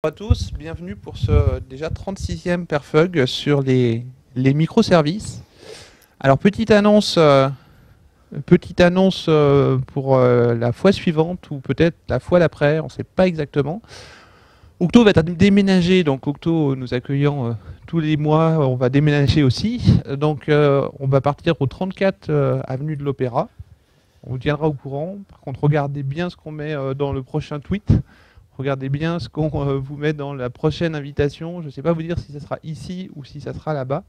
Bonjour à tous, bienvenue pour ce déjà 36e Perfug sur les microservices. Alors petite annonce pour la fois suivante ou peut-être la fois d'après, on ne sait pas exactement. Octo va être déménager, donc Octo nous accueillant tous les mois, on va déménager aussi. Donc on va partir au 34 avenue de l'Opéra. On vous tiendra au courant. Par contre, regardez bien ce qu'on met dans le prochain tweet. Regardez bien ce qu'on vous met dans la prochaine invitation. Je ne sais pas vous dire si ça sera ici ou si ça sera là-bas.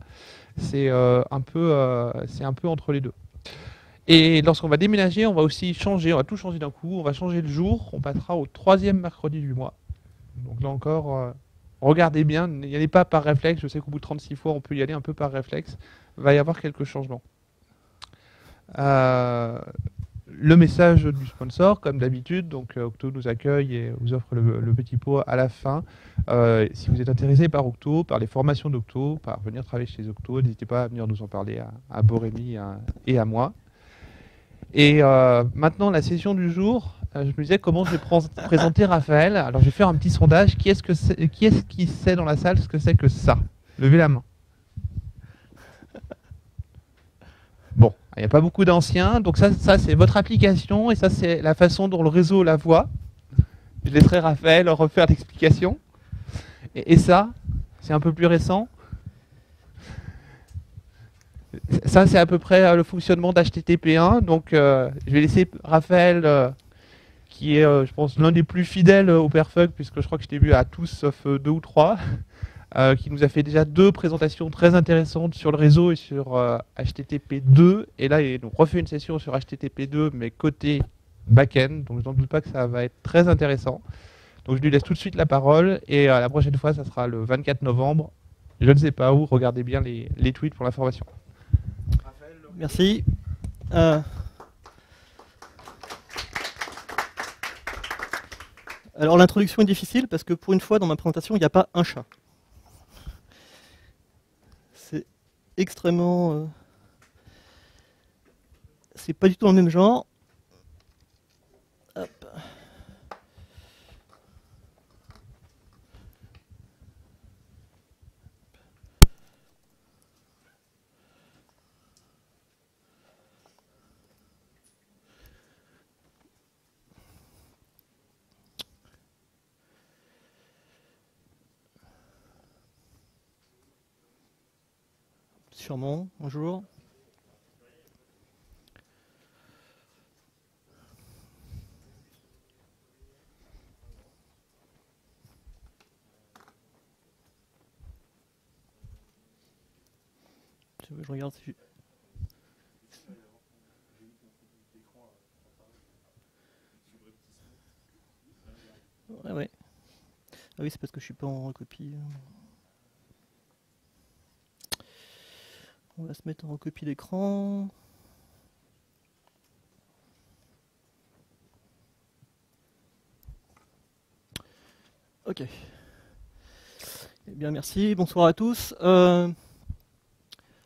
C'est un peu entre les deux. Et lorsqu'on va déménager, on va aussi changer, on va tout changer d'un coup. On va changer le jour. On passera au 3e mercredi du mois. Donc là encore, regardez bien. N'y allez pas par réflexe. Je sais qu'au bout de 36 fois, on peut y aller un peu par réflexe. Il va y avoir quelques changements. Le message du sponsor, comme d'habitude, donc Octo nous accueille et vous offre le petit pot à la fin. Si vous êtes intéressé par Octo, par les formations d'Octo, par venir travailler chez Octo, n'hésitez pas à venir nous en parler à Borémy et à moi. Et maintenant, la session du jour, je me disais comment je vais présenter Raphaël. Alors je vais faire un petit sondage. Qui est-ce qui sait dans la salle ce que c'est que ça? Levez la main. Bon, il n'y a pas beaucoup d'anciens, donc ça c'est votre application et ça c'est la façon dont le réseau la voit. Je laisserai Raphaël refaire l'explication. Et ça, c'est un peu plus récent. Ça c'est à peu près le fonctionnement d'HTTP1, donc je vais laisser Raphaël, qui est je pense l'un des plus fidèles au Perfug, puisque je crois que je t'ai vu à tous sauf 2 ou 3. Qui nous a fait déjà 2 présentations très intéressantes sur le réseau et sur HTTP2. Et là, il nous refait une session sur HTTP2, mais côté back-end. Donc, je n'en doute pas que ça va être très intéressant. Donc, je lui laisse tout de suite la parole. Et la prochaine fois, ça sera le 24 novembre. Je ne sais pas où. Regardez bien les tweets pour l'information. Merci. Alors, l'introduction est difficile parce que pour une fois, dans ma présentation, il n'y a pas un chat. C'est extrêmement... c'est pas du tout dans le même genre. Hop. Sûrement, bonjour. Je regarde si... Ouais. Ah oui, c'est parce que je suis pas en copie. On va se mettre en copie d'écran. Ok. Eh bien, merci. Bonsoir à tous.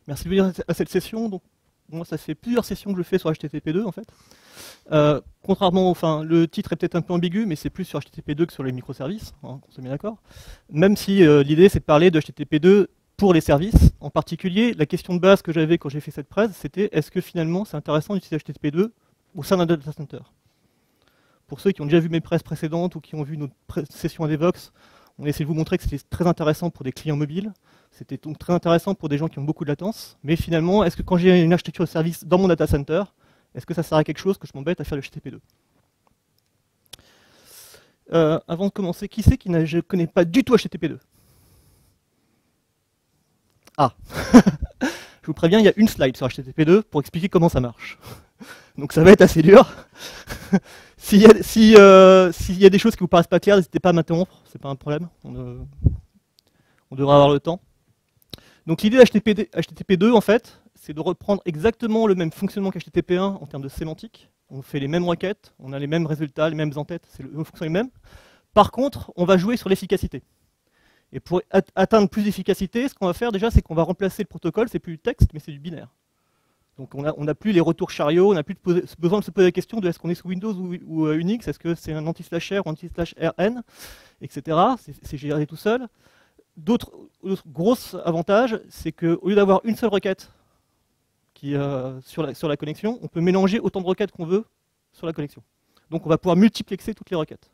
Merci de venir à cette session. Donc, moi, ça fait plusieurs sessions que je fais sur HTTP2 en fait. Contrairement, enfin, le titre est peut-être un peu ambigu, mais c'est plus sur HTTP2 que sur les microservices, hein, on s'est bien d'accord. Même si l'idée c'est de parler de HTTP2 pour les services. En particulier, la question de base que j'avais quand j'ai fait cette presse, c'était est-ce que finalement c'est intéressant d'utiliser HTTP2 au sein d'un data center? Pour ceux qui ont déjà vu mes presses précédentes ou qui ont vu notre session à Devox, on a essayé de vous montrer que c'était très intéressant pour des clients mobiles. C'était donc très intéressant pour des gens qui ont beaucoup de latence. Mais finalement, est-ce que quand j'ai une architecture de service dans mon data center, est-ce que ça sert à quelque chose que je m'embête à faire le HTTP2? Avant de commencer, qui c'est qui ne connaît pas du tout HTTP2? Ah je vous préviens, il y a une slide sur HTTP2 pour expliquer comment ça marche. Donc ça va être assez dur. S'il y a des choses qui vous paraissent pas claires, n'hésitez pas à m'interrompre, c'est pas un problème. On devrait avoir le temps. Donc l'idée d'HTTP2, en fait, c'est de reprendre exactement le même fonctionnement qu'HTTP1 en termes de sémantique. On fait les mêmes requêtes, on a les mêmes résultats, les mêmes en-têtes, le fonctionnement est le même. Par contre, on va jouer sur l'efficacité. Et pour atteindre plus d'efficacité, ce qu'on va faire déjà, c'est qu'on va remplacer le protocole, c'est plus du texte, mais c'est du binaire. Donc on n'a plus les retours chariots, on n'a plus besoin de se poser la question de est-ce qu'on est sous Windows ou Unix, est-ce que c'est un anti/r ou anti/rn. etc. C'est géré tout seul. D'autres gros avantages, c'est qu'au lieu d'avoir une seule requête sur la connexion, on peut mélanger autant de requêtes qu'on veut sur la connexion. Donc on va pouvoir multiplexer toutes les requêtes.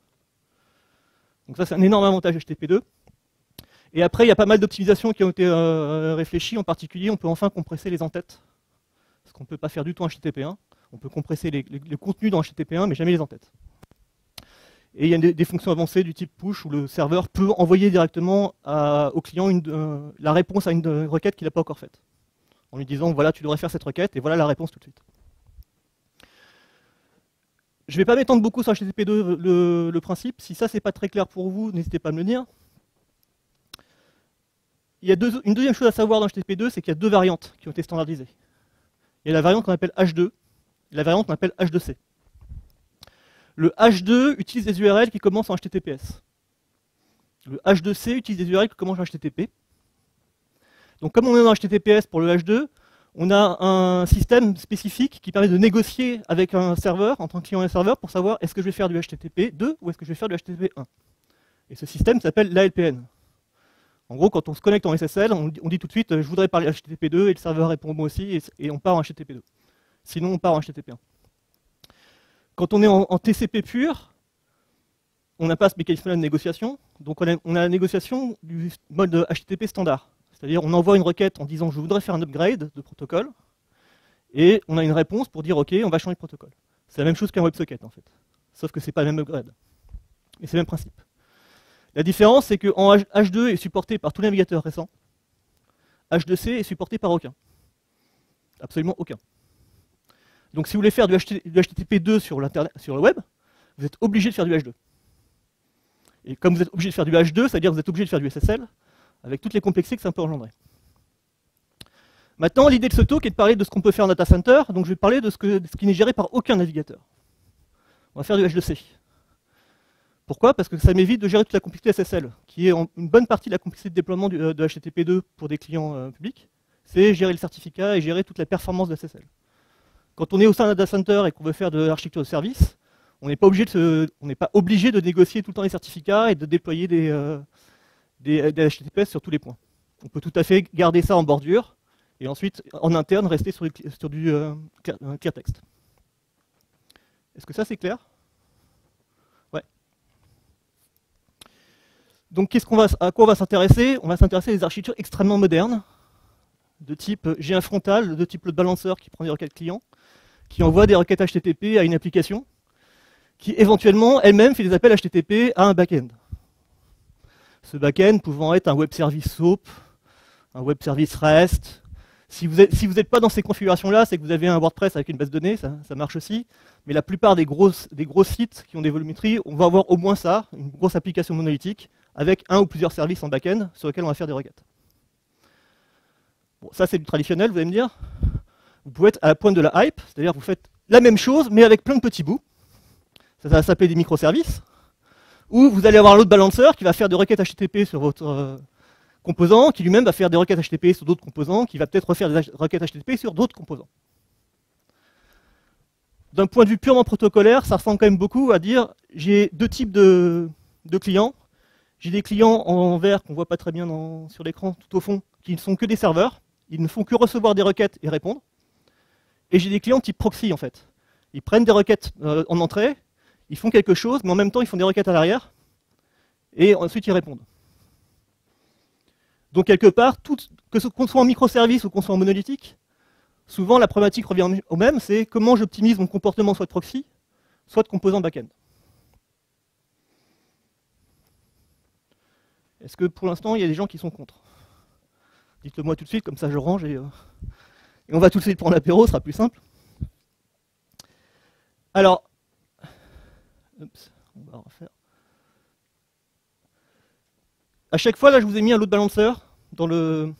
Donc ça, c'est un énorme avantage HTTP2. Et après, il y a pas mal d'optimisations qui ont été réfléchies. En particulier, on peut enfin compresser les entêtes. Ce qu'on ne peut pas faire du tout en HTTP1. On peut compresser les contenus dans HTTP1, mais jamais les entêtes. Et il y a des fonctions avancées du type push, où le serveur peut envoyer directement au client la réponse à une requête qu'il n'a pas encore faite. En lui disant, voilà, tu devrais faire cette requête, et voilà la réponse tout de suite. Je ne vais pas m'étendre beaucoup sur HTTP2, le principe. Si ça, c'est pas très clair pour vous, n'hésitez pas à me le dire. Il y a une deuxième chose à savoir dans HTTP2, c'est qu'il y a deux variantes qui ont été standardisées. Il y a la variante qu'on appelle H2 et la variante qu'on appelle H2C. Le H2 utilise des URL qui commencent en HTTPS. Le H2C utilise des URL qui commencent en HTTP. Donc comme on est dans HTTPS pour le H2, on a un système spécifique qui permet de négocier avec un serveur, entre un client et un serveur, pour savoir est-ce que je vais faire du HTTP2 ou est-ce que je vais faire du HTTP1. Et ce système s'appelle l'ALPN. En gros, quand on se connecte en SSL, on dit tout de suite je voudrais parler HTTP2 et le serveur répond moi aussi et on part en HTTP2. Sinon, on part en HTTP1. Quand on est en TCP pur, on n'a pas ce mécanisme-là de négociation. Donc on a la négociation du mode HTTP standard. C'est-à-dire on envoie une requête en disant je voudrais faire un upgrade de protocole et on a une réponse pour dire ok, on va changer de protocole. C'est la même chose qu'un WebSocket en fait. Sauf que c'est pas le même upgrade. Et c'est le même principe. La différence, c'est que H2 est supporté par tous les navigateurs récents. H2C est supporté par aucun. Absolument aucun. Donc si vous voulez faire du HTTP2 sur le web, vous êtes obligé de faire du H2. Et comme vous êtes obligé de faire du H2, c'est-à-dire que vous êtes obligé de faire du SSL, avec toutes les complexités que ça peut engendrer. Maintenant, l'idée de ce talk est de parler de ce qu'on peut faire en data center, donc je vais parler de ce qui n'est géré par aucun navigateur. On va faire du H2C. Pourquoi? Parce que ça m'évite de gérer toute la complexité SSL, qui est une bonne partie de la complexité de déploiement de HTTP2 pour des clients publics. C'est gérer le certificat et gérer toute la performance de SSL. Quand on est au sein d'un data center et qu'on veut faire de l'architecture de service, on n'est pas obligé de négocier tout le temps les certificats et de déployer des HTTPS sur tous les points. On peut tout à fait garder ça en bordure et ensuite, en interne, rester sur du clear text. Est-ce que ça, c'est clair? Ouais. Donc, à quoi on va s'intéresser? On va s'intéresser à des architectures extrêmement modernes, de type j'ai un frontal, de type load balancer qui prend des requêtes clients, qui envoie des requêtes HTTP à une application, qui éventuellement elle-même fait des appels HTTP à un back-end. Ce back-end pouvant être un web service SOAP, un web service REST. Si vous n'êtes pas dans ces configurations-là, c'est que vous avez un WordPress avec une base de données, ça marche aussi. Mais la plupart des gros sites qui ont des volumétries, on va avoir au moins ça, une grosse application monolithique, avec un ou plusieurs services en back-end sur lesquels on va faire des requêtes. Bon, ça c'est du traditionnel, vous allez me dire. Vous pouvez être à la pointe de la hype, c'est-à-dire vous faites la même chose, mais avec plein de petits bouts. Ça va s'appeler des microservices. Ou vous allez avoir un load balancer qui va faire des requêtes HTTP sur votre composant, qui lui-même va faire des requêtes HTTP sur d'autres composants, qui va peut-être refaire des requêtes HTTP sur d'autres composants. D'un point de vue purement protocolaire, ça ressemble quand même beaucoup à dire j'ai deux types de clients. J'ai des clients en vert qu'on ne voit pas très bien sur l'écran tout au fond, qui ne sont que des serveurs. Ils ne font que recevoir des requêtes et répondre. Et j'ai des clients type proxy en fait. Ils prennent des requêtes en entrée, ils font quelque chose, mais en même temps ils font des requêtes à l'arrière, et ensuite ils répondent. Donc quelque part, qu'on soit en microservice ou qu'on soit en monolithique, souvent la problématique revient au même, c'est comment j'optimise mon comportement soit de proxy, soit de composant back-end. Est-ce que pour l'instant il y a des gens qui sont contre? Dites-le moi tout de suite, comme ça je range et on va tout de suite prendre l'apéro, ce sera plus simple. Alors, on va refaire. À chaque fois, là, je vous ai mis un load balancer dans le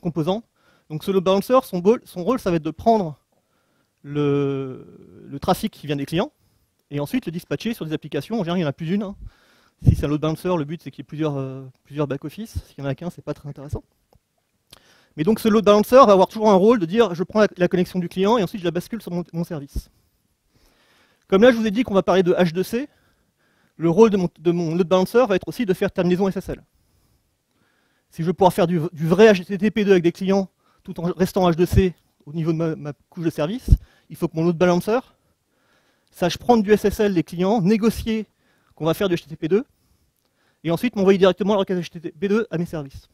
composant. Donc ce load balancer, son rôle, ça va être de prendre le trafic qui vient des clients et ensuite le dispatcher sur des applications. En général, il y en a plus d'une. Hein. Si c'est un load balancer, le but c'est qu'il y ait plusieurs back-office. S'il n'y en a qu'un, c'est pas très intéressant. Mais donc ce load balancer va avoir toujours un rôle de dire je prends la connexion du client et ensuite je la bascule sur mon service. Comme là je vous ai dit qu'on va parler de H2C, Le rôle de mon load balancer va être aussi de faire terminaison SSL. Si je veux pouvoir faire du vrai HTTP2 avec des clients tout en restant H2C au niveau de ma couche de service, il faut que mon load balancer sache prendre du SSL des clients, négocier qu'on va faire du HTTP2, et ensuite m'envoyer directement la requête HTTP2 à mes services.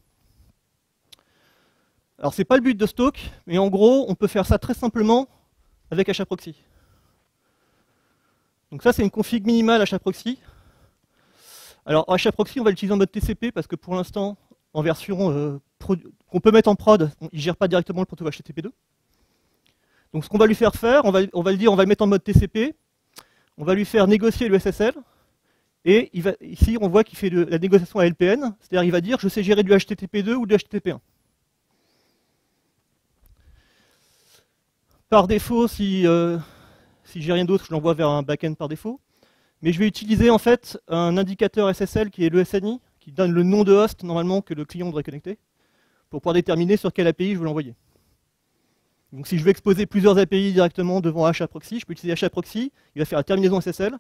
Alors c'est pas le but de Stalk, mais en gros, on peut faire ça très simplement avec HAProxy. Donc ça, c'est une config minimale HAProxy. Alors HAProxy, on va l'utiliser en mode TCP, parce que pour l'instant, en version qu'on peut mettre en prod, il ne gère pas directement le protocole HTTP2. Donc ce qu'on va lui faire faire, on va le mettre en mode TCP, on va lui faire négocier le SSL, et ici on voit qu'il fait la négociation à LPN, c'est-à-dire il va dire je sais gérer du HTTP2 ou du HTTP1. Par défaut, si j'ai rien d'autre, je l'envoie vers un backend par défaut. Mais je vais utiliser en fait un indicateur SSL qui est le SNI, qui donne le nom de host normalement que le client devrait connecter, pour pouvoir déterminer sur quelle API je veux l'envoyer. Donc si je veux exposer plusieurs API directement devant HAProxy, je peux utiliser HAProxy, il va faire la terminaison SSL,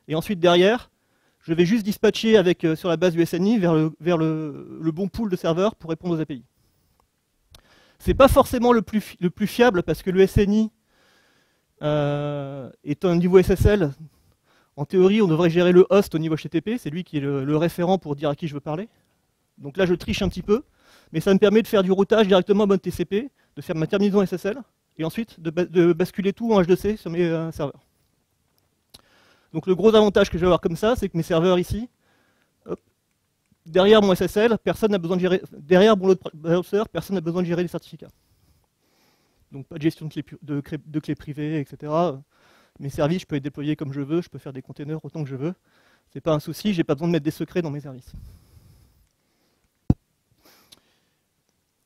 et ensuite derrière, je vais juste dispatcher sur la base du SNI vers le bon pool de serveurs pour répondre aux API. C'est pas forcément le plus fiable parce que le SNI est un niveau SSL. En théorie, on devrait gérer le host au niveau HTTP, c'est lui qui est le référent pour dire à qui je veux parler. Donc là, je triche un petit peu, mais ça me permet de faire du routage directement en mode TCP, de faire ma terminaison SSL, et ensuite de basculer tout en H2C sur mes serveurs. Donc le gros avantage que je vais avoir comme ça, c'est que mes serveurs ici, derrière mon SSL, personne n'a besoin de gérer. Derrière mon load balancer, personne n'a besoin de gérer les certificats. Donc pas de gestion de clés privées, etc. Mes services, je peux les déployer comme je veux, je peux faire des containers autant que je veux. C'est pas un souci, j'ai pas besoin de mettre des secrets dans mes services.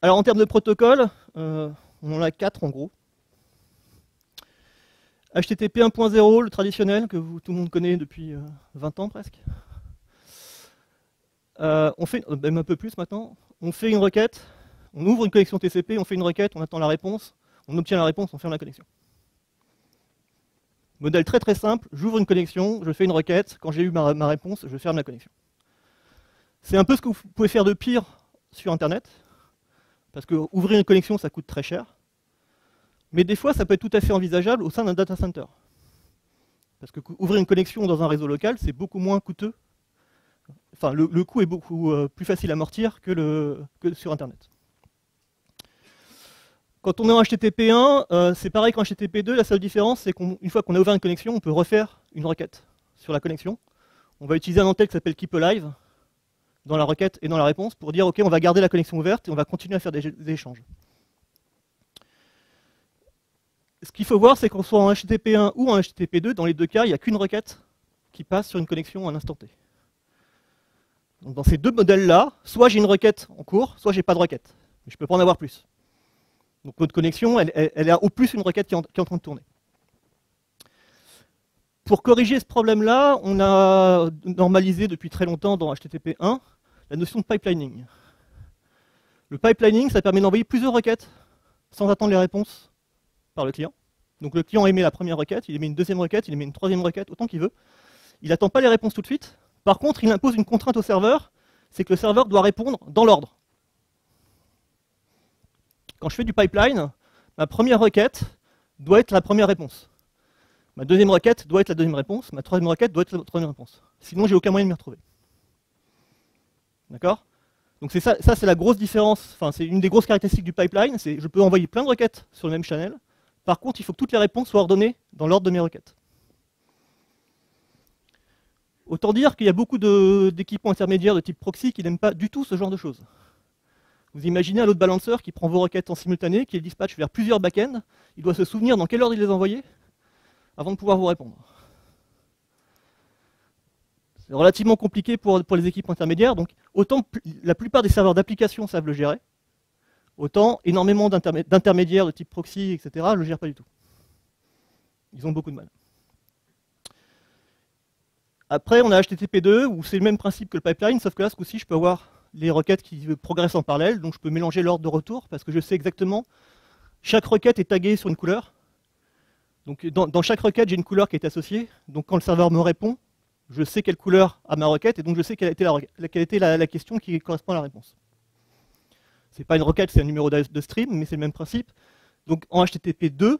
Alors en termes de protocole, on en a 4 en gros. HTTP 1.0, le traditionnel, que tout le monde connaît depuis 20 ans presque. On fait, même un peu plus maintenant, on fait une requête, on ouvre une connexion TCP, on fait une requête, on attend la réponse, on obtient la réponse, on ferme la connexion. Modèle très très simple, j'ouvre une connexion, je fais une requête, quand j'ai eu ma réponse, je ferme la connexion. C'est un peu ce que vous pouvez faire de pire sur Internet, parce que ouvrir une connexion, ça coûte très cher, mais des fois, ça peut être tout à fait envisageable au sein d'un data center. Parce que ouvrir une connexion dans un réseau local, c'est beaucoup moins coûteux. Enfin, le coût est beaucoup plus facile à amortir que sur Internet. Quand on est en HTTP1, c'est pareil qu'en HTTP2, la seule différence, c'est qu'une fois qu'on a ouvert une connexion, on peut refaire une requête sur la connexion. On va utiliser un entête qui s'appelle keepAlive dans la requête et dans la réponse pour dire, OK, on va garder la connexion ouverte et on va continuer à faire des échanges. Ce qu'il faut voir, c'est qu'on soit en HTTP1 ou en HTTP2, dans les deux cas, il n'y a qu'une requête qui passe sur une connexion à un instant T. Donc dans ces deux modèles-là, soit j'ai une requête en cours, soit j'ai pas de requête. Mais je ne peux pas en avoir plus. Donc votre connexion, elle a au plus une requête qui est en train de tourner. Pour corriger ce problème-là, on a normalisé depuis très longtemps dans HTTP1 la notion de pipelining. Le pipelining, ça permet d'envoyer plusieurs requêtes sans attendre les réponses par le client. Donc le client émet la première requête, il émet une deuxième requête, il émet une troisième requête, autant qu'il veut. Il n'attend pas les réponses tout de suite. Par contre, il impose une contrainte au serveur, c'est que le serveur doit répondre dans l'ordre. Quand je fais du pipeline, ma première requête doit être la première réponse. Ma deuxième requête doit être la deuxième réponse. Ma troisième requête doit être la troisième réponse. Sinon, j'ai aucun moyen de m'y retrouver. D'accord? Donc ça c'est la grosse différence, enfin c'est une des grosses caractéristiques du pipeline, c'est je peux envoyer plein de requêtes sur le même channel. Par contre, il faut que toutes les réponses soient ordonnées dans l'ordre de mes requêtes. Autant dire qu'il y a beaucoup d'équipements intermédiaires de type proxy qui n'aiment pas du tout ce genre de choses. Vous imaginez un load balancer qui prend vos requêtes en simultané, qui les dispatche vers plusieurs backends, il doit se souvenir dans quel ordre il les a envoyées avant de pouvoir vous répondre. C'est relativement compliqué pour les équipes intermédiaires, donc autant la plupart des serveurs d'application savent le gérer, autant énormément d'intermédiaires de type proxy, etc., ne le gèrent pas du tout. Ils ont beaucoup de mal. Après, on a HTTP2, où c'est le même principe que le pipeline, sauf que là, ce coup-ci, je peux avoir les requêtes qui progressent en parallèle, donc je peux mélanger l'ordre de retour, parce que je sais exactement, chaque requête est taguée sur une couleur. Donc dans chaque requête, j'ai une couleur qui est associée, donc quand le serveur me répond, je sais quelle couleur a ma requête, et donc je sais quelle était la question qui correspond à la réponse. Ce n'est pas une requête, c'est un numéro de stream, mais c'est le même principe. Donc en HTTP 2,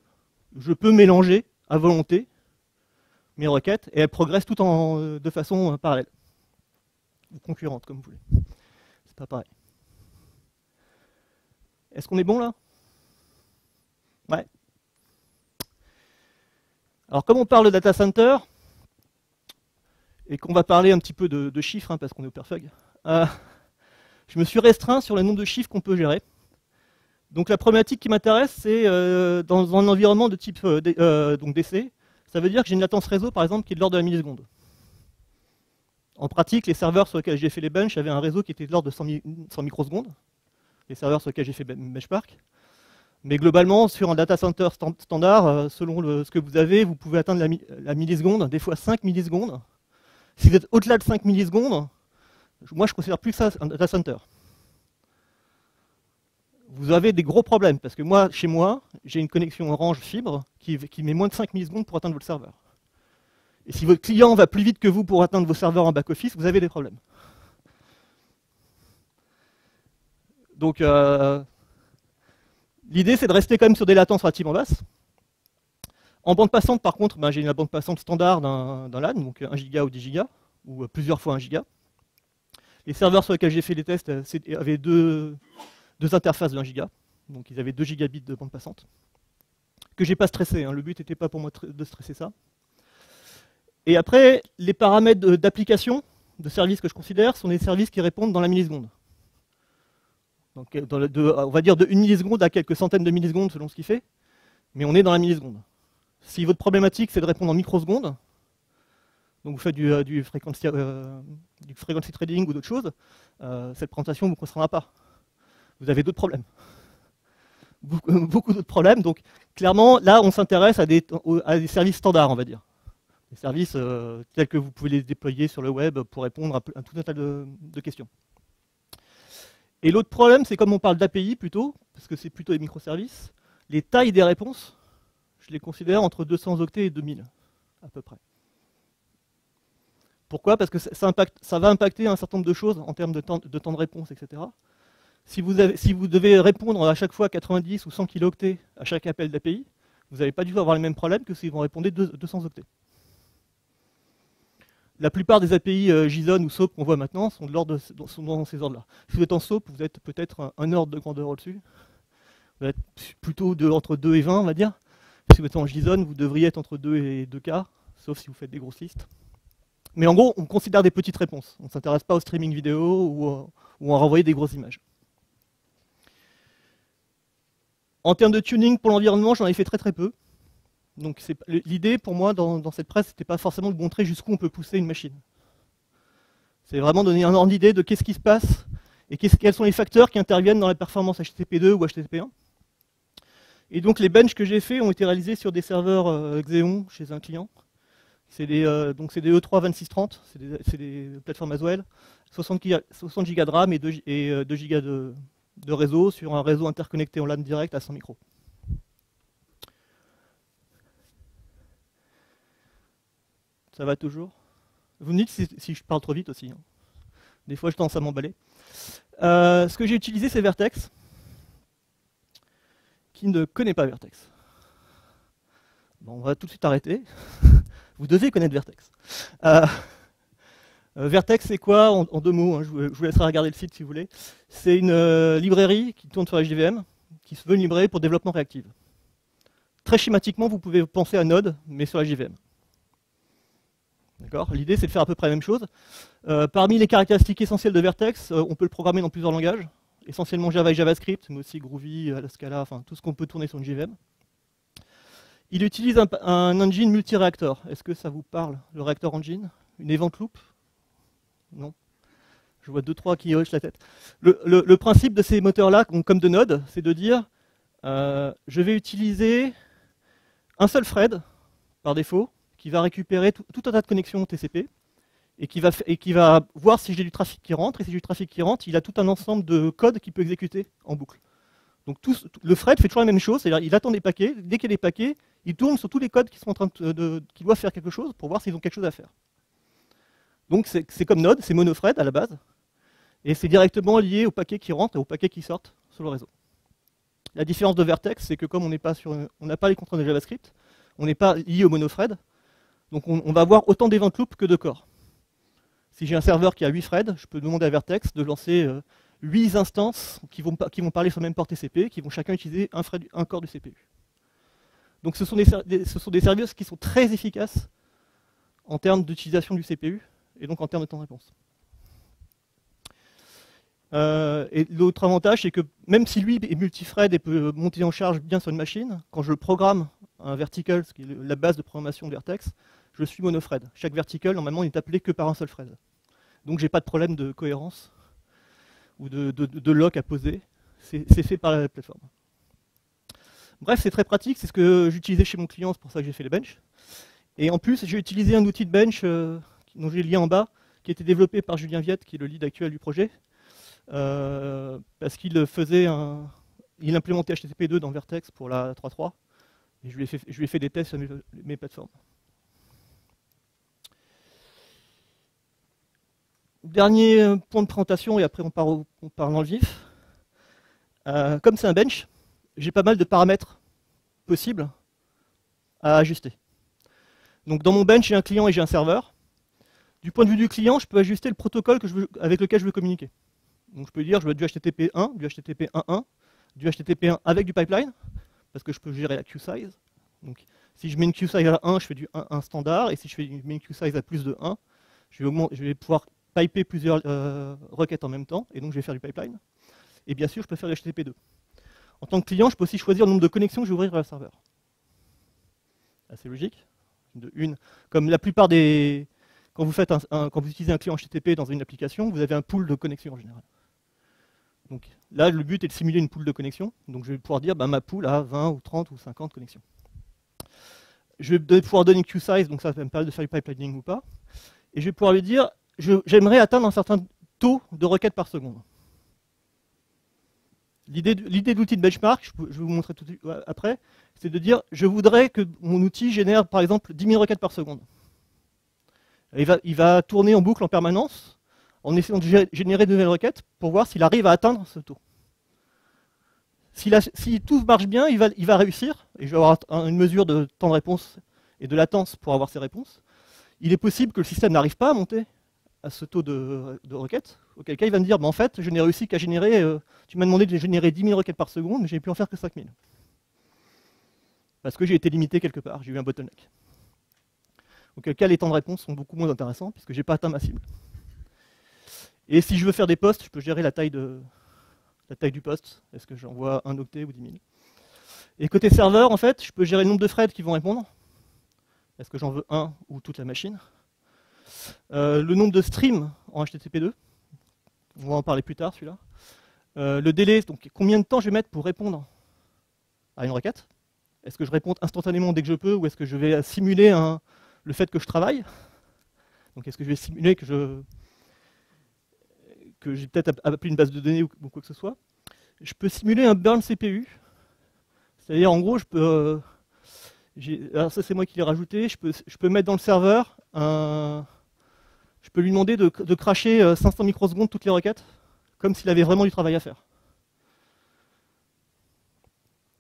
je peux mélanger à volonté mes requêtes, et elles progressent toutes de façon parallèle. Ou concurrente, comme vous voulez. C'est pas pareil. Est-ce qu'on est bon là? Ouais. Alors comme on parle de data center, et qu'on va parler un petit peu de chiffres, hein, parce qu'on est au Perfug, je me suis restreint sur le nombre de chiffres qu'on peut gérer. Donc la problématique qui m'intéresse, c'est dans un environnement de type donc DC, ça veut dire que j'ai une latence réseau, par exemple, qui est de l'ordre de la milliseconde. En pratique, les serveurs sur lesquels j'ai fait les benches avaient un réseau qui était de l'ordre de 100 microsecondes, les serveurs sur lesquels j'ai fait Benchmark. Mais globalement, sur un data center standard, selon ce que vous avez, vous pouvez atteindre la milliseconde, des fois 5 millisecondes. Si vous êtes au-delà de 5 millisecondes, moi je ne considère plus ça un data center. Vous avez des gros problèmes, parce que moi, chez moi, j'ai une connexion Orange fibre qui met moins de 5 millisecondes pour atteindre votre serveur. Et si votre client va plus vite que vous pour atteindre vos serveurs en back-office, vous avez des problèmes. Donc, l'idée, c'est de rester quand même sur des latences relativement basses. En bande passante, par contre, j'ai une bande passante standard d'un LAN, donc 1 giga ou 10 giga, ou plusieurs fois 1 giga. Les serveurs sur lesquels j'ai fait les tests avaient deux interfaces de 1 giga, donc ils avaient 2 gigabits de bande passante, que j'ai pas stressé, hein. Le but n'était pas pour moi de stresser ça. Et après, les paramètres d'application, de services que je considère, sont des services qui répondent dans la milliseconde. Donc on va dire de 1 milliseconde à quelques centaines de millisecondes selon ce qu'il fait, mais on est dans la milliseconde. Si votre problématique c'est de répondre en microsecondes, donc vous faites du frequency trading ou d'autres choses, cette présentation ne vous concernera pas. Vous avez d'autres problèmes. Beaucoup d'autres problèmes. Donc clairement, là, on s'intéresse à des services standards, on va dire. Des services tels que vous pouvez les déployer sur le web pour répondre à tout un tas de questions. Et l'autre problème, c'est comme on parle d'API plutôt, parce que c'est plutôt des microservices, les tailles des réponses, je les considère entre 200 octets et 2000, à peu près. Pourquoi? Parce que ça va impacter un certain nombre de choses en termes de temps de réponse, etc. Si vous devez répondre à chaque fois 90 ou 100 kilooctets à chaque appel d'API, vous n'allez pas du tout avoir les mêmes problèmes que si vous répondez 200 octets. La plupart des API JSON ou SOAP qu'on voit maintenant sont dans ces ordres-là. Si vous êtes en SOAP, vous êtes peut-être un ordre de grandeur au-dessus. Vous êtes plutôt entre 2 et 20, on va dire. Si vous êtes en JSON, vous devriez être entre 2 et 2K, sauf si vous faites des grosses listes. Mais en gros, on considère des petites réponses. On ne s'intéresse pas au streaming vidéo ou à renvoyer des grosses images. En termes de tuning pour l'environnement, j'en ai fait très peu. Donc l'idée pour moi dans cette presse, c'était pas forcément de montrer jusqu'où on peut pousser une machine. C'est vraiment donner un ordre d'idée de qu'est-ce qui se passe et quels sont les facteurs qui interviennent dans la performance HTTP2 ou HTTP1. Et donc les benches que j'ai fait ont été réalisés sur des serveurs Xeon chez un client. C'est des E3 2630, c'est des plateformes Haswell, 60 Go de RAM et 2 Go de réseau sur un réseau interconnecté en LAN direct à 100 micros. Ça va toujours? Vous me dites si je parle trop vite aussi. Hein. Des fois, je tendance à m'emballer. Ce que j'ai utilisé, c'est Vertex. Qui ne connaît pas Vertex? Bon, on va tout de suite arrêter. Vous devez connaître Vertex. Vertex, c'est quoi en 2 mots, hein, je vous laisserai regarder le site si vous voulez. C'est une librairie qui tourne sur la JVM, qui se veut une librairie pour développement réactif. Très schématiquement, vous pouvez penser à Node, mais sur la JVM. L'idée, c'est de faire à peu près la même chose. Parmi les caractéristiques essentielles de Vertex, on peut le programmer dans plusieurs langages, essentiellement Java et JavaScript, mais aussi Groovy, Scala, enfin tout ce qu'on peut tourner sur une JVM. Il utilise un engine multi-réacteur. Est-ce que ça vous parle, le réacteur engine? Une event loop? Non. Je vois 2-3 qui hochent la tête. Le principe de ces moteurs-là, comme de Node, c'est de dire je vais utiliser un seul thread, par défaut, qui va récupérer tout un tas de connexions TCP, et qui va voir si j'ai du trafic qui rentre, et si j'ai du trafic qui rentre, il a tout un ensemble de codes qu'il peut exécuter en boucle. Donc le thread fait toujours la même chose, c'est-à-dire il attend des paquets, dès qu'il y a des paquets, il tourne sur tous les codes qui sont qui doivent faire quelque chose pour voir s'ils ont quelque chose à faire. Donc c'est comme Node, c'est monothread à la base, et c'est directement lié aux paquets qui rentrent et aux paquets qui sortent sur le réseau. La différence de Vertex, c'est que comme on n'a pas les contraintes de JavaScript, on n'est pas lié au monothread, donc on va avoir autant d'event loops que de corps. Si j'ai un serveur qui a 8 threads, je peux demander à Vertex de lancer 8 instances qui vont parler sur le même port TCP, qui vont chacun utiliser un corps du CPU. Donc ce sont des services qui sont très efficaces en termes d'utilisation du CPU, et donc en termes de temps de réponse. Et l'autre avantage, c'est que même si lui est multithread et peut monter en charge bien sur une machine, quand je programme un vertical, ce qui est la base de programmation de Vertex, je suis monothread. Chaque vertical, normalement, n'est appelé que par un seul thread. Donc j'ai pas de problème de cohérence ou de lock à poser. C'est fait par la plateforme. Bref, c'est très pratique, c'est ce que j'utilisais chez mon client, c'est pour ça que j'ai fait les benches. Et en plus, j'ai utilisé un outil de bench dont j'ai le lien en bas, qui a été développé par Julien Viette, qui est le lead actuel du projet, parce qu'il il implémentait HTTP2 dans Vertex pour la 3.3, et je lui ai fait des tests sur mes plateformes. Dernier point de présentation, et après on part dans le vif. Comme c'est un bench, j'ai pas mal de paramètres possibles à ajuster. Donc dans mon bench, j'ai un client et j'ai un serveur. Du point de vue du client, je peux ajuster le protocole avec lequel je veux communiquer. Donc je peux dire je veux du HTTP 1, du HTTP 1.1, du HTTP 1 avec du pipeline, parce que je peux gérer la queue size. Donc si je mets une queue size à 1, je fais du 1 standard, et si je mets une queue size à plus de 1, je vais pouvoir piper plusieurs requêtes en même temps, et donc je vais faire du pipeline. Et bien sûr, je peux faire du HTTP 2. En tant que client, je peux aussi choisir le nombre de connexions que je vais ouvrir à la serveur. Assez logique. Comme la plupart des... Quand vous utilisez un client HTTP dans une application, vous avez un pool de connexions en général. Donc là, le but est de simuler une pool de connexions. Donc je vais pouvoir dire, ma pool a 20 ou 30 ou 50 connexions. Je vais pouvoir donner une queue size, donc ça va me permettre de faire du pipelining ou pas. Et je vais pouvoir lui dire, j'aimerais atteindre un certain taux de requêtes par seconde. L'idée de l'outil de benchmark, je vais vous montrer tout de suite après, c'est de dire, je voudrais que mon outil génère par exemple 10 000 requêtes par seconde. Il va tourner en boucle en permanence, en essayant de générer de nouvelles requêtes, pour voir s'il arrive à atteindre ce taux. Si tout marche bien, il va réussir, et je vais avoir une mesure de temps de réponse et de latence pour avoir ces réponses. Il est possible que le système n'arrive pas à monter à ce taux de requêtes, auquel cas il va me dire, en fait, je n'ai réussi qu'à générer, tu m'as demandé de générer 10 000 requêtes par seconde, mais j'ai pu en faire que 5 000. Parce que j'ai été limité quelque part, j'ai eu un bottleneck. Auquel cas les temps de réponse sont beaucoup moins intéressants, puisque je n'ai pas atteint ma cible. Et si je veux faire des posts, je peux gérer la taille du post. Est-ce que j'envoie 1 octet ou 10 000? Et côté serveur, en fait, je peux gérer le nombre de threads qui vont répondre. Est-ce que j'en veux un ou toute la machine? Le nombre de streams en HTTP2. On va en parler plus tard, celui-là. Le délai, donc combien de temps je vais mettre pour répondre à une requête? Est-ce que je réponds instantanément dès que je peux, ou est-ce que je vais simuler le fait que je travaille? Donc est-ce que je vais simuler que j'ai peut-être appelé une base de données ou quoi que ce soit? Je peux simuler un burn CPU. C'est-à-dire, en gros, je peux... alors ça, c'est moi qui l'ai rajouté. Je peux mettre dans le serveur je peux lui demander de cracher 500 microsecondes toutes les requêtes, comme s'il avait vraiment du travail à faire.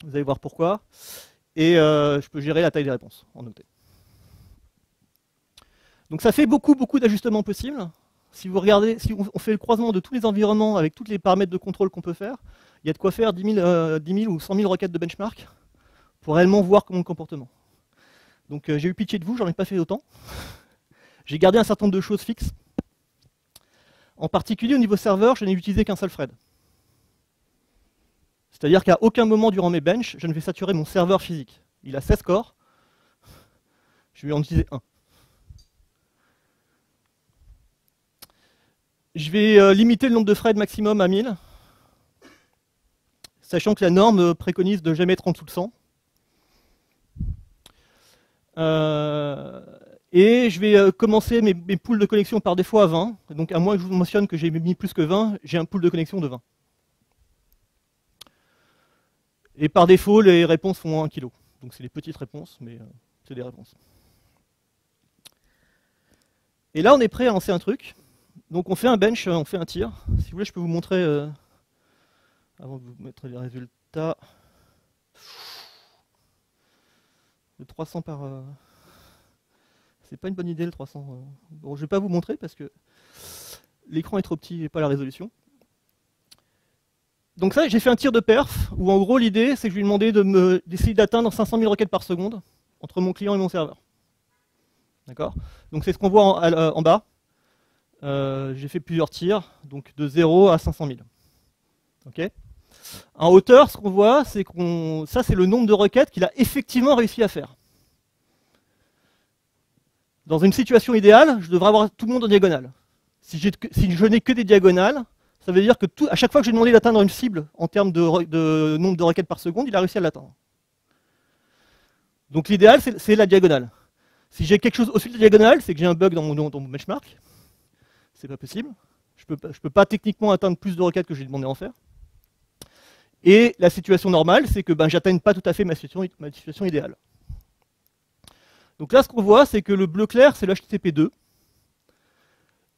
Vous allez voir pourquoi. Et je peux gérer la taille des réponses en octets. Donc ça fait beaucoup d'ajustements possibles. Si vous regardez, si on fait le croisement de tous les environnements avec tous les paramètres de contrôle qu'on peut faire, il y a de quoi faire 10 000 ou 100 000 requêtes de benchmark pour réellement voir mon comportement. Donc j'ai eu pitié de vous, j'en ai pas fait autant. J'ai gardé un certain nombre de choses fixes. En particulier au niveau serveur, je n'ai utilisé qu'un seul thread. C'est-à-dire qu'à aucun moment durant mes benches, je ne vais saturer mon serveur physique. Il a 16 corps, je vais en utiliser un. Je vais limiter le nombre de threads maximum à 1000, sachant que la norme préconise de jamais être en dessous de 100. Et je vais commencer mes pools de connexion par défaut à 20. Donc à moins que je vous mentionne que j'ai mis plus que 20, j'ai un pool de connexion de 20. Et par défaut, les réponses font 1 kilo. Donc c'est des petites réponses, mais c'est des réponses. Et là, on est prêt à lancer un truc. Donc on fait un bench, on fait un tir. Si vous voulez, je peux vous montrer, avant de vous mettre les résultats, le 300 par... c'est pas une bonne idée le 300. Bon, je vais pas vous montrer parce que l'écran est trop petit et pas la résolution. Donc ça, j'ai fait un tir de perf, où en gros l'idée, c'est que je lui ai demandé d'essayer d'atteindre 500 000 requêtes par seconde entre mon client et mon serveur. D'accord? Donc c'est ce qu'on voit en bas. J'ai fait plusieurs tirs, donc de 0 à 500 000. Okay. En hauteur, ce qu'on voit, c'est ça c'est le nombre de requêtes qu'il a effectivement réussi à faire. Dans une situation idéale, je devrais avoir tout le monde en diagonale. Si je n'ai que des diagonales, ça veut dire que à chaque fois que j'ai demandé d'atteindre une cible en termes de nombre de requêtes par seconde, il a réussi à l'atteindre. Donc l'idéal, c'est la diagonale. Si j'ai quelque chose au-dessus de la diagonale, c'est que j'ai un bug dans mon benchmark. C'est pas possible. Je peux pas techniquement atteindre plus de requêtes que j'ai demandé d'en faire. Et la situation normale, c'est que j'atteigne pas tout à fait ma situation idéale. Donc là, ce qu'on voit, c'est que le bleu clair, c'est le HTTP2.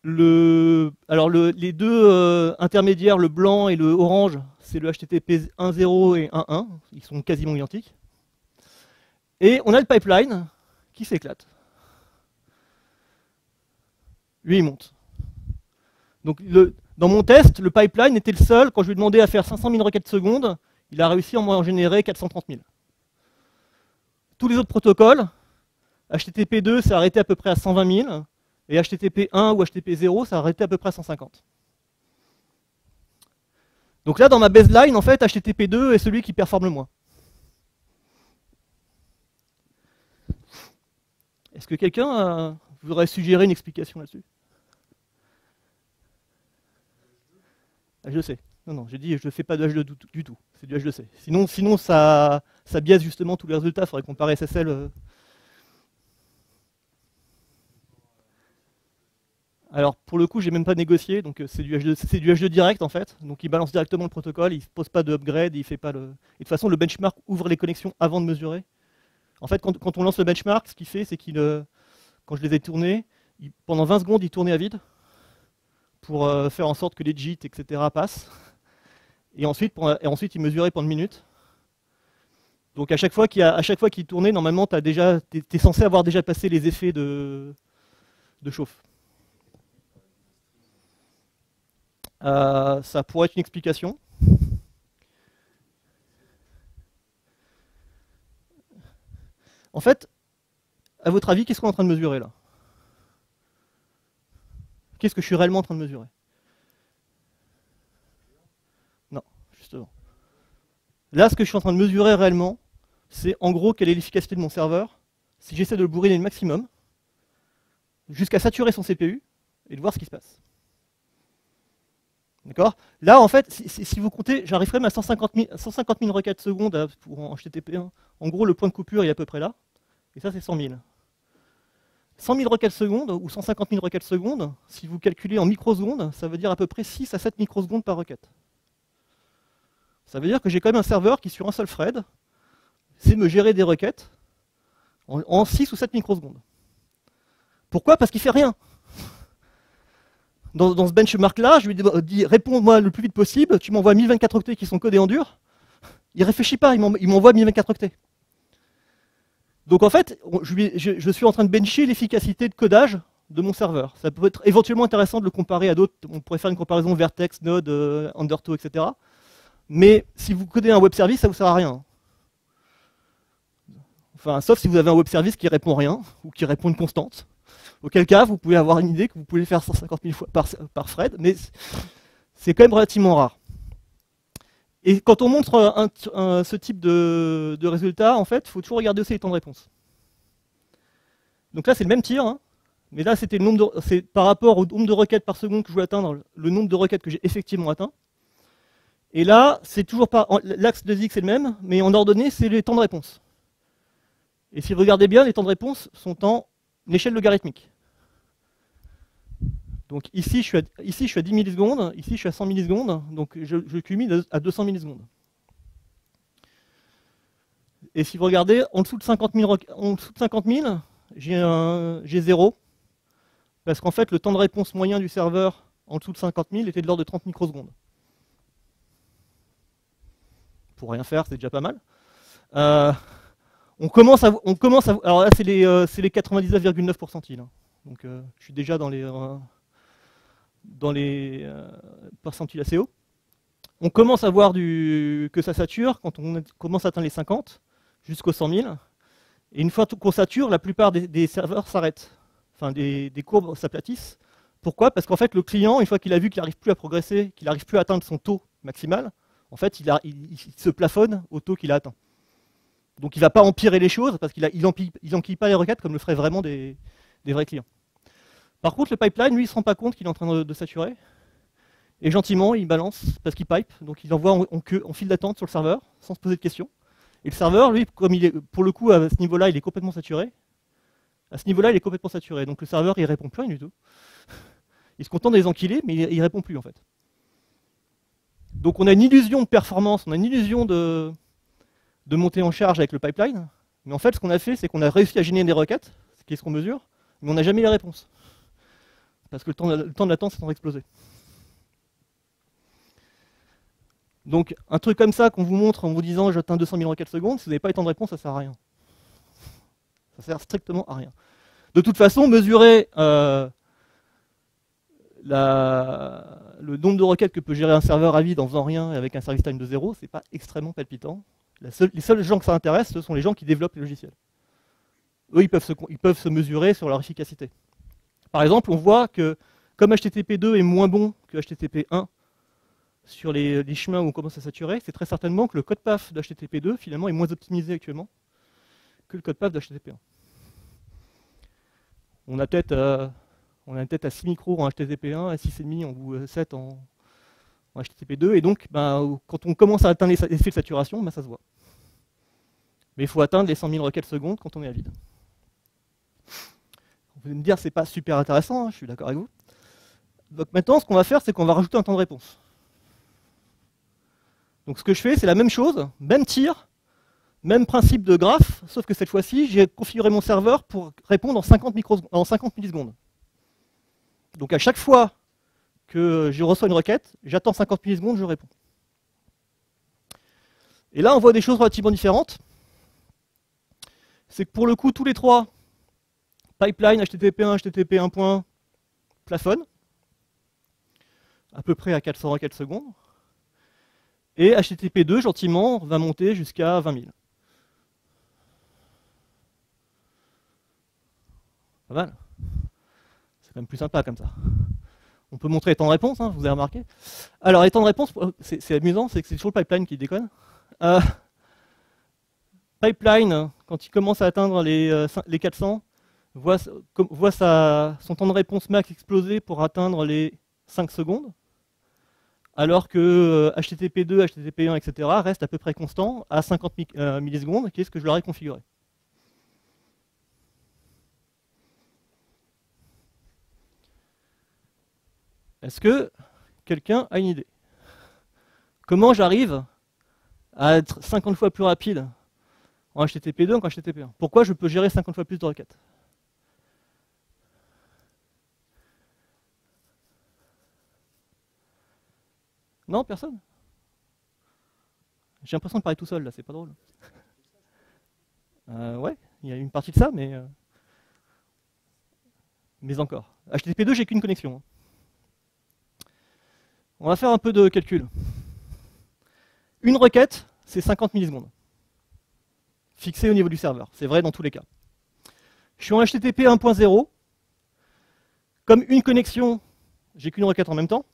Les deux intermédiaires, le blanc et le orange, c'est le HTTP 1.0 et 1.1. Ils sont quasiment identiques. Et on a le pipeline qui s'éclate. Lui, il monte. Donc, dans mon test, le pipeline était le seul, quand je lui ai demandé à faire 500 000 requêtes secondes, il a réussi à en générer 430 000. Tous les autres protocoles, HTTP2 s'est arrêté à peu près à 120 000, et HTTP1 ou HTTP0 s'est arrêté à peu près à 150. Donc là, dans ma baseline, en fait, HTTP2 est celui qui performe le moins. Est-ce que quelqu'un voudrait suggérer une explication là-dessus? H2C. Non, j'ai dit je ne fais pas de H2 du tout. C'est du H2C. Sinon ça biaise justement tous les résultats. Il faudrait comparer SSL. Alors pour le coup, j'ai même pas négocié. Donc c'est du H2 direct en fait. Donc il balance directement le protocole. Il ne pose pas de upgrade. Il fait pas le. Et de toute façon, le benchmark ouvre les connexions avant de mesurer. En fait, quand on lance le benchmark, ce qu'il fait, c'est quand je les ai tournés, pendant 20 secondes, il tournait à vide pour faire en sorte que les JIT, etc. passent. Et ensuite, il mesurait pendant une minute. Donc à chaque fois qu'il tournait, normalement, t'es censé avoir déjà passé les effets de chauffe. Ça pourrait être une explication. En fait, à votre avis, qu'est-ce qu'on est en train de mesurer là? Qu'est-ce que je suis réellement en train de mesurer? Non, justement. Là, ce que je suis en train de mesurer réellement, c'est en gros quelle est l'efficacité de mon serveur si j'essaie de le bourriner le maximum, jusqu'à saturer son CPU, et de voir ce qui se passe. D'accord? Là, en fait, si vous comptez, j'arriverai à 150 000 requêtes secondes en HTTP1. En gros, le point de coupure est à peu près là. Et ça, c'est 100 000. 100 000 requêtes secondes ou 150 000 requêtes secondes, si vous calculez en microsecondes, ça veut dire à peu près 6 à 7 microsecondes par requête. Ça veut dire que j'ai quand même un serveur qui, sur un seul thread, sait me gérer des requêtes en 6 ou 7 microsecondes. Pourquoi? Parce qu'il ne fait rien. Dans ce benchmark-là, je lui dis réponds-moi le plus vite possible, tu m'envoies 1024 octets qui sont codés en dur. Il ne réfléchit pas, il m'envoie 1024 octets. Donc en fait, je suis en train de bencher l'efficacité de codage de mon serveur. Ça peut être éventuellement intéressant de le comparer à d'autres. On pourrait faire une comparaison Vertex, Node, Undertow, etc. Mais si vous codez un web service, ça ne vous sert à rien. Enfin, sauf si vous avez un web service qui répond rien, ou qui répond une constante. Auquel cas, vous pouvez avoir une idée que vous pouvez le faire 150 000 fois par thread, mais c'est quand même relativement rare. Et quand on montre ce type de résultat, en fait, il faut toujours regarder aussi les temps de réponse. Donc là, c'est le même tir, hein, mais là, c'est par rapport au nombre de requêtes par seconde que je voulais atteindre, le nombre de requêtes que j'ai effectivement atteint. Et là, c'est toujours pas l'axe de X est le même, mais en ordonnée, c'est les temps de réponse. Et si vous regardez bien, les temps de réponse sont en échelle logarithmique. Donc ici, je suis à 10 millisecondes, ici, je suis à 100 millisecondes, donc je culmine à 200 millisecondes. Et si vous regardez, en dessous de 50 000, j'ai 0. parce qu'en fait, le temps de réponse moyen du serveur en dessous de 50 000 était de l'ordre de 30 microsecondes. Pour rien faire, c'est déjà pas mal. On commence à alors là, c'est les 99,9%. Hein. Donc, je suis déjà dans les percentiles assez hauts. On commence à voir que ça sature quand on commence à atteindre les 50 jusqu'aux 100 000. Et une fois qu'on sature, la plupart des serveurs s'arrêtent. Enfin, des courbes s'aplatissent. Pourquoi? Parce qu'en fait, le client, une fois qu'il a vu qu'il n'arrive plus à progresser, qu'il n'arrive plus à atteindre son taux maximal, en fait, il se plafonne au taux qu'il a atteint. Donc, il ne va pas empirer les choses parce qu'il n'empile pas les requêtes comme le feraient vraiment des vrais clients. Par contre, le pipeline, lui, il ne se rend pas compte qu'il est en train de saturer. Et gentiment, il balance parce qu'il pipe. Donc, il envoie en file d'attente sur le serveur sans se poser de questions. Et le serveur, lui, comme il est, pour le coup, à ce niveau-là, il est complètement saturé. À ce niveau-là, il est complètement saturé. Donc, le serveur, il ne répond plus rien du tout. Il se contente de les enquiler, mais il ne répond plus, en fait. Donc, on a une illusion de performance, on a une illusion de montée en charge avec le pipeline. Mais en fait, ce qu'on a fait, c'est qu'on a réussi à générer des requêtes, ce qui est ce qu'on mesure, mais on n'a jamais eu la réponse. Parce que le temps de latence est en train d'exploser. Donc, un truc comme ça qu'on vous montre en vous disant j'atteins 200 000 requêtes secondes, si vous n'avez pas eu le temps de réponse, ça ne sert à rien. Ça sert strictement à rien. De toute façon, mesurer le nombre de requêtes que peut gérer un serveur à vide en faisant rien et avec un service time de 0, c'est pas extrêmement palpitant. Les seuls gens que ça intéresse, ce sont les gens qui développent les logiciels. Eux, ils peuvent se mesurer sur leur efficacité. Par exemple, on voit que comme HTTP2 est moins bon que HTTP1 sur les chemins où on commence à saturer, c'est très certainement que le code path de HTTP2 finalement est moins optimisé actuellement que le code path de HTTP1. On a peut-être à 6 micros en HTTP1, à 6,5 ou 7 en HTTP2, et donc quand on commence à atteindre les effets de saturation, ça se voit. Mais il faut atteindre les 100 000 requêtes secondes quand on est à vide. Vous allez me dire, c'est pas super intéressant, hein, je suis d'accord avec vous. Donc maintenant, ce qu'on va faire, c'est qu'on va rajouter un temps de réponse. Donc ce que je fais, c'est la même chose, même tir, même principe de graphe, sauf que cette fois-ci, j'ai configuré mon serveur pour répondre en 50 millisecondes. Donc à chaque fois que je reçois une requête, j'attends 50 millisecondes, je réponds. Et là, on voit des choses relativement différentes. C'est que pour le coup, tous les trois, pipeline, HTTP1, HTTP1. Plafonnent, à peu près à 400 requêtes secondes. Et HTTP2, gentiment, va monter jusqu'à 20 000. Pas mal. C'est quand même plus sympa comme ça. On peut montrer les temps de réponse, hein, vous avez remarqué. Alors, les temps de réponse, c'est amusant, c'est que c'est toujours le pipeline qui déconne. Pipeline, quand il commence à atteindre les 400, voit son temps de réponse max exploser pour atteindre les 5 secondes, alors que HTTP2, HTTP1, etc. restent à peu près constants à 50 millisecondes, qui est ce que je leur ai configuré. Est-ce que quelqu'un a une idée? Comment j'arrive à être 50 fois plus rapide en HTTP2 qu'en HTTP1? Pourquoi je peux gérer 50 fois plus de requêtes? Non, personne? J'ai l'impression de parler tout seul, là, c'est pas drôle. Ouais, il y a une partie de ça, mais encore. HTTP2, j'ai qu'une connexion. On va faire un peu de calcul. Une requête, c'est 50 millisecondes. Fixée au niveau du serveur. C'est vrai dans tous les cas. Je suis en HTTP 1.0. Comme une connexion, j'ai qu'une requête en même temps.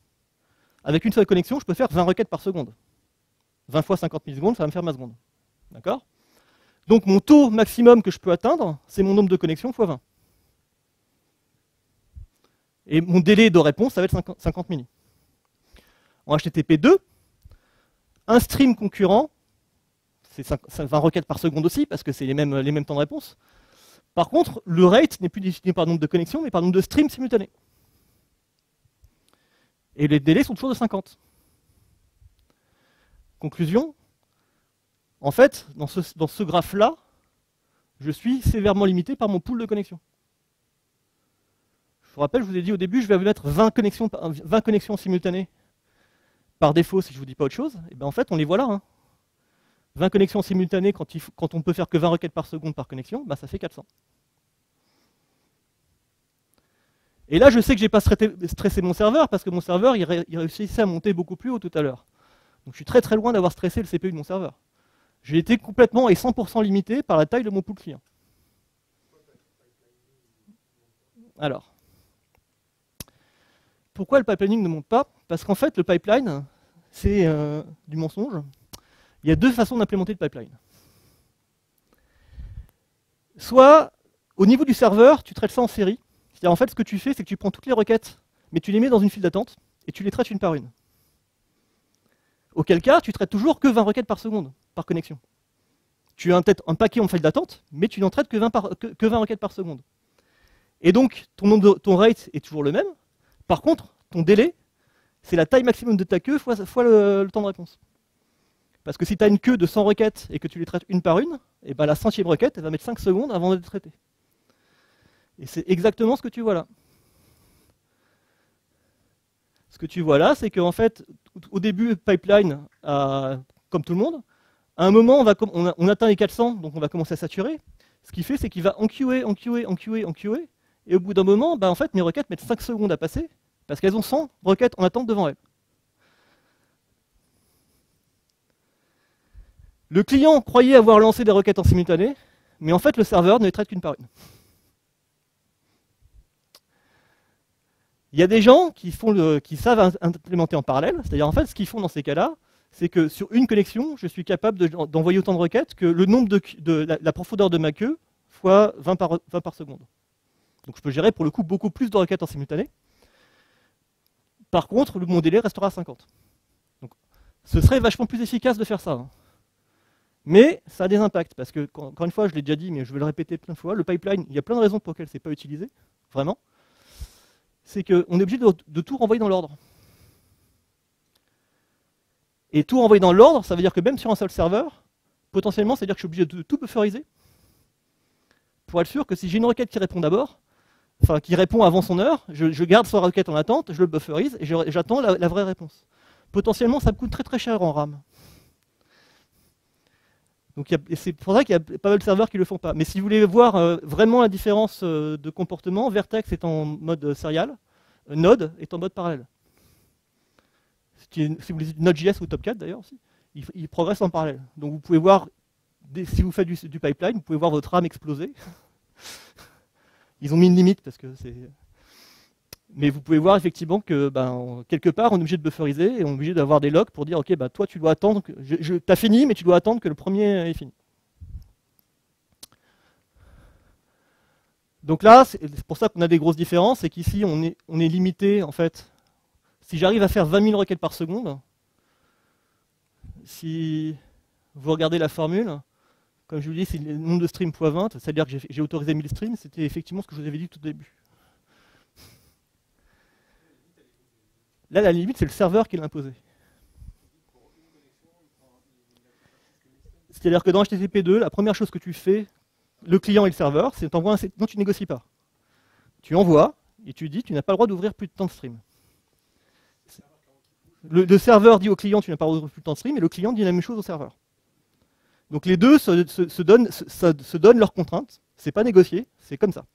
Avec une seule connexion, je peux faire 20 requêtes par seconde. 20 fois 50 millisecondes, ça va me faire ma seconde. D'accord? Donc mon taux maximum que je peux atteindre, c'est mon nombre de connexions x 20. Et mon délai de réponse, ça va être 50 milli. En HTTP 2, un stream concurrent, c'est 20 requêtes par seconde aussi, parce que c'est les mêmes temps de réponse. Par contre, le rate n'est plus défini par nombre de connexions, mais par nombre de streams simultanés. Et les délais sont toujours de 50. Conclusion, en fait, dans ce graphe-là, je suis sévèrement limité par mon pool de connexions. vous rappelle, je vous ai dit au début, je vais vous mettre 20 connexions simultanées par défaut si je ne vous dis pas autre chose. Et bien en fait, on les voit là. 20 connexions simultanées quand on peut faire que 20 requêtes par seconde par connexion, ça fait 400. Et là, je sais que je n'ai pas stressé mon serveur parce que mon serveur, il réussissait à monter beaucoup plus haut tout à l'heure. Donc je suis très très loin d'avoir stressé le CPU de mon serveur. J'ai été complètement et 100% limité par la taille de mon pool client. Alors, pourquoi le pipelining ne monte pas? Parce qu'en fait, le pipeline, c'est du mensonge. Il y a deux façons d'implémenter le pipeline. Soit, au niveau du serveur, tu traites ça en série. C'est-à-dire, en fait, ce que tu fais, c'est que tu prends toutes les requêtes, mais tu les mets dans une file d'attente, et tu les traites une par une. Auquel cas, tu traites toujours que 20 requêtes par seconde, par connexion. Tu as un paquet en file d'attente, mais tu n'en traites que 20 requêtes par seconde. Et donc, ton rate est toujours le même. Par contre, ton délai, c'est la taille maximum de ta queue fois le temps de réponse. Parce que si tu as une queue de 100 requêtes et que tu les traites une par une, et ben la 100e requête, elle va mettre 5 secondes avant d'être traitée. Et c'est exactement ce que tu vois là. Ce que tu vois là, c'est qu'en fait, au début, pipeline, comme tout le monde, à un moment, on atteint les 400, donc on va commencer à saturer. Ce qu'il fait, c'est qu'il va enqueuer, et au bout d'un moment, en fait, mes requêtes mettent 5 secondes à passer, parce qu'elles ont 100 requêtes en attente devant elles. Le client croyait avoir lancé des requêtes en simultané, mais en fait, le serveur ne les traite qu'une par une. Il y a des gens qui savent implémenter en parallèle, c'est-à-dire en fait, ce qu'ils font dans ces cas-là, c'est que sur une connexion, je suis capable d'envoyer autant de requêtes que le nombre la profondeur de ma queue fois 20 par seconde. Donc je peux gérer pour le coup beaucoup plus de requêtes en simultané. Par contre, mon délai restera à 50. Donc, ce serait vachement plus efficace de faire ça. Mais ça a des impacts, parce que, encore une fois, je l'ai déjà dit, mais je vais le répéter plein de fois, le pipeline, il y a plein de raisons pour lesquelles ce n'est pas utilisé, vraiment. C'est qu'on est obligé de tout renvoyer dans l'ordre. Et tout renvoyer dans l'ordre, ça veut dire que même sur un seul serveur, potentiellement, ça veut dire que je suis obligé de tout bufferiser, pour être sûr que si j'ai une requête qui répond d'abord, enfin qui répond avant son heure, je garde sa requête en attente, je le bufferise, et j'attends la vraie réponse. Potentiellement, ça me coûte très très cher en RAM. Donc c'est pour ça qu'il y a pas mal de serveurs qui ne le font pas. Mais si vous voulez voir vraiment la différence de comportement, Vertex est en mode serial, Node est en mode parallèle. Si vous lisez Node.js ou Tomcat d'ailleurs aussi, ils progressent en parallèle. Donc vous pouvez voir, si vous faites du pipeline, vous pouvez voir votre RAM exploser. Ils ont mis une limite parce que c'est... Mais vous pouvez voir effectivement que quelque part on est obligé de bufferiser et on est obligé d'avoir des logs pour dire ok, toi tu dois attendre, t'as fini mais tu dois attendre que le premier est fini. Donc là, c'est pour ça qu'on a des grosses différences, c'est qu'ici on est limité en fait. Si j'arrive à faire 20 000 requêtes par seconde, si vous regardez la formule, comme je vous dis, c'est le nombre de streams x 20, c'est-à-dire que j'ai autorisé 1000 streams, c'était effectivement ce que je vous avais dit tout au début. Là, la limite, c'est le serveur qui l'a imposé. C'est-à-dire que dans HTTP2, la première chose que tu fais, le client et le serveur, c'est t'envoies non, tu négocies pas. Tu envoies et tu dis tu n'as pas le droit d'ouvrir plus de temps de stream. Le serveur dit au client tu n'as pas le droit d'ouvrir plus de temps de stream et le client dit la même chose au serveur. Donc les deux se donnent leurs contraintes. C'est pas négocié, c'est comme ça.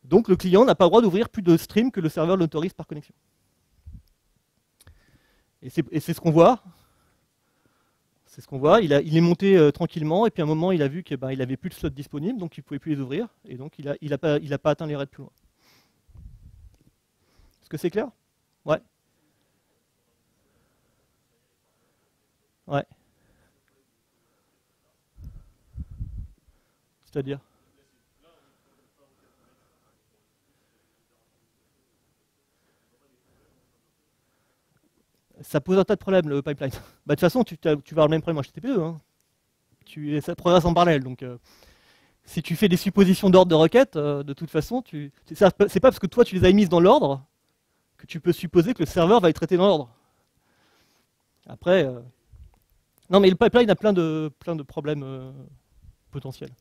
Donc le client n'a pas le droit d'ouvrir plus de stream que le serveur l'autorise par connexion. Et c'est ce qu'on voit. C'est ce qu'on voit. Il est monté tranquillement, et puis à un moment, il a vu qu'il n'avait plus de slots disponibles, donc il ne pouvait plus les ouvrir, et donc il n'a pas atteint les rates plus loin. Est-ce que c'est clair? Ouais. Ouais. C'est-à-dire? Ça pose un tas de problèmes, le pipeline. De toute façon, tu vas avoir le même problème en HTTP2. Hein. Ça progresse en parallèle. Donc, si tu fais des suppositions d'ordre de requête, de toute façon, c'est pas parce que toi, tu les as mises dans l'ordre que tu peux supposer que le serveur va les traiter dans l'ordre. Après, non, mais le pipeline a plein de potentiels.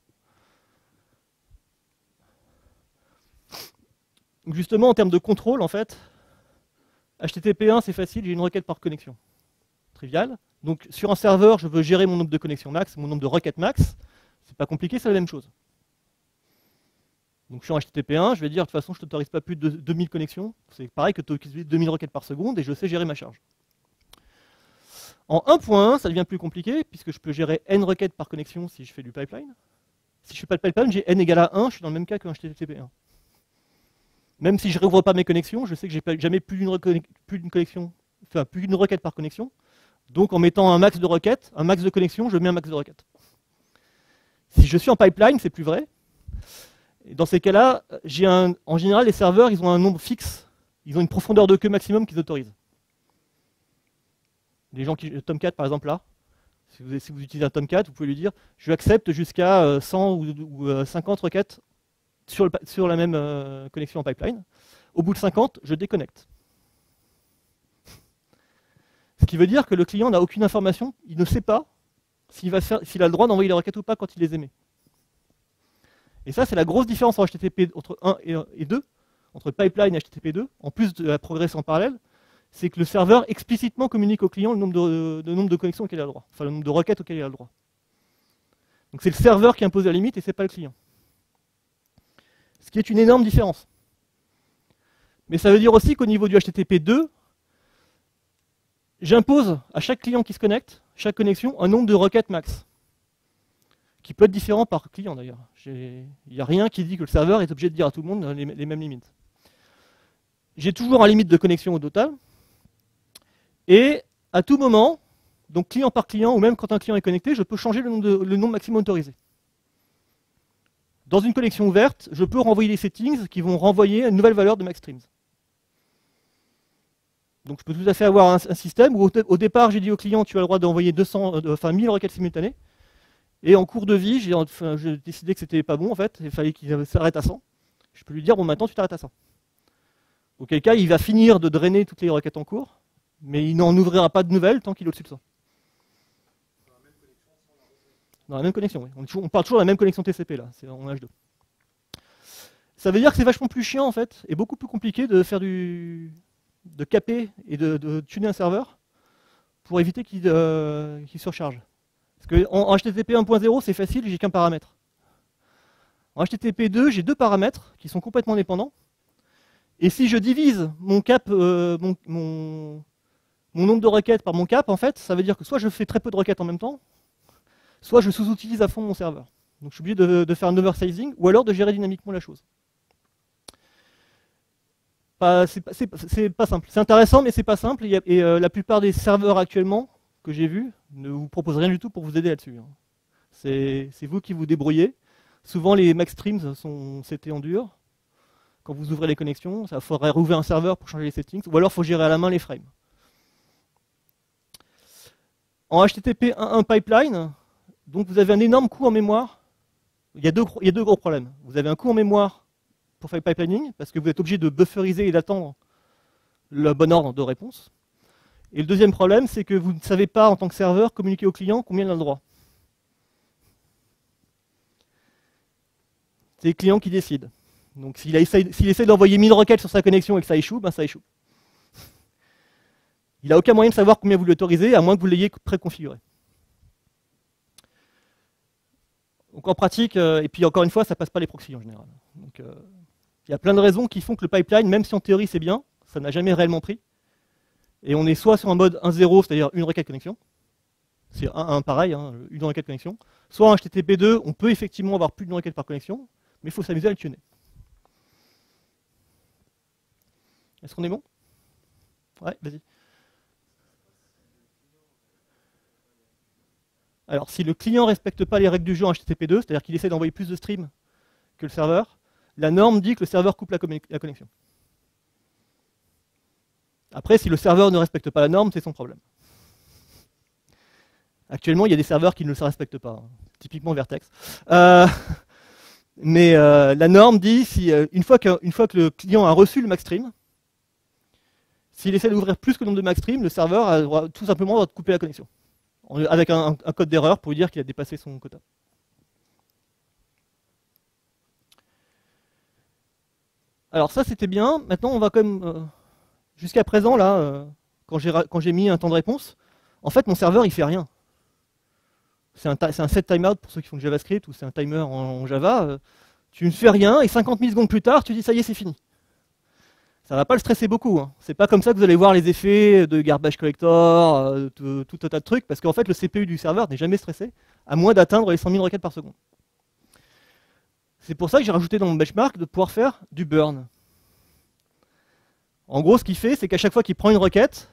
Donc justement, en termes de contrôle, en fait, HTTP1, c'est facile, j'ai une requête par connexion. Trivial. Donc sur un serveur, je veux gérer mon nombre de connexions max, mon nombre de requêtes max. C'est pas compliqué, c'est la même chose. Donc sur HTTP1, je vais dire, de toute façon, je ne t'autorise pas plus de 2000 connexions. C'est pareil que tu utilises 2000 requêtes par seconde et je sais gérer ma charge. En 1.1, ça devient plus compliqué, puisque je peux gérer n requêtes par connexion si je fais du pipeline. Si je ne fais pas de pipeline, j'ai n égale à 1, je suis dans le même cas qu'un HTTP1. Même si je ne rouvre pas mes connexions, je sais que j'ai jamais plus d'une connexion, enfin plus d'une requête par connexion. Donc en mettant un max de requêtes, un max de connexions, je mets un max de requêtes. Si je suis en pipeline, c'est plus vrai. Et dans ces cas-là, en général, les serveurs, ils ont un nombre fixe. Ils ont une profondeur de queue maximum qu'ils autorisent. Les gens qui, Tomcat par exemple là, si vous utilisez un Tomcat, vous pouvez lui dire, je accepte jusqu'à 100 ou 50 requêtes sur la même connexion en pipeline. Au bout de 50, je déconnecte. Ce qui veut dire que le client n'a aucune information, il ne sait pas s'il a le droit d'envoyer les requêtes ou pas quand il les émet. Et ça, c'est la grosse différence en HTTP entre 1 et 2, entre pipeline et HTTP 2, en plus de la progression en parallèle, c'est que le serveur explicitement communique au client le nombre de connexions auxquelles il a le droit, enfin le nombre de requêtes auxquelles il a le droit. Donc c'est le serveur qui impose la limite et ce n'est pas le client. Ce qui est une énorme différence. Mais ça veut dire aussi qu'au niveau du HTTP 2, j'impose à chaque client qui se connecte, chaque connexion, un nombre de requêtes max, qui peut être différent par client d'ailleurs. Il n'y a rien qui dit que le serveur est obligé de dire à tout le monde les mêmes limites. J'ai toujours un limite de connexion au total, et à tout moment, donc client par client, ou même quand un client est connecté, je peux changer le nombre maximum autorisé. Dans une connexion ouverte, je peux renvoyer les settings qui vont renvoyer une nouvelle valeur de maxstreams. Donc je peux tout à fait avoir un système où au départ j'ai dit au client tu as le droit d'envoyer 1000 requêtes simultanées, et en cours de vie j'ai décidé que c'était pas bon en fait, il fallait qu'il s'arrête à 100. Je peux lui dire bon maintenant tu t'arrêtes à 100. Auquel cas il va finir de drainer toutes les requêtes en cours, mais il n'en ouvrira pas de nouvelles tant qu'il est au-dessus de 100. Dans la même connexion, oui. On parle toujours de la même connexion TCP là, c'est en H2. Ça veut dire que c'est vachement plus chiant en fait, et beaucoup plus compliqué de faire de caper et de tuner un serveur pour éviter qu'il surcharge. Parce qu'en HTTP 1.0 c'est facile, j'ai qu'un paramètre. En HTTP 2 j'ai deux paramètres qui sont complètement dépendants. Et si je divise mon cap, mon nombre de requêtes par mon cap, en fait, ça veut dire que soit je fais très peu de requêtes en même temps, soit je sous-utilise à fond mon serveur. Donc je suis obligé de faire un oversizing, ou alors de gérer dynamiquement la chose. C'est pas simple. C'est intéressant, mais c'est pas simple. Et la plupart des serveurs actuellement que j'ai vus ne vous proposent rien du tout pour vous aider là-dessus. C'est vous qui vous débrouillez. Souvent les maxstreams sont setés en dur. Quand vous ouvrez les connexions, il faudrait rouvrir un serveur pour changer les settings, ou alors il faut gérer à la main les frames. En HTTP 1.1 pipeline, donc vous avez un énorme coût en mémoire. Il y a deux gros problèmes. Vous avez un coût en mémoire pour faire le pipelining, parce que vous êtes obligé de bufferiser et d'attendre le bon ordre de réponse. Et le deuxième problème, c'est que vous ne savez pas, en tant que serveur, communiquer au client combien il a le droit. C'est le client qui décide. Donc s'il essaie d'envoyer 1000 requêtes sur sa connexion et que ça échoue, ben ça échoue. Il n'a aucun moyen de savoir combien vous l'autorisez, à moins que vous l'ayez préconfiguré. Donc en pratique, et puis encore une fois, ça ne passe pas les proxys en général. Donc il y a plein de raisons qui font que le pipeline, même si en théorie c'est bien, ça n'a jamais réellement pris. Et on est soit sur un mode 1.0, c'est-à-dire une requête connexion, c'est 1.1 pareil, hein, une requête connexion, soit en HTTP 2, on peut effectivement avoir plus d'une requête par connexion, mais il faut s'amuser à le tuner. Est-ce qu'on est bon? Ouais, vas-y. Alors, si le client ne respecte pas les règles du jeu en HTTP2, c'est-à-dire qu'il essaie d'envoyer plus de streams que le serveur, la norme dit que le serveur coupe la connexion. Après, si le serveur ne respecte pas la norme, c'est son problème. Actuellement, il y a des serveurs qui ne le respectent pas, hein. Typiquement Vertex. Mais la norme dit, une fois que le client a reçu le maxstream, s'il essaie d'ouvrir plus que le nombre de maxstream, le serveur a tout simplement droit de couper la connexion, avec un code d'erreur pour lui dire qu'il a dépassé son quota. Alors ça c'était bien. Maintenant on va quand même jusqu'à présent là, quand j'ai mis un temps de réponse, en fait mon serveur il fait rien. C'est un set timeout pour ceux qui font du JavaScript ou c'est un timer en Java. Tu ne fais rien et 50 millisecondes plus tard tu dis ça y est c'est fini. Ça va pas le stresser beaucoup. Hein. C'est pas comme ça que vous allez voir les effets de garbage collector, tout un tas de trucs, parce qu'en fait le CPU du serveur n'est jamais stressé, à moins d'atteindre les 100 000 requêtes par seconde. C'est pour ça que j'ai rajouté dans mon benchmark de pouvoir faire du burn. En gros, ce qu'il fait, c'est qu'à chaque fois qu'il prend une requête,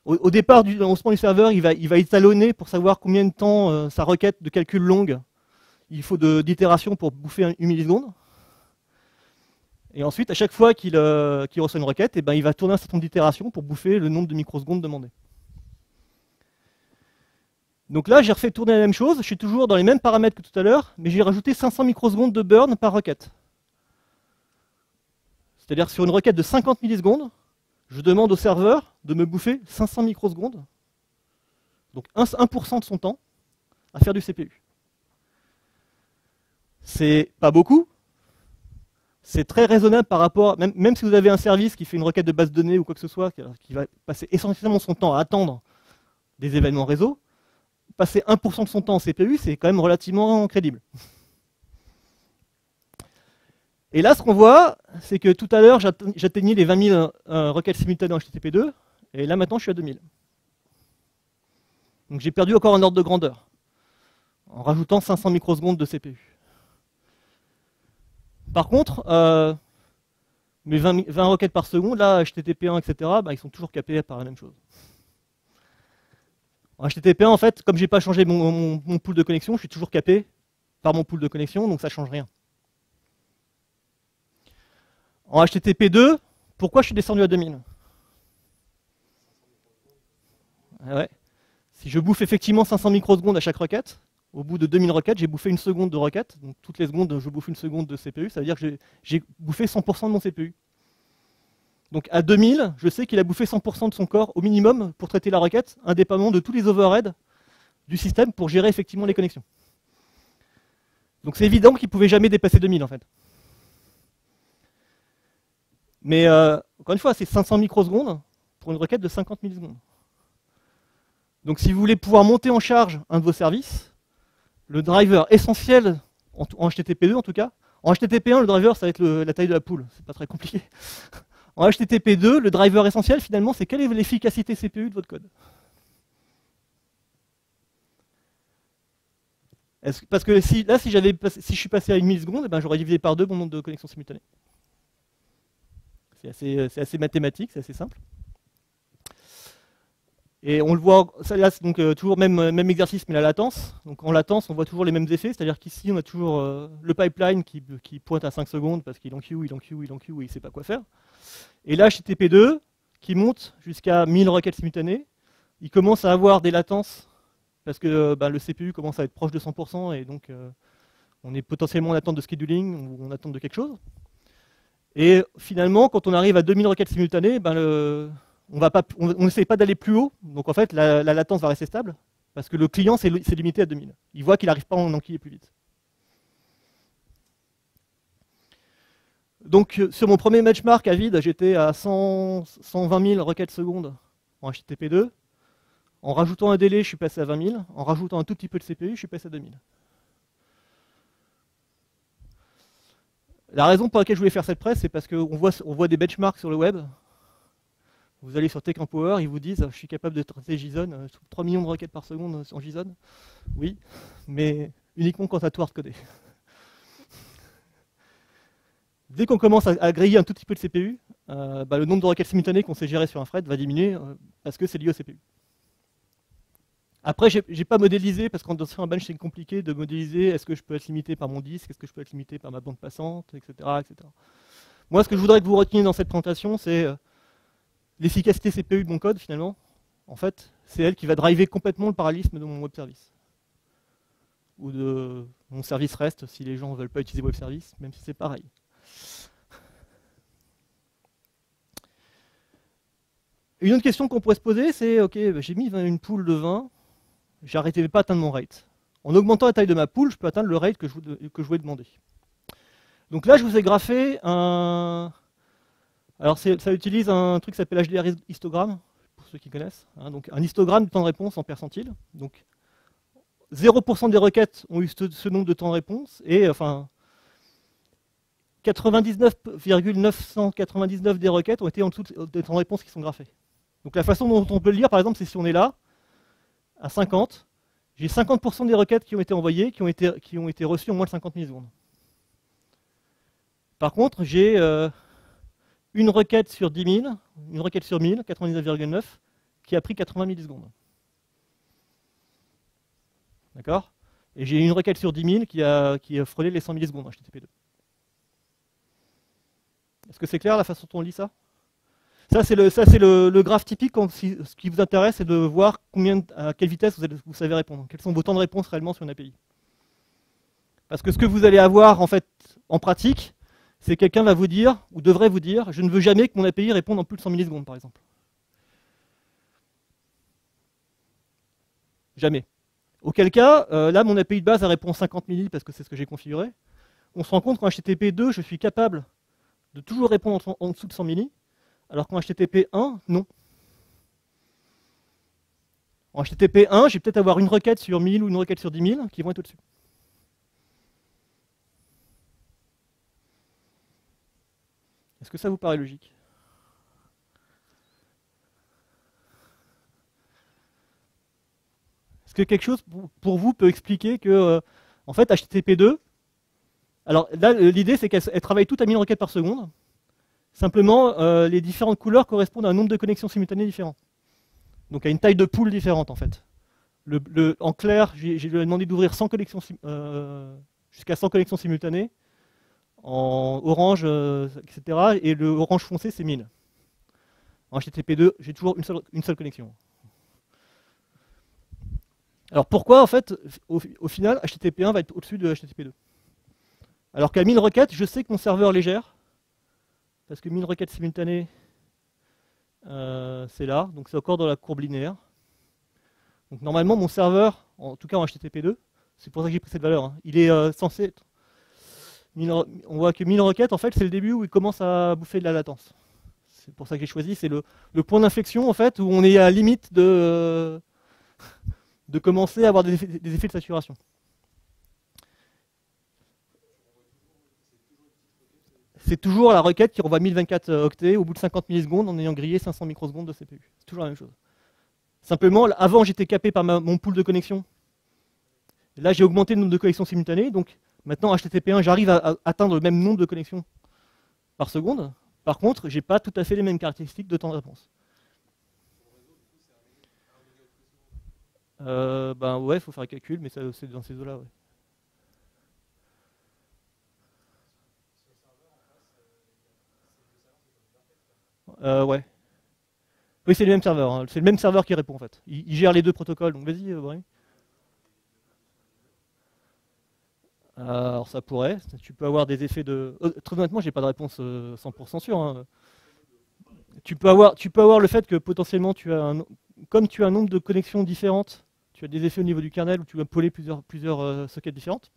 au départ du lancement du serveur, il va étalonner pour savoir combien de temps sa requête de calcul longue il faut d'itération pour bouffer une milliseconde. Et ensuite, à chaque fois qu'il reçoit une requête, il va tourner un certain nombre d'itérations pour bouffer le nombre de microsecondes demandées. Donc là, j'ai refait tourner la même chose, je suis toujours dans les mêmes paramètres que tout à l'heure, mais j'ai rajouté 500 microsecondes de burn par requête. C'est-à-dire que sur une requête de 50 millisecondes, je demande au serveur de me bouffer 500 microsecondes, donc 1% de son temps, à faire du CPU. C'est pas beaucoup, c'est très raisonnable par rapport, même si vous avez un service qui fait une requête de base de données ou quoi que ce soit, qui va passer essentiellement son temps à attendre des événements réseau, passer 1% de son temps en CPU, c'est quand même relativement crédible. Et là, ce qu'on voit, c'est que tout à l'heure, j'atteignais les 20 000 requêtes simultanées en HTTP2, et là, maintenant, je suis à 2000. Donc j'ai perdu encore un ordre de grandeur, en rajoutant 500 microsecondes de CPU. Par contre, mes 20 requêtes par seconde, là, HTTP1, etc., ils sont toujours capés par la même chose. En HTTP1, en fait, comme je n'ai pas changé mon pool de connexion, je suis toujours capé par mon pool de connexion, donc ça ne change rien. En HTTP2, pourquoi je suis descendu à 2000 ? Ouais. Si je bouffe effectivement 500 microsecondes à chaque requête, au bout de 2000 requêtes, j'ai bouffé une seconde de requête. Donc toutes les secondes, je bouffe une seconde de CPU. Ça veut dire que j'ai bouffé 100% de mon CPU. Donc à 2000, je sais qu'il a bouffé 100% de son corps au minimum pour traiter la requête, indépendamment de tous les overheads du système pour gérer effectivement les connexions. Donc c'est évident qu'il ne pouvait jamais dépasser 2000 en fait. Mais encore une fois, c'est 500 microsecondes pour une requête de 50 millisecondes. Donc si vous voulez pouvoir monter en charge un de vos services, le driver essentiel, en HTTP2 en tout cas, en HTTP1 le driver ça va être la taille de la poule, c'est pas très compliqué. En HTTP2, le driver essentiel finalement c'est quelle est l'efficacité CPU de votre code. Parce que si je suis passé à 1 milliseconde, j'aurais divisé par 2 mon nombre de connexions simultanées. C'est assez mathématique, c'est assez simple. Et on le voit, ça là c'est donc toujours même exercice, mais la latence. Donc en latence, on voit toujours les mêmes effets, c'est-à-dire qu'ici on a toujours le pipeline qui pointe à 5 secondes parce qu'il en queue, il ne sait pas quoi faire. Et là, HTTP2, qui monte jusqu'à 1000 requêtes simultanées, il commence à avoir des latences parce que le CPU commence à être proche de 100% et donc on est potentiellement en attente de scheduling ou en attente de quelque chose. Et finalement, quand on arrive à 2000 requêtes simultanées, on n'essaie pas d'aller plus haut. Donc en fait, la latence va rester stable, parce que le client s'est limité à 2000. Il voit qu'il n'arrive pas à en enquiller plus vite. Donc sur mon premier benchmark à vide, j'étais à 120 000 requêtes secondes en HTTP2. En rajoutant un délai, je suis passé à 20 000. En rajoutant un tout petit peu de CPU, je suis passé à 2000. La raison pour laquelle je voulais faire cette presse, c'est parce qu'on voit des benchmarks sur le web. Vous allez sur Tech Empower, ils vous disent je suis capable de traiter JSON, 3 millions de requêtes par seconde en JSON. Oui, mais uniquement quand tu as tout hardcodé. Dès qu'on commence à griller un tout petit peu de CPU, le nombre de requêtes simultanées qu'on sait gérer sur un thread va diminuer parce que c'est lié au CPU. Après, j'ai pas modélisé, parce qu'en sur un bench, c'est compliqué de modéliser est-ce que je peux être limité par mon disque, est-ce que je peux être limité par ma bande passante, etc., etc. Moi, ce que je voudrais que vous reteniez dans cette présentation, c'est l'efficacité CPU de mon code, finalement. En fait, c'est elle qui va driver complètement le parallélisme de mon web service. Ou de mon service REST, si les gens ne veulent pas utiliser web service, même si c'est pareil. Une autre question qu'on pourrait se poser, c'est ok, j'ai mis une pool de 20, j'arrêtais pas d'atteindre mon rate. En augmentant la taille de ma pool, je peux atteindre le rate que je voulais demander. Donc là, je vous ai graphé un Alors ça utilise un truc qui s'appelle HDR histogramme, pour ceux qui connaissent. Hein, donc un histogramme de temps de réponse en percentile. Donc 0% des requêtes ont eu ce nombre de temps de réponse, et enfin 99,999 des requêtes ont été en dessous des temps de réponse qui sont graphés. Donc la façon dont on peut le lire, par exemple, c'est si on est là, à 50, j'ai 50% des requêtes qui ont été envoyées, qui ont été reçues en moins de 50 millisecondes. Par contre, j'ai une requête sur 10 000, une requête sur 1000, 99,9, qui a pris 80 millisecondes. D'accord? Et j'ai une requête sur 10 000 qui a frôlé les 100 millisecondes HTTP2. Est-ce que c'est clair la façon dont on lit ça? Ça, c'est le graphe typique. Ce qui vous intéresse, c'est de voir à quelle vitesse vous savez répondre. Quels sont vos temps de réponse réellement sur une API. Parce que ce que vous allez avoir en fait en pratique, c'est quelqu'un va vous dire, ou devrait vous dire, je ne veux jamais que mon API réponde en plus de 100 millisecondes, par exemple. Jamais. Auquel cas, là, mon API de base, elle répond 50 milli parce que c'est ce que j'ai configuré. On se rend compte qu'en HTTP2, je suis capable de toujours répondre en dessous de 100 milli, alors qu'en HTTP1, non. En HTTP1, je vais peut-être avoir une requête sur 1000 ou une requête sur 10 000 qui vont être au-dessus. Est-ce que ça vous paraît logique? Est-ce que quelque chose pour vous peut expliquer que, en fait, HTTP2, alors là, l'idée c'est qu'elle travaille toutes à 1000 requêtes par seconde. Simplement, les différentes couleurs correspondent à un nombre de connexions simultanées différent. Donc à une taille de pool différente en fait. En clair, j'ai demandé d'ouvrir 100 connexions, jusqu'à 100 connexions simultanées. En orange, etc. Et le orange foncé, c'est 1000. En HTTP2, j'ai toujours une seule connexion. Alors pourquoi, en fait, au final, HTTP1 va être au-dessus de HTTP2? Alors qu'à 1000 requêtes, je sais que mon serveur les gère, parce que 1000 requêtes simultanées, c'est là, donc c'est encore dans la courbe linéaire. Donc normalement, mon serveur, en tout cas en HTTP2, c'est pour ça que j'ai pris cette valeur, hein, il est censé être... On voit que 1000 requêtes, en fait, c'est le début où il commence à bouffer de la latence. C'est pour ça que j'ai choisi, c'est le point d'inflexion, en fait, où on est à la limite de commencer à avoir des effets de saturation. C'est toujours la requête qui renvoie 1024 octets au bout de 50 millisecondes en ayant grillé 500 microsecondes de CPU. C'est toujours la même chose. Simplement, avant, j'étais capé par mon pool de connexion. Là, j'ai augmenté le nombre de connexions simultanées, donc maintenant, HTTP1, j'arrive à atteindre le même nombre de connexions par seconde. Par contre, je n'ai pas tout à fait les mêmes caractéristiques de temps de réponse. Ben ouais, il faut faire un calcul, mais c'est dans ces eaux-là. Ouais. Ouais. Oui, c'est le même serveur. Hein. C'est le même serveur qui répond en fait. Il gère les deux protocoles. Donc vas-y, Brahim. Alors ça pourrait. Tu peux avoir des effets de. Très honnêtement, j'ai pas de réponse 100% sûre. Hein. Tu peux avoir le fait que potentiellement comme tu as un nombre de connexions différentes, tu as des effets au niveau du kernel où tu vas poler plusieurs sockets différentes.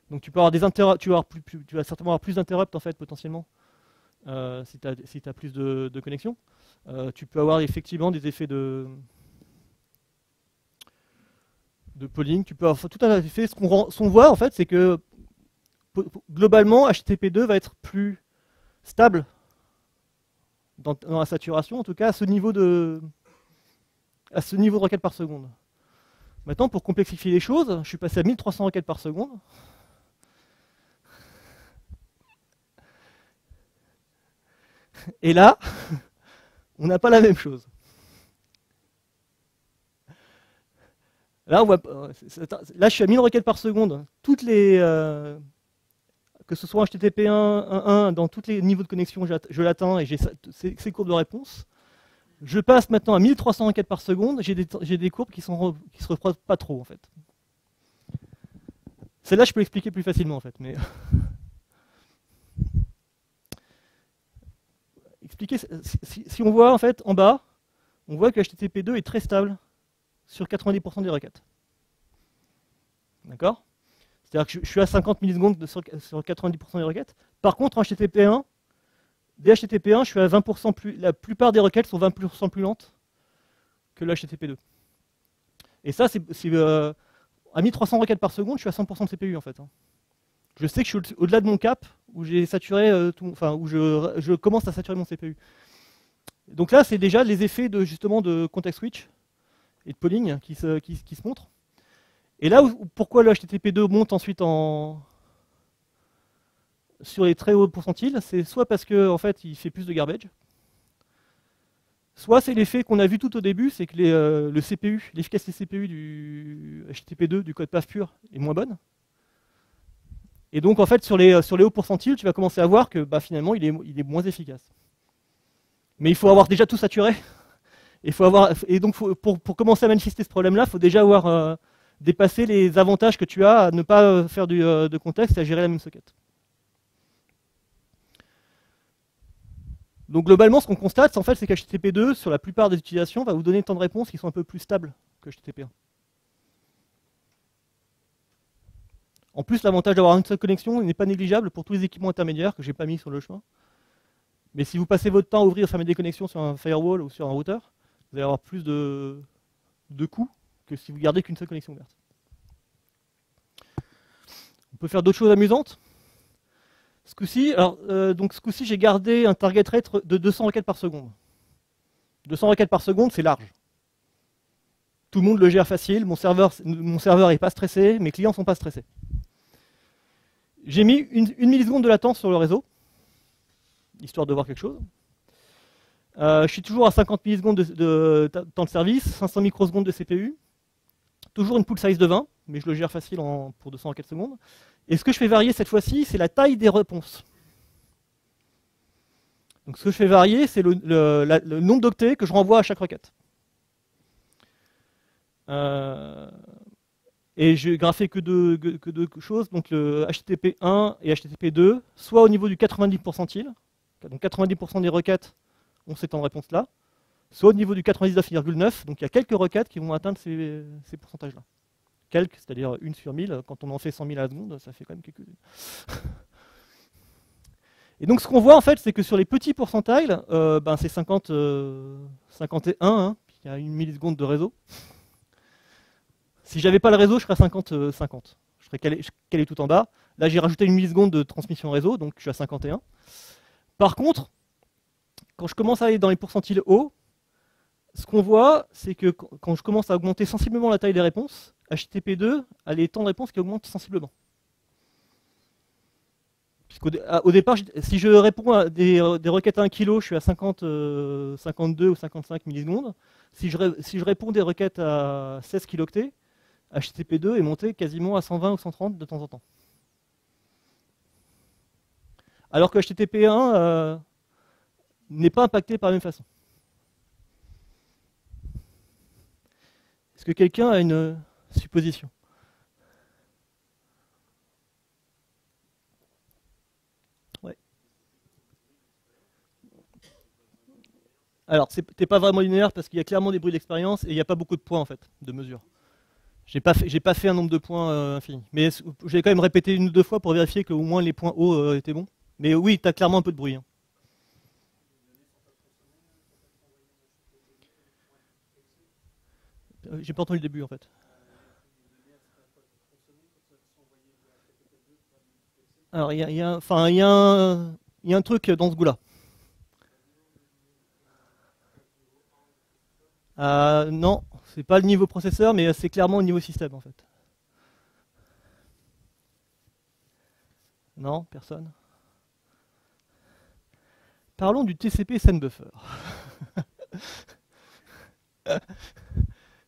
Donc tu peux avoir tu vas certainement avoir plus d'interrupts en fait potentiellement. Si tu as plus de connexions. Tu peux avoir effectivement des effets de polling. Tu peux avoir tout un effet. Ce qu'on voit en fait, c'est que globalement, HTTP2 va être plus stable dans la saturation, en tout cas à ce niveau de requêtes par seconde. Maintenant, pour complexifier les choses, je suis passé à 1300 requêtes par seconde. Et là, on n'a pas la même chose. Là, là, je suis à 1000 requêtes par seconde. Toutes les, que ce soit HTTP 1.1, dans tous les niveaux de connexion, je l'atteins et j'ai ces courbes de réponse. Je passe maintenant à 1300 requêtes par seconde. J'ai des courbes qui se refroidissent pas trop, en fait. Celle-là, je peux l'expliquer plus facilement, en fait. Mais si on voit en fait en bas, on voit que HTTP2 est très stable sur 90% des requêtes. D'accord? C'est-à-dire que je suis à 50 millisecondes sur 90% des requêtes. Par contre, en HTTP1, DHTTP1, je suis à 20% plus. La plupart des requêtes sont 20% plus lentes que le HTTP2. Et ça, à 1300 requêtes par seconde, je suis à 100% de CPU en fait. Je sais que je suis au-delà de mon cap où j'ai saturé où je commence à saturer mon CPU. Donc là, c'est déjà les effets justement de context switch et de polling qui se montrent. Et là, pourquoi le HTTP2 monte ensuite sur les très hauts pourcentiles, c'est soit parce que en fait, il fait plus de garbage, soit c'est l'effet qu'on a vu tout au début, c'est que le CPU, l'efficacité CPU du HTTP2, du code PAF pur, est moins bonne. Et donc en fait, sur les hauts pourcentiles, tu vas commencer à voir que finalement, il est moins efficace. Mais il faut avoir déjà tout saturé. Et donc pour commencer à manifester ce problème-là, il faut déjà avoir dépassé les avantages que tu as à ne pas faire de contexte et à gérer la même socket. Donc globalement, ce qu'on constate, en fait, c'est qu'HTTP2, sur la plupart des utilisations, va vous donner des temps de réponse qui sont un peu plus stables que HTTP1. En plus, l'avantage d'avoir une seule connexion n'est pas négligeable pour tous les équipements intermédiaires que je n'ai pas mis sur le chemin. Mais si vous passez votre temps à ouvrir et fermer des connexions sur un firewall ou sur un routeur, vous allez avoir plus de coûts que si vous gardez qu'une seule connexion ouverte. On peut faire d'autres choses amusantes. Ce coup-ci, j'ai gardé un target rate de 200 requêtes par seconde. 200 requêtes par seconde, c'est large. Tout le monde le gère facile, mon serveur n'est pas stressé, mes clients ne sont pas stressés. J'ai mis une milliseconde de latence sur le réseau, histoire de voir quelque chose. Je suis toujours à 50 millisecondes de temps de service, 500 microsecondes de CPU. Toujours une pool size de 20, mais je le gère facile pour 200 requêtes secondes. Et ce que je fais varier cette fois-ci, c'est la taille des réponses. Donc ce que je fais varier, c'est le nombre d'octets que je renvoie à chaque requête. Et je graphé que deux choses, donc le HTTP1 et HTTP2, soit au niveau du 90 percentile, donc 90% des requêtes ont ces temps de réponse-là, soit au niveau du 99,9, donc il y a quelques requêtes qui vont atteindre ces pourcentages-là. Quelques, c'est-à-dire 1 sur 1000, quand on en fait 100 000 à la seconde, ça fait quand même quelques-unes. Et donc ce qu'on voit en fait, c'est que sur les petits pourcentiles, c'est 51, il y a 1 milliseconde de réseau. Si j'avais pas le réseau, je serais à 50. Je serais calé tout en bas. Là, j'ai rajouté 1 milliseconde de transmission réseau, donc je suis à 51. Par contre, quand je commence à aller dans les pourcentiles hauts, ce qu'on voit, c'est que quand je commence à augmenter sensiblement la taille des réponses, HTTP2 a les temps de réponse qui augmentent sensiblement. Au départ, si je réponds à des requêtes à 1 kg, je suis à 52 ou 55 millisecondes. Si je réponds des requêtes à 16 kilooctets, HTTP2 est monté quasiment à 120 ou 130 de temps en temps. Alors que HTTP1 n'est pas impacté par la même façon. Est-ce que quelqu'un a une supposition? Ouais. Alors, c'était pas vraiment linéaire parce qu'il y a clairement des bruits d'expérience et il n'y a pas beaucoup de points en fait, de mesure. J'ai pas fait un nombre de points infini. Mais j'ai quand même répété 1 ou 2 fois pour vérifier qu'au moins les points hauts étaient bons. Mais oui, tu as clairement un peu de bruit. Hein. J'ai pas entendu le début en fait. Alors, il y a un truc dans ce goût-là. Non, c'est pas le niveau processeur, mais c'est clairement le niveau système en fait. Non, personne. Parlons du TCP SendBuffer.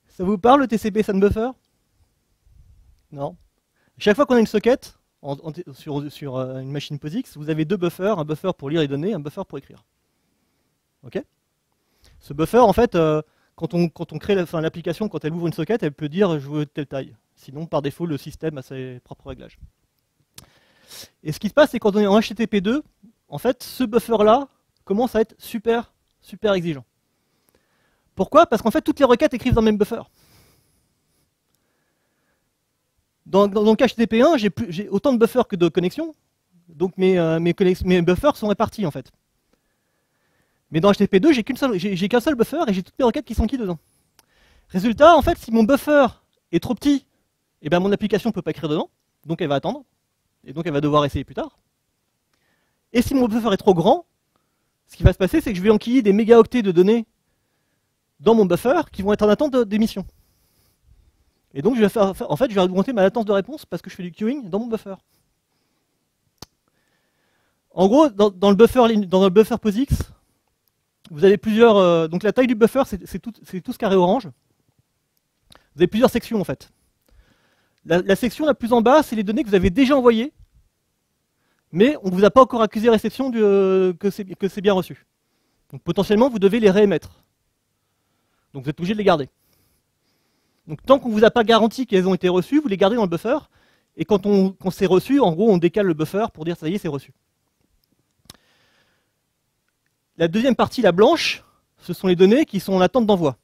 Ça vous parle le TCP SendBuffer? Non. Chaque fois qu'on a une socket sur une machine POSIX, vous avez 2 buffers, un buffer pour lire les données, un buffer pour écrire. Ok? Ce buffer, en fait, quand on crée l'application, quand elle ouvre une socket, elle peut dire je veux telle taille. Sinon, par défaut, le système a ses propres réglages. Et ce qui se passe, c'est quand on est en HTTP2, en fait, ce buffer-là commence à être super exigeant. Pourquoi? Parce qu'en fait, toutes les requêtes écrivent dans le même buffer. Dans le cas HTTP1, j'ai autant de buffers que de connexions, donc mes buffers sont répartis en fait. Mais dans HTTP2, j'ai qu'un seul buffer et j'ai toutes mes requêtes qui sont qui dedans. Résultat, en fait, si mon buffer est trop petit, eh ben mon application ne peut pas écrire dedans, donc elle va attendre, et donc elle va devoir essayer plus tard. Et si mon buffer est trop grand, ce qui va se passer, c'est que je vais enquiller des mégaoctets de données dans mon buffer qui vont être en attente d'émission. Et donc, en fait, je vais augmenter ma latence de réponse parce que je fais du queuing dans mon buffer. En gros, dans le buffer POSIX, vous avez plusieurs... donc la taille du buffer, c'est tout ce carré orange. Vous avez plusieurs sections, en fait. La section la plus en bas, c'est les données que vous avez déjà envoyées, mais on ne vous a pas encore accusé réception que c'est bien reçu. Donc potentiellement, vous devez les réémettre. Donc vous êtes obligé de les garder. Donc tant qu'on ne vous a pas garanti qu'elles ont été reçues, vous les gardez dans le buffer, et quand c'est reçu, en gros, on décale le buffer pour dire ça y est, c'est reçu. La deuxième partie, la blanche, ce sont les données qui sont en attente d'envoi.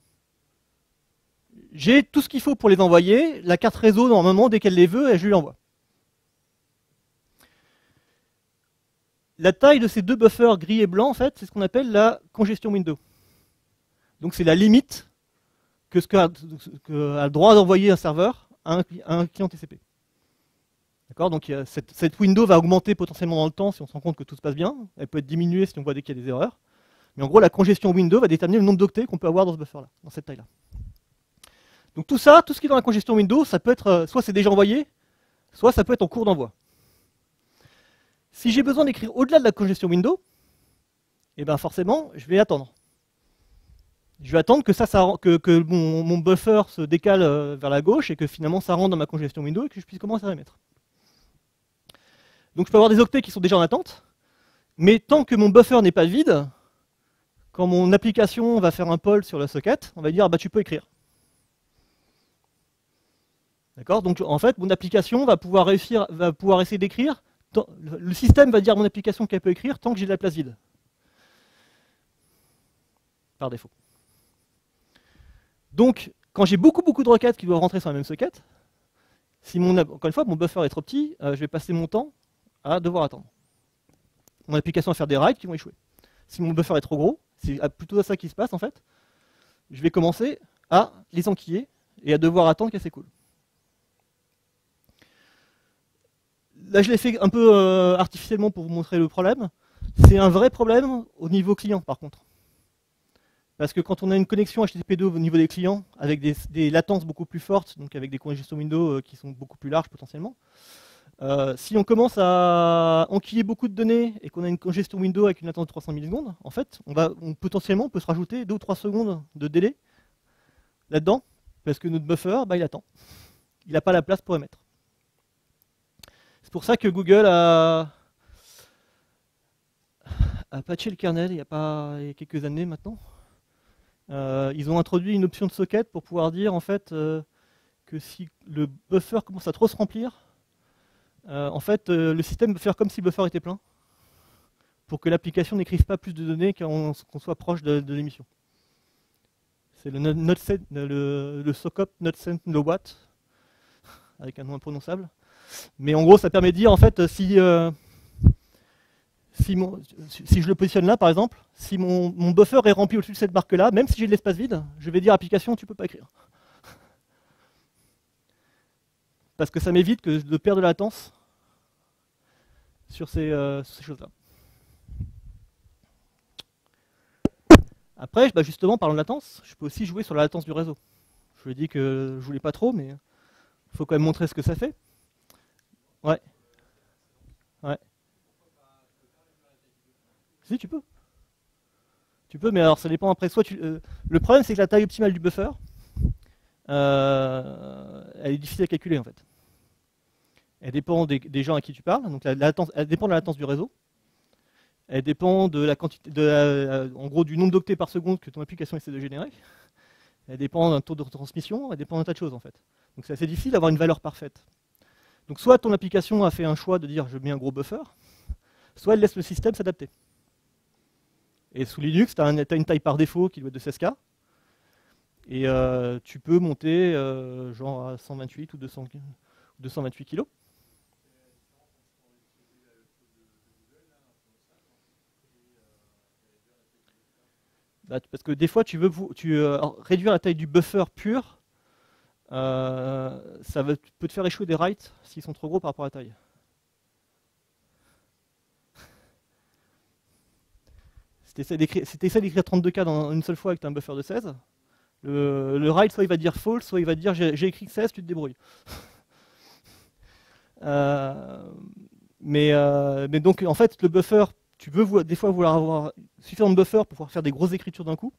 J'ai tout ce qu'il faut pour les envoyer. La carte réseau, normalement, dès qu'elle les veut, je lui envoie. La taille de ces deux buffers gris et blanc, en fait, c'est ce qu'on appelle la congestion window. Donc c'est la limite que a le droit d'envoyer un serveur à un client TCP. D'accord. Donc cette window va augmenter potentiellement dans le temps si on se rend compte que tout se passe bien. Elle peut être diminuée si on voit dès qu'il y a des erreurs. Mais en gros, la congestion window va déterminer le nombre d'octets qu'on peut avoir dans ce buffer-là, dans cette taille-là. Donc tout ça, tout ce qui est dans la congestion window, ça peut être soit c'est déjà envoyé, soit ça peut être en cours d'envoi. Si j'ai besoin d'écrire au-delà de la congestion window, eh ben forcément, je vais attendre. Je vais attendre que mon buffer se décale vers la gauche et que finalement ça rentre dans ma congestion window et que je puisse commencer à émettre. Donc je peux avoir des octets qui sont déjà en attente, mais tant que mon buffer n'est pas vide, quand mon application va faire un poll sur la socket, on va dire ah bah tu peux écrire. D'accord. Donc en fait, mon application va pouvoir essayer d'écrire. Le système va dire à mon application qu'elle peut écrire tant que j'ai de la place vide. Par défaut. Donc, quand j'ai beaucoup de requêtes qui doivent rentrer sur la même socket, si encore une fois, mon buffer est trop petit, je vais passer mon temps à devoir attendre. Mon application va faire des writes qui vont échouer. Si mon buffer est trop gros, c'est plutôt ça qui se passe en fait, je vais commencer à les enquiller et à devoir attendre qu'elles s'écoulent. Là, je l'ai fait un peu artificiellement pour vous montrer le problème. C'est un vrai problème au niveau client, par contre. Parce que quand on a une connexion HTTP2 au niveau des clients, avec des latences beaucoup plus fortes, donc avec des congestion window qui sont beaucoup plus larges potentiellement, si on commence à enquiller beaucoup de données et qu'on a une congestion window avec une latence de 300 millisecondes, en fait, potentiellement, on peut se rajouter 2 ou 3 secondes de délai là-dedans, parce que notre buffer, il attend. Il n'a pas la place pour émettre. C'est pour ça que Google a patché le kernel il y a quelques années maintenant. Ils ont introduit une option de socket pour pouvoir dire en fait que si le buffer commence à trop se remplir, en fait le système va faire comme si le buffer était plein pour que l'application n'écrive pas plus de données qu'on soit proche de l'émission. C'est le SOCOP not sent no what avec un nom imprononçable. Mais en gros, ça permet de dire, en fait, si je le positionne là, par exemple, si mon buffer est rempli au-dessus de cette marque-là, même si j'ai de l'espace vide, je vais dire application, tu peux pas écrire. Parce que ça m'évite de perdre de la latence sur ces choses-là. Après, justement, parlant de latence, je peux aussi jouer sur la latence du réseau. Je vous ai dit que je voulais pas trop, mais il faut quand même montrer ce que ça fait. Ouais. Ouais. Si, tu peux. Tu peux, mais alors ça dépend après. Le problème, c'est que la taille optimale du buffer, elle est difficile à calculer en fait. Elle dépend des gens à qui tu parles. Donc elle dépend de la latence du réseau. Elle dépend de la quantité, en gros, du nombre d'octets par seconde que ton application essaie de générer. Elle dépend d'un taux de retransmission. Elle dépend d'un tas de choses en fait. Donc c'est assez difficile d'avoir une valeur parfaite. Donc soit ton application a fait un choix de dire je mets un gros buffer, soit elle laisse le système s'adapter. Et sous Linux, tu as une taille par défaut qui doit être de 16K. Et tu peux monter genre à 128 ou 228 kg. Bah, parce que des fois, réduire la taille du buffer pur, peut te faire échouer des writes s'ils sont trop gros par rapport à la taille. Si tu essaies d'écrire 32K dans une seule fois avec un buffer de 16, le write, soit il va dire false, soit il va dire j'ai écrit 16, tu te débrouilles. Mais donc, en fait, le buffer, tu peux des fois vouloir avoir suffisamment de buffer pour pouvoir faire des grosses écritures d'un coup.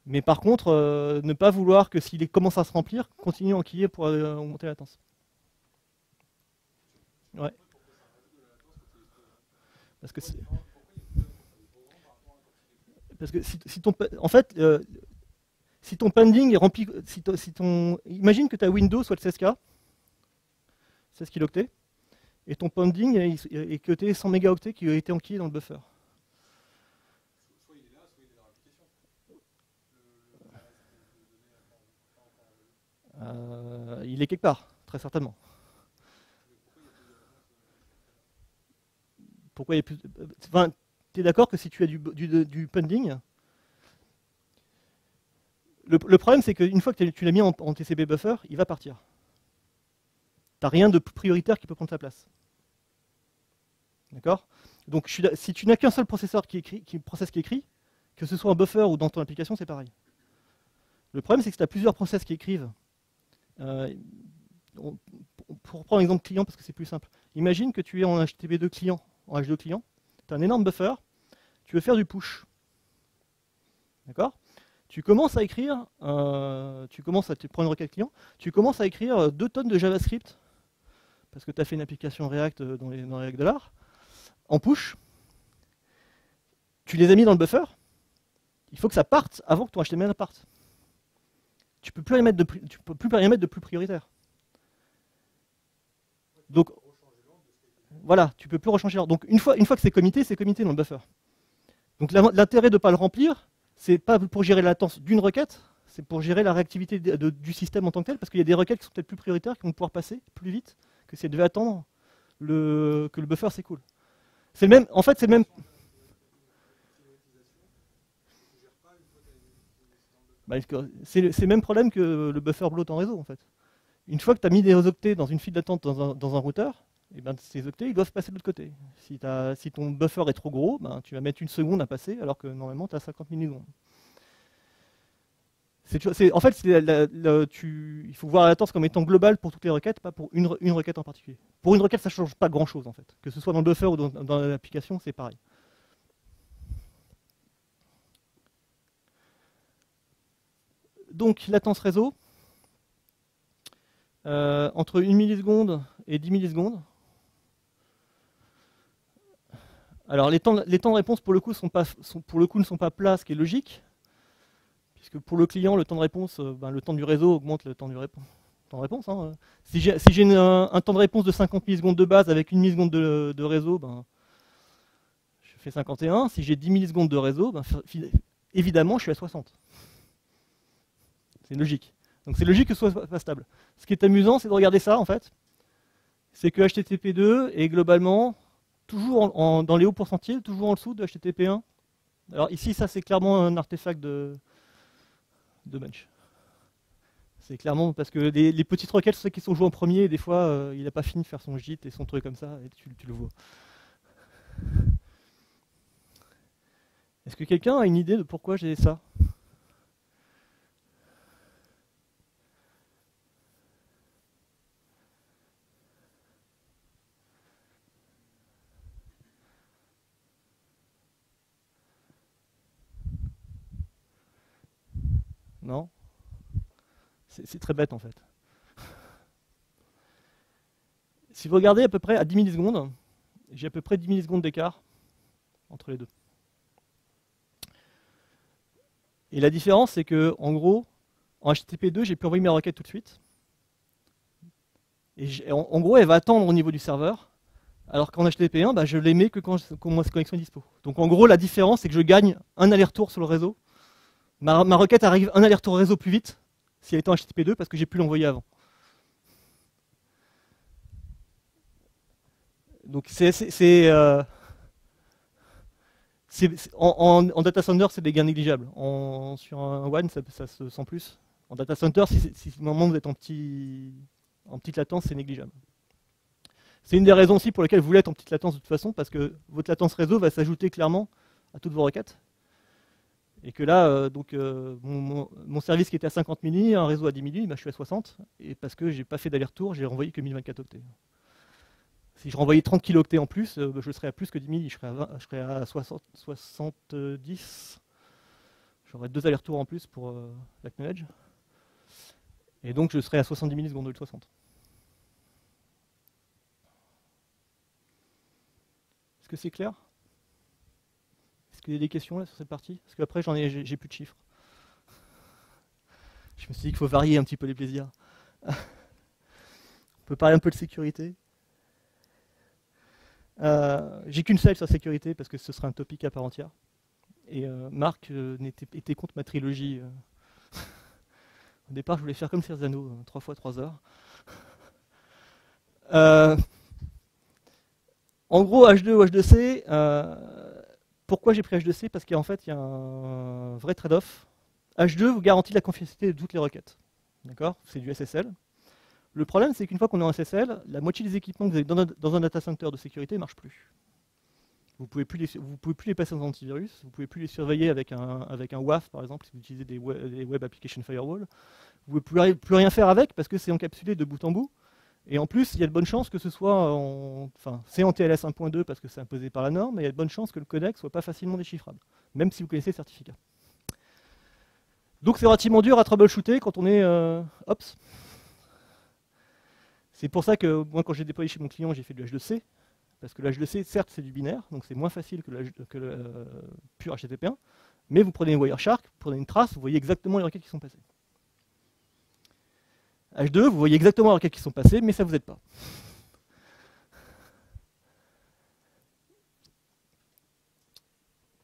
Mais par contre, ne pas vouloir que s'il commence à se remplir, continue à enquiller pour augmenter la latence. Ouais. Parce que en fait, si ton pending est rempli, imagine que ta window soit de 16K, 16 kilooctets, et ton pending est coté 100 mégaoctets qui a été enquillé dans le buffer. Soit il est là, soit il est dans l'application. Il est quelque part, très certainement. Pourquoi il y a plus enfin, tu es d'accord que si tu as du pending, le problème c'est qu'une fois que tu l'as mis en TCP buffer, il va partir. Tu n'as rien de plus prioritaire qui peut prendre sa place. D'accord? Donc si tu n'as qu'un seul processeur qui écrit, que ce soit en buffer ou dans ton application, c'est pareil. Le problème c'est que si tu as plusieurs process qui écrivent, pour prendre l'exemple client parce que c'est plus simple, imagine que tu es en HTTP2 client, tu as un énorme buffer, tu veux faire du push. D'accord? Tu commences à écrire, tu prends une requête client, tu commences à écrire 2 tonnes de JavaScript, parce que tu as fait une application React dans les règles de l'art, en push. Tu les as mis dans le buffer, il faut que ça parte avant que ton HTML parte. Tu peux plus rien mettre de plus prioritaire. Donc, voilà, tu peux plus rechanger l'ordre. Donc, une fois que c'est committé dans le buffer. Donc, l'intérêt de ne pas le remplir, c'est pas pour gérer la latence d'une requête, c'est pour gérer la réactivité du système en tant que tel, parce qu'il y a des requêtes qui sont peut-être plus prioritaires, qui vont pouvoir passer plus vite que si elles devaient attendre que le buffer s'écoule. C'est le même, en fait, c'est le même. C'est le même problème que le buffer bloat en réseau, en fait. Une fois que tu as mis des octets dans une file d'attente dans un routeur, et ben, ces octets ils doivent passer de l'autre côté. Si ton buffer est trop gros, ben, tu vas mettre 1 seconde à passer, alors que normalement tu as 50 millisecondes. En fait, il faut voir la latence comme étant globale pour toutes les requêtes, pas pour une requête en particulier. Pour une requête, ça ne change pas grand-chose, en fait. Que ce soit dans le buffer ou dans l'application, c'est pareil. Donc, latence réseau, entre 1 milliseconde et 10 millisecondes. Alors, les temps de réponse, pour le coup, ne sont pas plats, ce qui est logique. Puisque pour le client, le temps de réponse, le temps du réseau augmente le temps de réponse. Hein. Si j'ai un temps de réponse de 50 millisecondes de base avec 1 milliseconde de réseau, ben, je fais 51. Si j'ai 10 millisecondes de réseau, ben, évidemment, je suis à 60. C'est logique. Donc c'est logique que ce soit pas stable. Ce qui est amusant, c'est de regarder ça, en fait. C'est que HTTP2 est globalement toujours dans les hauts pourcentiles, toujours en dessous de HTTP1. Alors ici, ça c'est clairement un artefact de bench. C'est clairement parce que les petites requêtes, ceux qui sont joués en premier, des fois, il n'a pas fini de faire son JIT et son truc comme ça, et tu le vois. Est-ce que quelqu'un a une idée de pourquoi j'ai ça ? Non ? C'est très bête en fait. Si vous regardez à peu près à 10 millisecondes, j'ai à peu près 10 millisecondes d'écart entre les deux. Et la différence, c'est que, en gros, en HTTP2, j'ai pu envoyer mes requêtes tout de suite. Et en gros, elle va attendre au niveau du serveur, alors qu'en HTTP1, bah, je l'émets que quand ma connexion est dispo. Donc en gros, la différence, c'est que je gagne un aller-retour sur le réseau. Ma requête arrive un aller-retour réseau plus vite si elle était en HTTP2 parce que j'ai pu l'envoyer avant. Donc c'est En data center, c'est des gains négligeables. Sur un WAN, ça se sent plus. En data center, si au moment où vous êtes en petite latence, c'est négligeable. C'est une des raisons aussi pour lesquelles vous voulez être en petite latence de toute façon, parce que votre latence réseau va s'ajouter clairement à toutes vos requêtes. Et que là, mon service qui était à 50 milli, un réseau à 10 milli, bah, je suis à 60. Et parce que j'ai pas fait d'aller-retour, j'ai renvoyé que 1024 octets. Si je renvoyais 30 kilooctets en plus, je serais à plus que 10 milli, je serais à 70. J'aurais 2 allers-retours en plus pour l'Acknowledge. Et donc je serais à 70 millisecondes au lieu de 60. Est-ce que c'est clair? Est-ce qu'il y a des questions là sur cette partie? Parce qu'après j'ai plus de chiffres. Je me suis dit qu'il faut varier un petit peu les plaisirs. On peut parler un peu de sécurité. J'ai qu'une slide sur la sécurité parce que ce sera un topic à part entière. Et Marc était contre ma trilogie. Au départ, je voulais faire comme Cerzano, 3 fois 3 heures. En gros, H2 ou H2C, pourquoi j'ai pris H2C? Parce qu'en fait, il y a un vrai trade-off. H2 vous garantit la confidentialité de toutes les requêtes. D'accord? C'est du SSL. Le problème, c'est qu'une fois qu'on est en SSL, la moitié des équipements que vous avez dans un data center de sécurité ne marchent plus. Vous ne pouvez plus les passer dans antivirus, vous ne pouvez plus les surveiller avec un WAF, par exemple, si vous utilisez des Web Application Firewall. Vous ne pouvez plus rien faire avec parce que c'est encapsulé de bout en bout. Et en plus, il y a de bonnes chances que ce soit c'est en TLS 1.2 parce que c'est imposé par la norme, mais il y a de bonnes chances que le codec ne soit pas facilement déchiffrable, même si vous connaissez le certificat. Donc c'est relativement dur à troubleshooter quand on est Ops. C'est pour ça que moi, quand j'ai déployé chez mon client, j'ai fait du H2C. Parce que le H2C, certes, c'est du binaire, donc c'est moins facile que le pur HTTP1. Mais vous prenez une Wireshark, vous prenez une trace, vous voyez exactement les requêtes qui sont passées. H2, vous voyez exactement les requêtes qui sont passées, mais ça ne vous aide pas.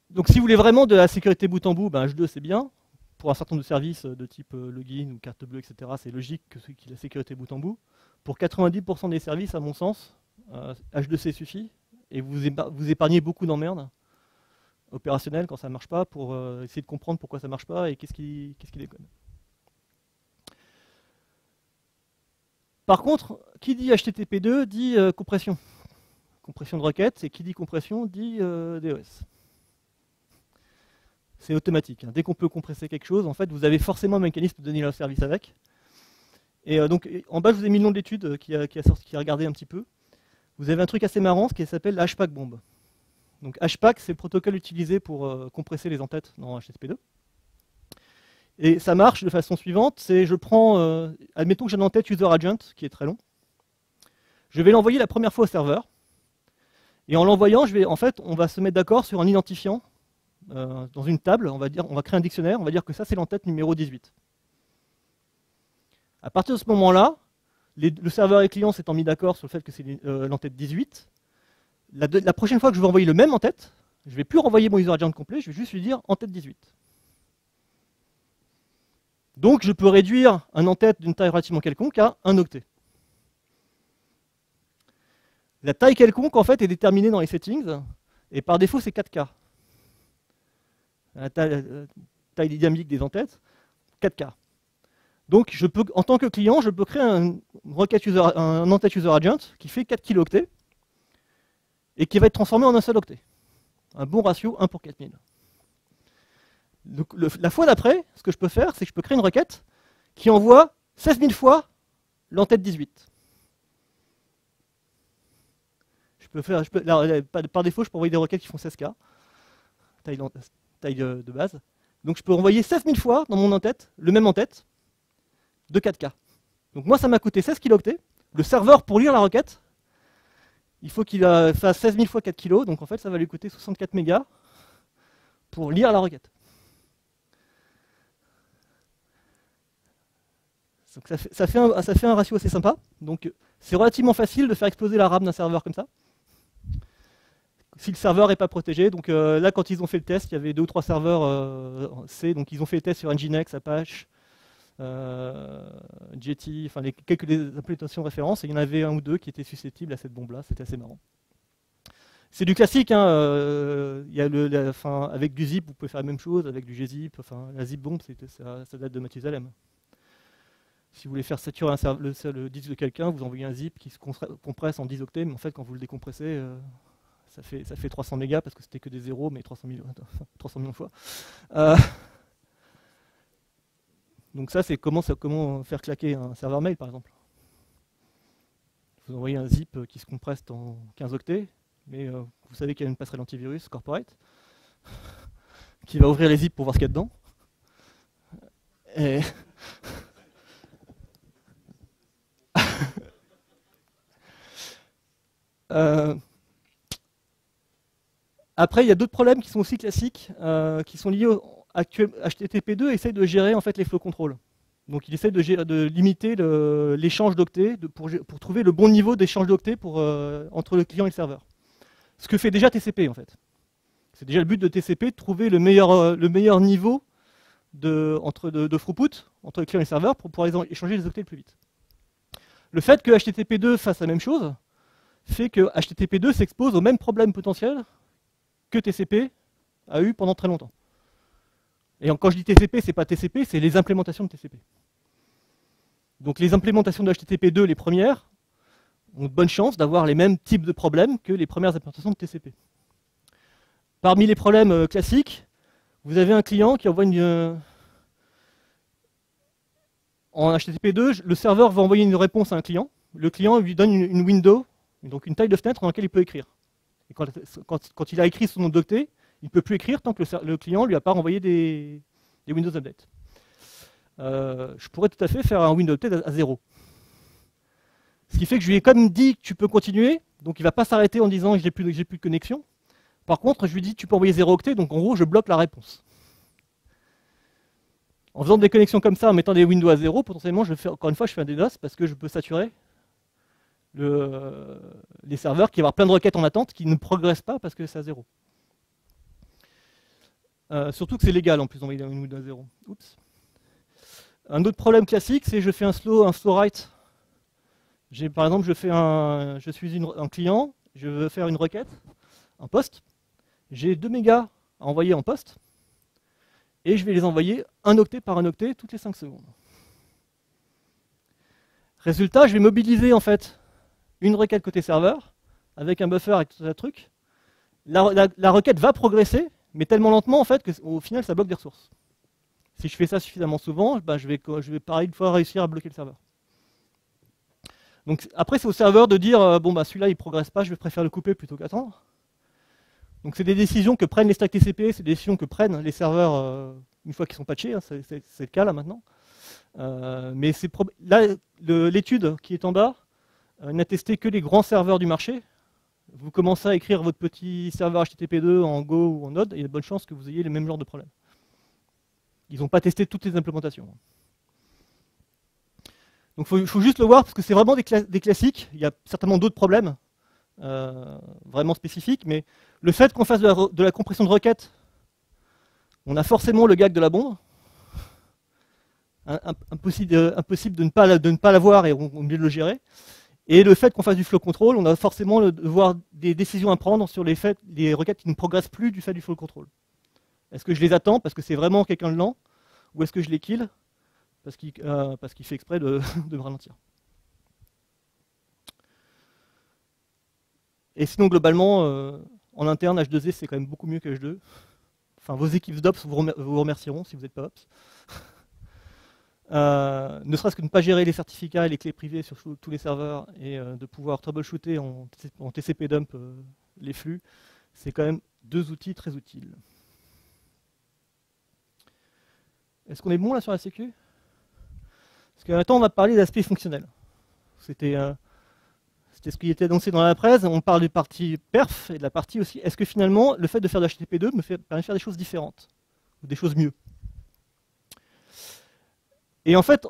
Donc si vous voulez vraiment de la sécurité bout en bout, ben H2 c'est bien. Pour un certain nombre de services de type login ou carte bleue, etc., c'est logique que qu'il y ait la sécurité bout en bout. Pour 90% des services, à mon sens, H2C suffit. Et vous épargnez beaucoup d'emmerdes opérationnelles quand ça ne marche pas pour essayer de comprendre pourquoi ça ne marche pas et qu'est-ce qui déconne. Par contre, qui dit HTTP2 dit compression. Compression de requêtes, et qui dit compression dit DOS. C'est automatique. Dès qu'on peut compresser quelque chose, en fait, vous avez forcément un mécanisme de donner le service avec. Et donc, en bas, je vous ai mis le nom de l'étude qui a regardé un petit peu. Vous avez un truc assez marrant, qui s'appelle la HPAC bomb. Donc, HPAC, c'est le protocole utilisé pour compresser les entêtes dans HTTP2. Et ça marche de façon suivante. C'est, je prends, admettons que j'ai un entête user agent qui est très long. Je vais l'envoyer la première fois au serveur. Et en l'envoyant, on va se mettre d'accord sur un identifiant. Dans une table, on va créer un dictionnaire, on va dire que ça c'est l'entête numéro 18. À partir de ce moment-là, le serveur et le client s'étant mis d'accord sur le fait que c'est l'entête 18, la prochaine fois que je vais envoyer le même entête, je ne vais plus renvoyer mon user agent complet, je vais juste lui dire entête 18. Donc je peux réduire un entête d'une taille relativement quelconque à 1 octet. La taille quelconque en fait est déterminée dans les settings, et par défaut c'est 4K. La taille dynamique des entêtes, 4K. Donc, en tant que client, je peux créer un entête user agent qui fait 4 kilooctets et qui va être transformé en un seul octet. Un bon ratio 1 pour 4000. Donc, la fois d'après, ce que je peux faire, c'est que je peux créer une requête qui envoie 16 000 fois l'entête 18. Par défaut, je peux envoyer des requêtes qui font 16K, taille de base. Donc je peux envoyer 16 000 fois dans mon entête, le même entête, de 4K. Donc moi ça m'a coûté 16 kilooctets. Le serveur, pour lire la requête, il faut qu'il fasse 16 000 fois 4 kg, donc en fait ça va lui coûter 64 mégas pour lire la requête. Donc ça fait un ratio assez sympa. Donc c'est relativement facile de faire exploser la RAM d'un serveur comme ça. Si le serveur n'est pas protégé, donc là quand ils ont fait le test, il y avait 2 ou 3 serveurs C, donc ils ont fait le test sur Nginx, Apache, Jetty, enfin quelques implémentations références, et il y en avait 1 ou 2 qui étaient susceptibles à cette bombe-là, c'était assez marrant. C'est du classique, hein, y a avec du zip, vous pouvez faire la même chose, avec du gzip, la zip bomb, ça date de Mathusalem. Si vous voulez faire saturer le disque de quelqu'un, vous envoyez un zip qui se compresse en 10 octets, mais en fait, quand vous le décompressez, ça fait 300 mégas, parce que c'était que des zéros, mais 300 millions de fois. Donc ça, c'est comment faire claquer un serveur mail, par exemple. Vous envoyez un zip qui se compresse en 15 octets, mais vous savez qu'il y a une passerelle antivirus corporate qui va ouvrir les zips pour voir ce qu'il y a dedans. Et après, il y a d'autres problèmes qui sont aussi classiques, qui sont liés au HTTP2 essaie de gérer en fait les flow control. Donc il essaie de limiter l'échange d'octets pour trouver le bon niveau d'échange d'octets entre le client et le serveur. Ce que fait déjà TCP en fait. C'est déjà le but de TCP de trouver le meilleur niveau de throughput entre le client et le serveur pour pouvoir échanger les octets le plus vite. Le fait que HTTP2 fasse la même chose fait que HTTP2 s'expose aux mêmes problèmes potentiels que TCP a eu pendant très longtemps. Et quand je dis TCP, c'est pas TCP, c'est les implémentations de TCP. Donc les implémentations de HTTP2, les premières, ont de bonnes chances d'avoir les mêmes types de problèmes que les premières implémentations de TCP. Parmi les problèmes classiques, vous avez un client qui envoie en HTTP2, le serveur va envoyer une réponse à un client. Le client lui donne une window, donc une taille de fenêtre dans laquelle il peut écrire. Et quand il a écrit son nom d'octet, il ne peut plus écrire tant que le client ne lui a pas renvoyé des Windows Update. Je pourrais tout à fait faire un Windows Update à 0. Ce qui fait que je lui ai comme dit que tu peux continuer, donc il ne va pas s'arrêter en disant que j'ai plus de connexion. Par contre, je lui dis tu peux envoyer 0 octet, donc en gros je bloque la réponse. En faisant des connexions comme ça, en mettant des Windows à 0, potentiellement, encore une fois, je fais un DDoS parce que je peux saturer les serveurs qui vont avoir plein de requêtes en attente qui ne progressent pas parce que c'est à 0. Surtout que c'est légal en plus d'envoyer une Windows à 0. Oups. Un autre problème classique, c'est que je fais un slow write. Par exemple, je suis un client, je veux faire une requête, un post. J'ai 2 mégas à envoyer en post. Et je vais les envoyer un octet par un octet toutes les 5 secondes. Résultat, je vais mobiliser en fait une requête côté serveur, avec un buffer et tout un truc. La requête va progresser, mais tellement lentement en fait qu'au final ça bloque des ressources. Si je fais ça suffisamment souvent, je vais pareil une fois réussir à bloquer le serveur. Donc après c'est au serveur de dire bon celui-là il progresse pas, je vais préférer le couper plutôt qu'attendre. Donc c'est des décisions que prennent les stacks TCP, c'est des décisions que prennent les serveurs une fois qu'ils sont patchés, hein, c'est le cas là maintenant. Mais là l'étude qui est en bas n'a testé que les grands serveurs du marché. Vous commencez à écrire votre petit serveur HTTP2 en Go ou en Node, et il y a de bonnes chances que vous ayez les mêmes genres de problèmes. Ils n'ont pas testé toutes les implémentations. Donc il faut juste le voir, parce que c'est vraiment des classiques. Il y a certainement d'autres problèmes, vraiment spécifiques, mais le fait qu'on fasse de la compression de requêtes, on a forcément le gag de la bombe. Impossible de ne pas l'avoir et on mieux de le gérer. Et le fait qu'on fasse du flow control, on a forcément devoir des décisions à prendre sur les requêtes qui ne progressent plus du fait du flow control. Est-ce que je les attends parce que c'est vraiment quelqu'un de lent, ou est-ce que je les kill parce qu'il fait exprès de me ralentir? Et sinon, globalement, en interne, H2E, c'est quand même beaucoup mieux que H2. Enfin, vos équipes d'Ops vous remercieront si vous n'êtes pas Ops. Ne serait-ce que de ne pas gérer les certificats et les clés privées sur tous les serveurs et de pouvoir troubleshooter en TCP dump les flux, c'est quand même 2 outils très utiles. Est-ce qu'on est bon là sur la sécu? Parce que maintenant on va parler d'aspect fonctionnel. C'était ce qui était annoncé dans la presse, on parle du partie perf et de la partie aussi, est-ce que finalement le fait de faire de HTTP2 me permet de faire des choses différentes, ou des choses mieux? Et en fait,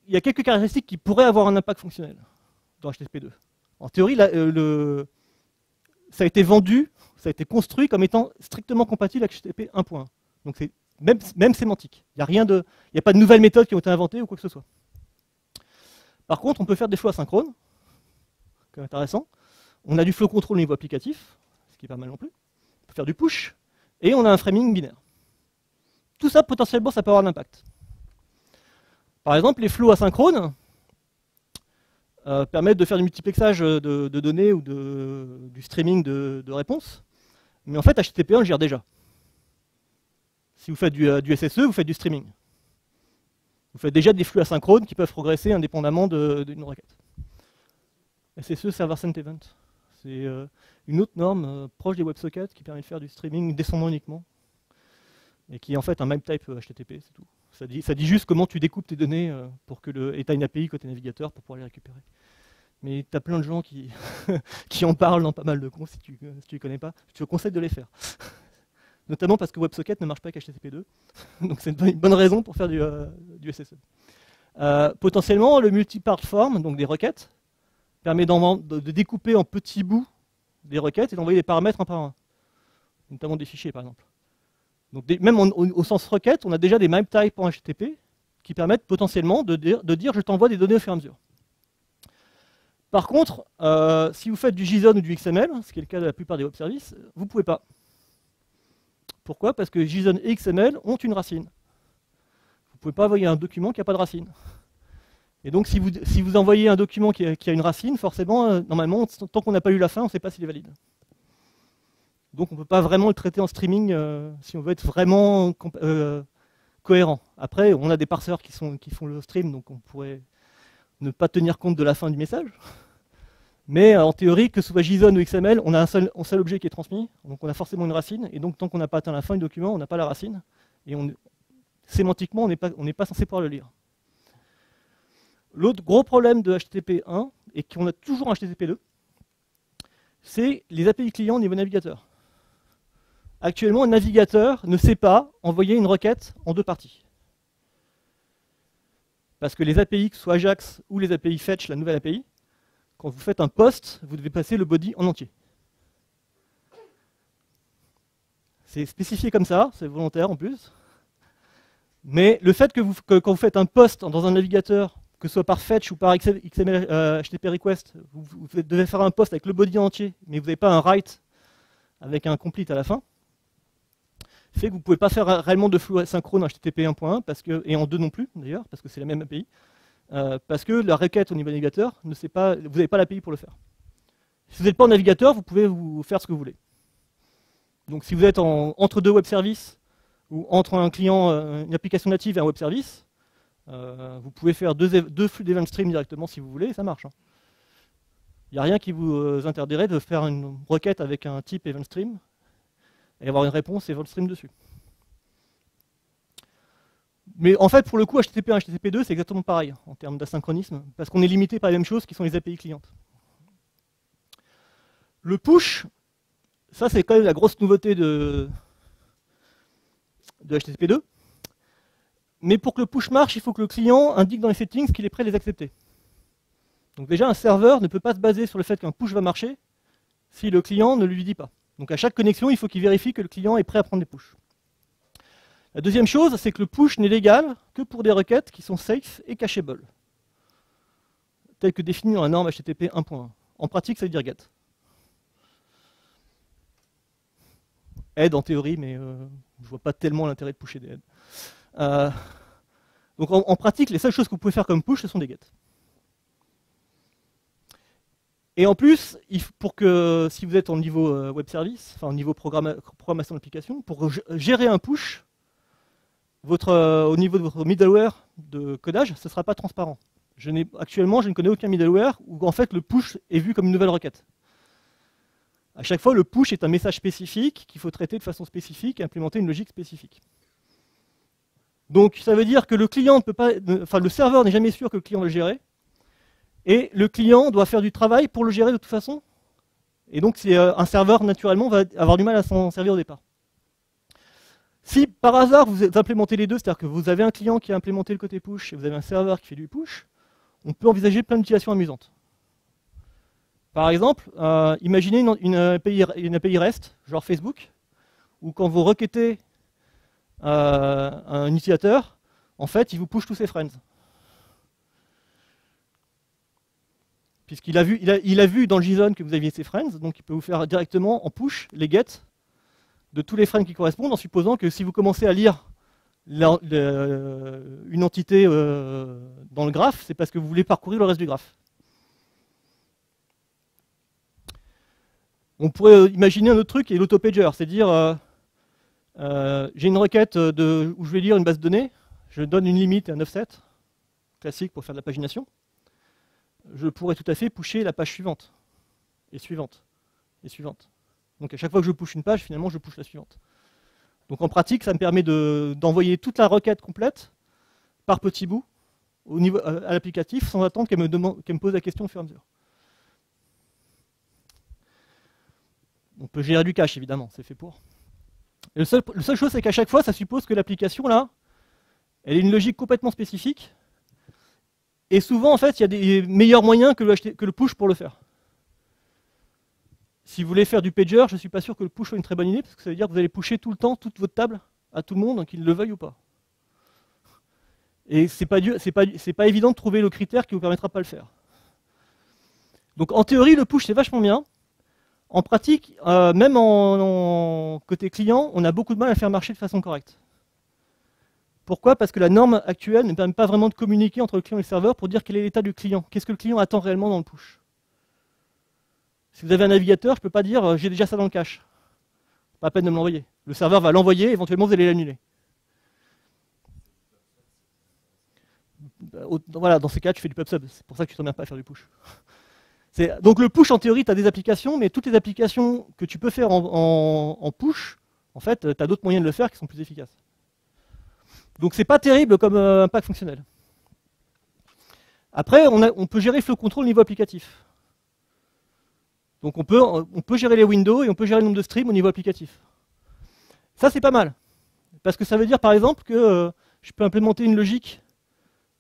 il y a quelques caractéristiques qui pourraient avoir un impact fonctionnel dans HTTP2. En théorie, ça a été vendu, ça a été construit comme étant strictement compatible avec HTTP 1.1. Donc c'est même sémantique. Il n'y a pas de nouvelles méthodes qui ont été inventées ou quoi que ce soit. Par contre, on peut faire des flows asynchrones, c'est intéressant. On a du flow control au niveau applicatif, qui est pas mal non plus. On peut faire du push, et on a un framing binaire. Tout ça, potentiellement, ça peut avoir un impact. Par exemple, les flows asynchrones permettent de faire du multiplexage de données ou du streaming de réponses. Mais en fait, HTTP1 le gère déjà. Si vous faites du SSE, vous faites du streaming. Vous faites déjà des flux asynchrones qui peuvent progresser indépendamment d'une requête. SSE, Server Sent Event. C'est une autre norme proche des WebSockets qui permet de faire du streaming descendant uniquement. Et qui est en fait un MIME type HTTP, c'est tout. Ça dit juste comment tu découpes tes données pour que et tu as une API côté navigateur pour pouvoir les récupérer. Mais tu as plein de gens qui, qui en parlent dans pas mal de cons, si tu ne connais pas. Je te conseille de les faire. Notamment parce que WebSocket ne marche pas avec HTTP2. Donc c'est une bonne raison pour faire du SSE. Potentiellement, le multipart form, donc des requêtes, permet de découper en petits bouts des requêtes et d'envoyer des paramètres un par un. Notamment des fichiers, par exemple. Donc même au sens requête, on a déjà des MIME types en HTTP qui permettent potentiellement de dire je t'envoie des données au fur et à mesure. Par contre, si vous faites du JSON ou du XML, ce qui est le cas de la plupart des web services, vous ne pouvez pas. Pourquoi? Parce que JSON et XML ont une racine. Vous ne pouvez pas envoyer un document qui n'a pas de racine. Et donc si vous envoyez un document qui a une racine, forcément, normalement, tant qu'on n'a pas eu la fin, on ne sait pas s'il est valide. Donc on ne peut pas vraiment le traiter en streaming si on veut être vraiment cohérent. Après, on a des parseurs qui font le stream, donc on pourrait ne pas tenir compte de la fin du message. Mais en théorie, que ce soit JSON ou XML, on a un seul objet qui est transmis, donc on a forcément une racine, et donc tant qu'on n'a pas atteint la fin du document, on n'a pas la racine, et sémantiquement, on n'est pas censé pouvoir le lire. L'autre gros problème de HTTP 1, et qu'on a toujours en HTTP 2, c'est les API clients au niveau navigateur. Actuellement, un navigateur ne sait pas envoyer une requête en deux parties. Parce que les API, que ce soit Ajax ou les API Fetch, la nouvelle API, quand vous faites un post, vous devez passer le body en entier. C'est spécifié comme ça, c'est volontaire en plus. Mais le fait que quand vous faites un post dans un navigateur, que ce soit par Fetch ou par XML HTTP Request, vous devez faire un post avec le body en entier, mais vous n'avez pas un write avec un complete à la fin, fait que vous ne pouvez pas faire réellement de flux asynchrone en HTTP 1.1 et en 2 non plus d'ailleurs, parce que c'est la même API, parce que la requête au niveau navigateur, vous n'avez pas l'API pour le faire. Si vous n'êtes pas en navigateur, vous pouvez vous faire ce que vous voulez. Donc si vous êtes entre deux web services, ou entre un client, une application native et un web service, vous pouvez faire deux flux d'event stream directement si vous voulez, et ça marche. Il n'y a rien qui vous interdirait de faire une requête avec un type event stream, et avoir une réponse event stream dessus. Mais en fait, pour le coup, HTTP1 et HTTP2, c'est exactement pareil en termes d'asynchronisme, parce qu'on est limité par les mêmes choses qui sont les API clientes. Le push, ça c'est quand même la grosse nouveauté de HTTP2. Mais pour que le push marche, il faut que le client indique dans les settings qu'il est prêt à les accepter. Donc déjà, un serveur ne peut pas se baser sur le fait qu'un push va marcher si le client ne lui dit pas. Donc à chaque connexion, il faut qu'il vérifie que le client est prêt à prendre des pushs. La deuxième chose, c'est que le push n'est légal que pour des requêtes qui sont safe et cacheable, telles que définies dans la norme HTTP 1.1. En pratique, ça veut dire get. Aide en théorie, mais je ne vois pas tellement l'intérêt de pusher des aides. Donc en pratique, les seules choses que vous pouvez faire comme push, ce sont des get. Et en plus, pour que si vous êtes au niveau web service, enfin au niveau programmation d'application, pour gérer un push, au niveau de votre middleware de codage, ce ne sera pas transparent. Actuellement, je ne connais aucun middleware où en fait le push est vu comme une nouvelle requête. À chaque fois, le push est un message spécifique qu'il faut traiter de façon spécifique et implémenter une logique spécifique. Donc ça veut dire que le client ne peut pas, le serveur n'est jamais sûr que le client va le gérer. Et le client doit faire du travail pour le gérer de toute façon. Et donc un serveur, naturellement, va avoir du mal à s'en servir au départ. Si par hasard vous implémentez les deux, c'est-à-dire que vous avez un client qui a implémenté le côté push et vous avez un serveur qui fait du push, on peut envisager plein d'utilisations amusantes. Par exemple, imaginez une API REST, genre Facebook, où quand vous requêtez un utilisateur, en fait, il vous push tous ses friends. puisqu'il a vu dans le JSON que vous aviez ces friends, donc il peut vous faire directement en push les get de tous les friends qui correspondent, en supposant que si vous commencez à lire une entité dans le graphe, c'est parce que vous voulez parcourir le reste du graphe. On pourrait imaginer un autre truc qui est l'autopager, c'est dire j'ai une requête où je vais lire une base de données, je donne une limite et un offset, classique pour faire de la pagination. Je pourrais tout à fait pusher la page suivante, et suivante, et suivante. Donc à chaque fois que je push une page, finalement je push la suivante. Donc en pratique, ça me permet d'envoyer toute la requête complète par petits bouts à l'applicatif sans attendre qu'elle me pose la question au fur et à mesure. On peut gérer du cache évidemment, c'est fait pour. Et la seule chose, c'est qu'à chaque fois, ça suppose que l'application là, elle a une logique complètement spécifique. Et souvent, en fait, il y a des meilleurs moyens que le push pour le faire. Si vous voulez faire du pager, je ne suis pas sûr que le push soit une très bonne idée, parce que ça veut dire que vous allez pusher tout le temps toute votre table à tout le monde, qu'il le veuille ou pas. Et c'est pas évident de trouver le critère qui vous permettra de pas le faire. Donc en théorie, le push c'est vachement bien. En pratique, même en côté client, on a beaucoup de mal à faire marcher de façon correcte. Pourquoi? Parce que la norme actuelle ne permet pas vraiment de communiquer entre le client et le serveur pour dire quel est l'état du client. Qu'est-ce que le client attend réellement dans le push? Si vous avez un navigateur, je ne peux pas dire j'ai déjà ça dans le cache. Pas la peine de me l'envoyer. Le serveur va l'envoyer, éventuellement vous allez l'annuler. Voilà, dans ces cas, tu fais du pub-sub. C'est pour ça que tu ne t'emmerdes pas à faire du push. Donc le push, en théorie, tu as des applications, mais toutes les applications que tu peux faire en push, en fait, tu as d'autres moyens de le faire qui sont plus efficaces. Donc c'est pas terrible comme impact fonctionnel. Après, on peut gérer flow control au niveau applicatif. Donc on peut gérer les windows et on peut gérer le nombre de streams au niveau applicatif. Ça c'est pas mal. Parce que ça veut dire par exemple que je peux implémenter une logique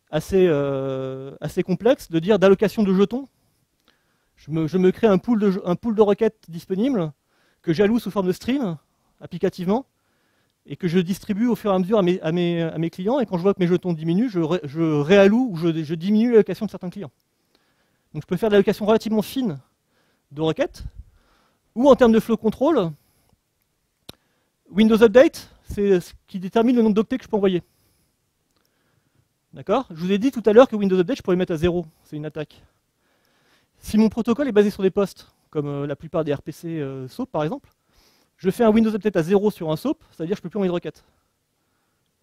assez complexe de dire d'allocation de jetons. Je me crée un pool de requêtes disponibles que j'alloue sous forme de stream applicativement et que je distribue au fur et à mesure à mes clients, et quand je vois que mes jetons diminuent, je réalloue ou je diminue l'allocation de certains clients. Donc je peux faire de l'allocation relativement fine de requêtes, ou en termes de flow control, Windows Update, c'est ce qui détermine le nombre d'octets que je peux envoyer. D'accord? Je vous ai dit tout à l'heure que Windows Update, je pourrais le mettre à 0, c'est une attaque. Si mon protocole est basé sur des postes, comme la plupart des RPC SOAP par exemple, je fais un Windows Update à 0 sur un SOAP, ça veut dire que je ne peux plus envoyer de requête.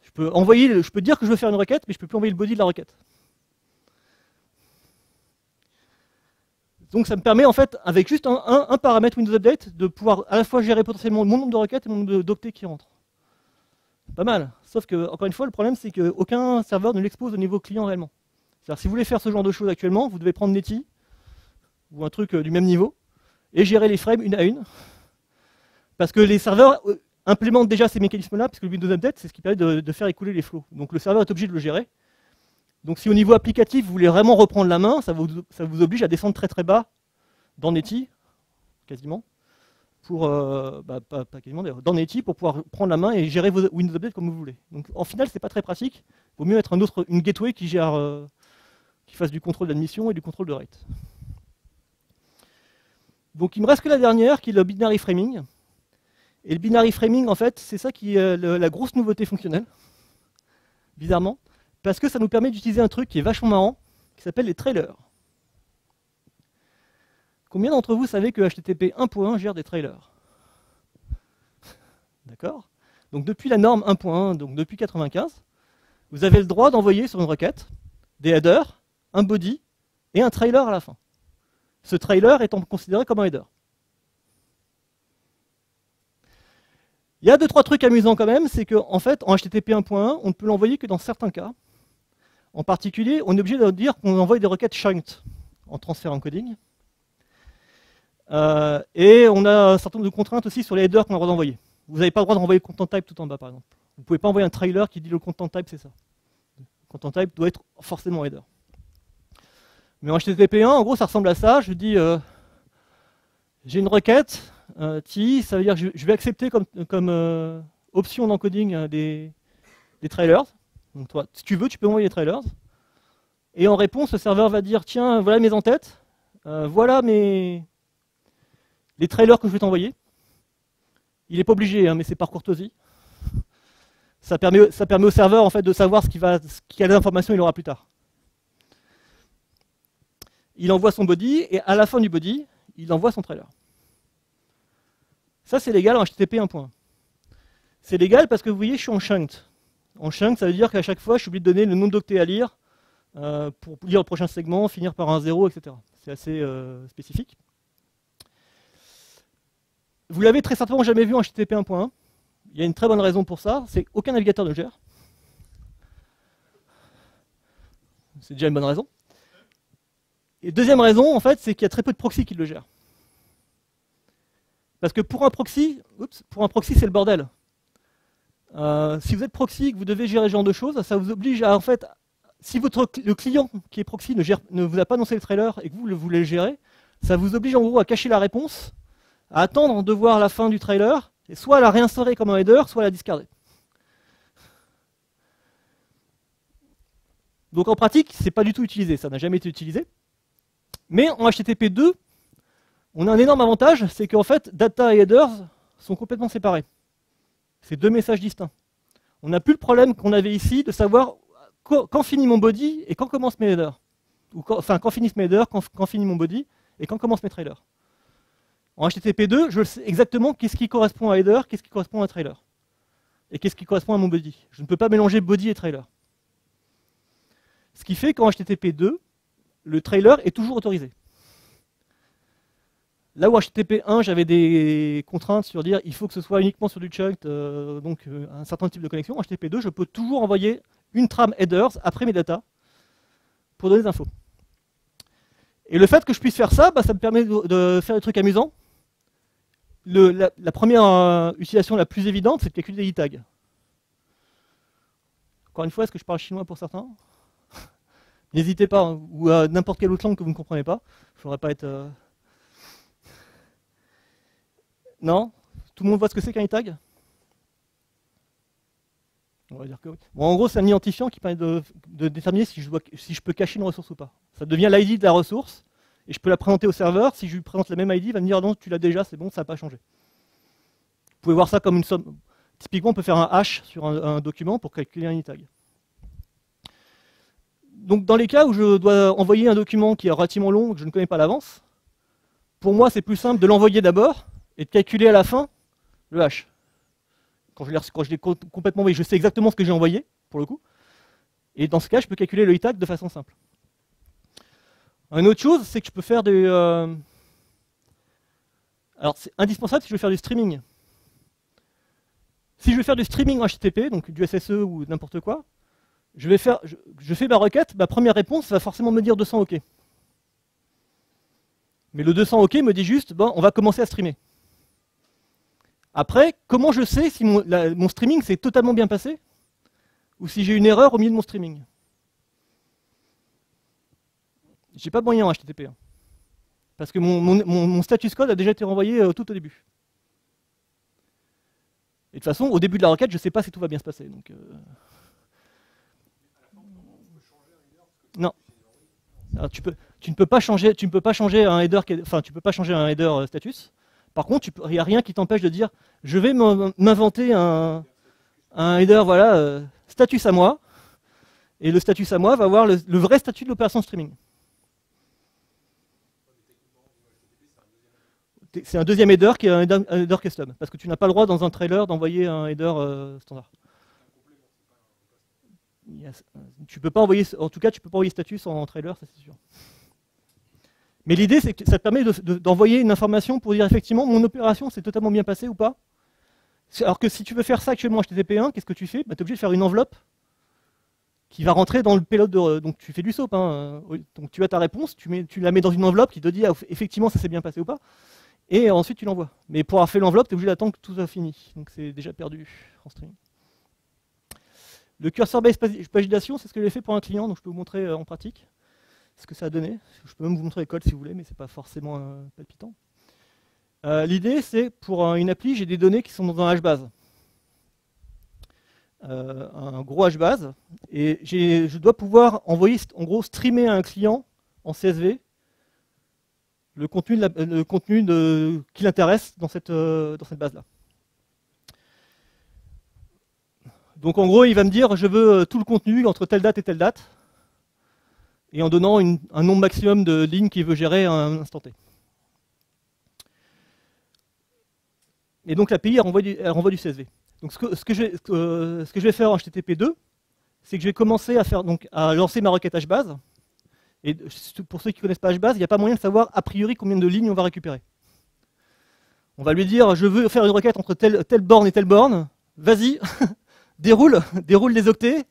Je peux dire que je veux faire une requête, mais je ne peux plus envoyer le body de la requête. Donc ça me permet en fait, avec juste un paramètre Windows Update, de pouvoir à la fois gérer potentiellement mon nombre de requêtes et mon nombre d'octets qui rentrent. Pas mal. Sauf que, encore une fois, le problème c'est qu'aucun serveur ne l'expose au niveau client réellement. C'est-à-dire si vous voulez faire ce genre de choses actuellement, vous devez prendre Netty, ou un truc du même niveau, et gérer les frames une à une. Parce que les serveurs implémentent déjà ces mécanismes-là, parce que le Windows Update, c'est ce qui permet de faire écouler les flows. Donc le serveur est obligé de le gérer. Donc si au niveau applicatif, vous voulez vraiment reprendre la main, ça vous oblige à descendre très très bas dans Netty, quasiment, pas quasiment d'ailleurs, dans Netty pour pouvoir prendre la main et gérer vos Windows Update comme vous voulez. Donc en final, c'est pas très pratique. Il vaut mieux être une gateway qui fasse du contrôle d'admission et du contrôle de rate. Donc il me reste que la dernière, qui est le binary framing. Et le binary framing, en fait, c'est ça qui est la grosse nouveauté fonctionnelle, bizarrement, parce que ça nous permet d'utiliser un truc qui est vachement marrant, qui s'appelle les trailers. Combien d'entre vous savez que HTTP 1.1 gère des trailers? D'accord? Donc depuis la norme 1.1, donc depuis 95, vous avez le droit d'envoyer sur une requête des headers, un body et un trailer à la fin. Ce trailer étant considéré comme un header. Il y a 2-3 trucs amusants quand même, c'est qu'en fait, en HTTP 1.1, on ne peut l'envoyer que dans certains cas. En particulier, on est obligé de dire qu'on envoie des requêtes chunked en transfert encoding. Et on a un certain nombre de contraintes aussi sur les headers qu'on a le droit d'envoyer. Vous n'avez pas le droit d'envoyer le content type tout en bas, par exemple. Vous ne pouvez pas envoyer un trailer qui dit le content type, c'est ça. Le content type doit être forcément header. Mais en HTTP 1, en gros, ça ressemble à ça. Je dis, j'ai une requête, TI, ça veut dire que je vais accepter comme option d'encoding des trailers. Donc toi, si tu veux, tu peux envoyer des trailers. Et en réponse, le serveur va dire, tiens, voilà mes en-têtes. voilà les trailers que je vais t'envoyer. Il n'est pas obligé, hein, mais c'est par courtoisie. Ça permet au serveur en fait, de savoir quelles informations il aura plus tard. Il envoie son body, et à la fin du body, il envoie son trailer. Ça, c'est légal en HTTP 1.1. C'est légal parce que vous voyez, je suis en chunked. En chunked, ça veut dire qu'à chaque fois, je suis obligé de donner le nombre d'octets à lire pour lire le prochain segment, finir par un 0, etc. C'est assez spécifique. Vous l'avez très certainement jamais vu en HTTP 1.1. Il y a une très bonne raison pour ça, c'est qu'aucun navigateur ne le gère. C'est déjà une bonne raison. Et deuxième raison, en fait, c'est qu'il y a très peu de proxys qui le gèrent. Parce que pour un proxy, c'est le bordel. Si vous êtes proxy et que vous devez gérer ce genre de choses, ça vous oblige à, en fait, si le client qui est proxy ne vous a pas annoncé le trailer et que vous voulez le gérer, ça vous oblige en gros à cacher la réponse, à attendre de voir la fin du trailer, et soit à la réinsérer comme un header, soit à la discarder. Donc en pratique, c'est pas du tout utilisé, ça n'a jamais été utilisé. Mais en HTTP 2, on a un énorme avantage, c'est qu'en fait, data et headers sont complètement séparés. C'est deux messages distincts. On n'a plus le problème qu'on avait ici de savoir quand finit mon body et quand commence mes headers. Enfin, quand finissent mes headers, quand finit mon body et quand commence mes trailers. En HTTP 2, je sais exactement qu'est-ce qui correspond à header, qu'est-ce qui correspond à un trailer. Et qu'est-ce qui correspond à mon body. Je ne peux pas mélanger body et trailer. Ce qui fait qu'en HTTP 2, le trailer est toujours autorisé. Là où HTTP 1, j'avais des contraintes sur dire il faut que ce soit uniquement sur du chunked, donc un certain type de connexion. En HTTP 2, je peux toujours envoyer une trame headers après mes data pour donner des infos. Et le fait que je puisse faire ça, ça me permet de faire des trucs amusants. La première utilisation la plus évidente, c'est de calculer des e-tags. Encore une fois, est-ce que je parle chinois pour certains? N'hésitez pas, hein, ou à n'importe quelle autre langue que vous ne comprenez pas. Je ne voudrais pas être... Non? Tout le monde voit ce que c'est qu'un e-tag? On va dire que oui. Bon, en gros, c'est un identifiant qui permet de déterminer si je peux cacher une ressource ou pas. Ça devient l'ID de la ressource, et je peux la présenter au serveur. Si je lui présente la même ID, il va me dire non, tu l'as déjà, c'est bon, ça n'a pas changé. Vous pouvez voir ça comme une somme. Typiquement, on peut faire un hash sur un document pour calculer un e-tag. Donc, dans les cas où je dois envoyer un document qui est relativement long, que je ne connais pas à l'avance, pour moi, c'est plus simple de l'envoyer d'abord et de calculer à la fin le hash. Quand je l'ai complètement envoyé, je sais exactement ce que j'ai envoyé, pour le coup. Et dans ce cas, je peux calculer le e-tag de façon simple. Une autre chose, c'est que je peux faire des... Alors, c'est indispensable si je veux faire du streaming. Si je veux faire du streaming en HTTP, donc du SSE ou n'importe quoi, je fais ma requête, ma première réponse va forcément me dire 200 OK. Mais le 200 OK me dit juste, bon, on va commencer à streamer. Après, comment je sais si mon streaming s'est totalement bien passé ou si j'ai une erreur au milieu de mon streaming? J'ai pas de moyen en HTTP. Hein. Parce que mon status code a déjà été renvoyé tout au début. Et de toute façon, au début de la requête, je ne sais pas si tout va bien se passer. Donc, non. Alors, tu ne peux pas changer un header, enfin, tu peux pas changer un header status. Par contre, il n'y a rien qui t'empêche de dire je vais m'inventer un header, voilà, status à moi, et le status à moi va avoir le vrai statut de l'opération streaming. C'est un deuxième header qui est un header custom, parce que tu n'as pas le droit dans un trailer d'envoyer un header standard. Tu peux pas envoyer, en tout cas, tu peux pas envoyer status en trailer, ça c'est sûr. Mais l'idée, c'est que ça te permet d'envoyer une information pour dire effectivement mon opération s'est totalement bien passée ou pas. Alors que si tu veux faire ça actuellement en HTTP1, qu'est-ce que tu fais? Tu es obligé de faire une enveloppe qui va rentrer dans le payload donc tu fais du SOAP. Hein. Donc tu as ta réponse, tu la mets dans une enveloppe qui te dit effectivement ça s'est bien passé ou pas. Et ensuite tu l'envoies. Mais pour avoir fait l'enveloppe, tu es obligé d'attendre que tout soit fini. Donc c'est déjà perdu en streaming. Le cursor-based pagination, c'est ce que j'ai fait pour un client, donc je peux vous montrer en pratique ce que ça a donné. Je peux même vous montrer les codes si vous voulez, mais ce n'est pas forcément palpitant. L'idée, c'est pour une appli, j'ai des données qui sont dans un HBase. Un gros HBase. Et je dois pouvoir envoyer, en gros, streamer à un client en CSV le contenu qui l'intéresse dans cette base-là. Donc en gros, il va me dire, je veux tout le contenu entre telle date et telle date, et en donnant un nombre maximum de lignes qu'il veut gérer à un instant T. Et donc l'API, elle renvoie du CSV. Donc ce que je vais faire en HTTP2, c'est que je vais commencer à lancer ma requête HBase. Et pour ceux qui ne connaissent pas HBase, il n'y a pas moyen de savoir a priori combien de lignes on va récupérer. On va lui dire, je veux faire une requête entre telle borne et telle borne, vas-y, déroule les octets,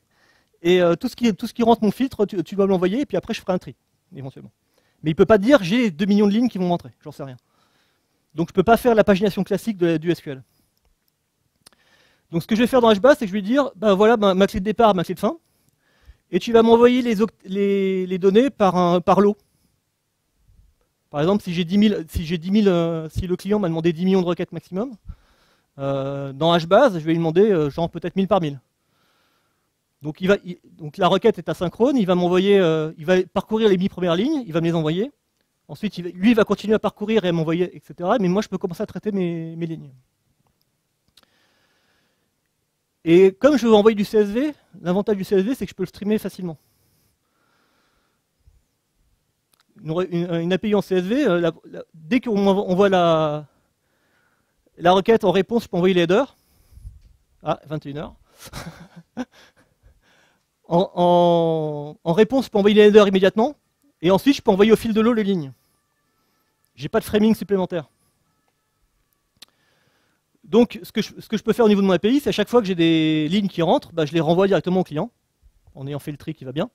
et tout ce qui rentre mon filtre, tu dois me l'envoyer, et puis après je ferai un tri, éventuellement. Mais il ne peut pas dire, j'ai 2 millions de lignes qui vont rentrer, j'en sais rien. Donc je ne peux pas faire la pagination classique du SQL. Donc ce que je vais faire dans HBase, c'est que je vais dire, ben voilà ma clé de départ, ma clé de fin, et tu vas m'envoyer les données par lot. Par exemple, si le client m'a demandé 10 millions de requêtes maximum, dans HBase, je vais lui demander genre peut-être 1000 par 1000. Donc la requête est asynchrone, il va parcourir les 1000 premières lignes, il va me les envoyer. Ensuite, lui, il va continuer à parcourir et à m'envoyer, etc. Mais moi, je peux commencer à traiter mes lignes. Et comme je veux envoyer du CSV, l'avantage du CSV, c'est que je peux le streamer facilement. Une API en CSV, dès qu'on envoie la requête en réponse, je peux envoyer les headers. Ah, 21h. en réponse, je peux envoyer les headers immédiatement. Et ensuite, je peux envoyer au fil de l'eau les lignes. J'ai pas de framing supplémentaire. Donc, ce que je peux faire au niveau de mon API, c'est à chaque fois que j'ai des lignes qui rentrent, je les renvoie directement au client, en ayant fait le tri qui va bien.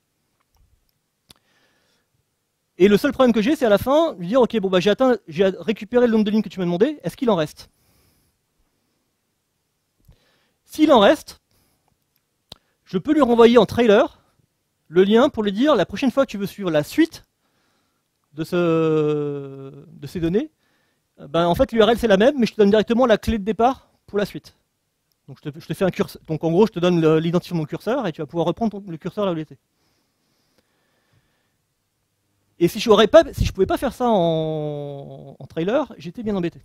Et le seul problème que j'ai, c'est à la fin, lui dire, ok, bon, j'ai récupéré le nombre de lignes que tu m'as demandé, est-ce qu'il en reste? S'il en reste, je peux lui renvoyer en trailer le lien pour lui dire, la prochaine fois que tu veux suivre la suite de ces données, en fait, l'URL c'est la même, mais je te donne directement la clé de départ pour la suite. Donc je te fais un curseur. Donc en gros, je te donne l'identifiant de mon curseur et tu vas pouvoir reprendre le curseur là où il était. Et si je pouvais pas faire ça en trailer, j'étais bien embêté.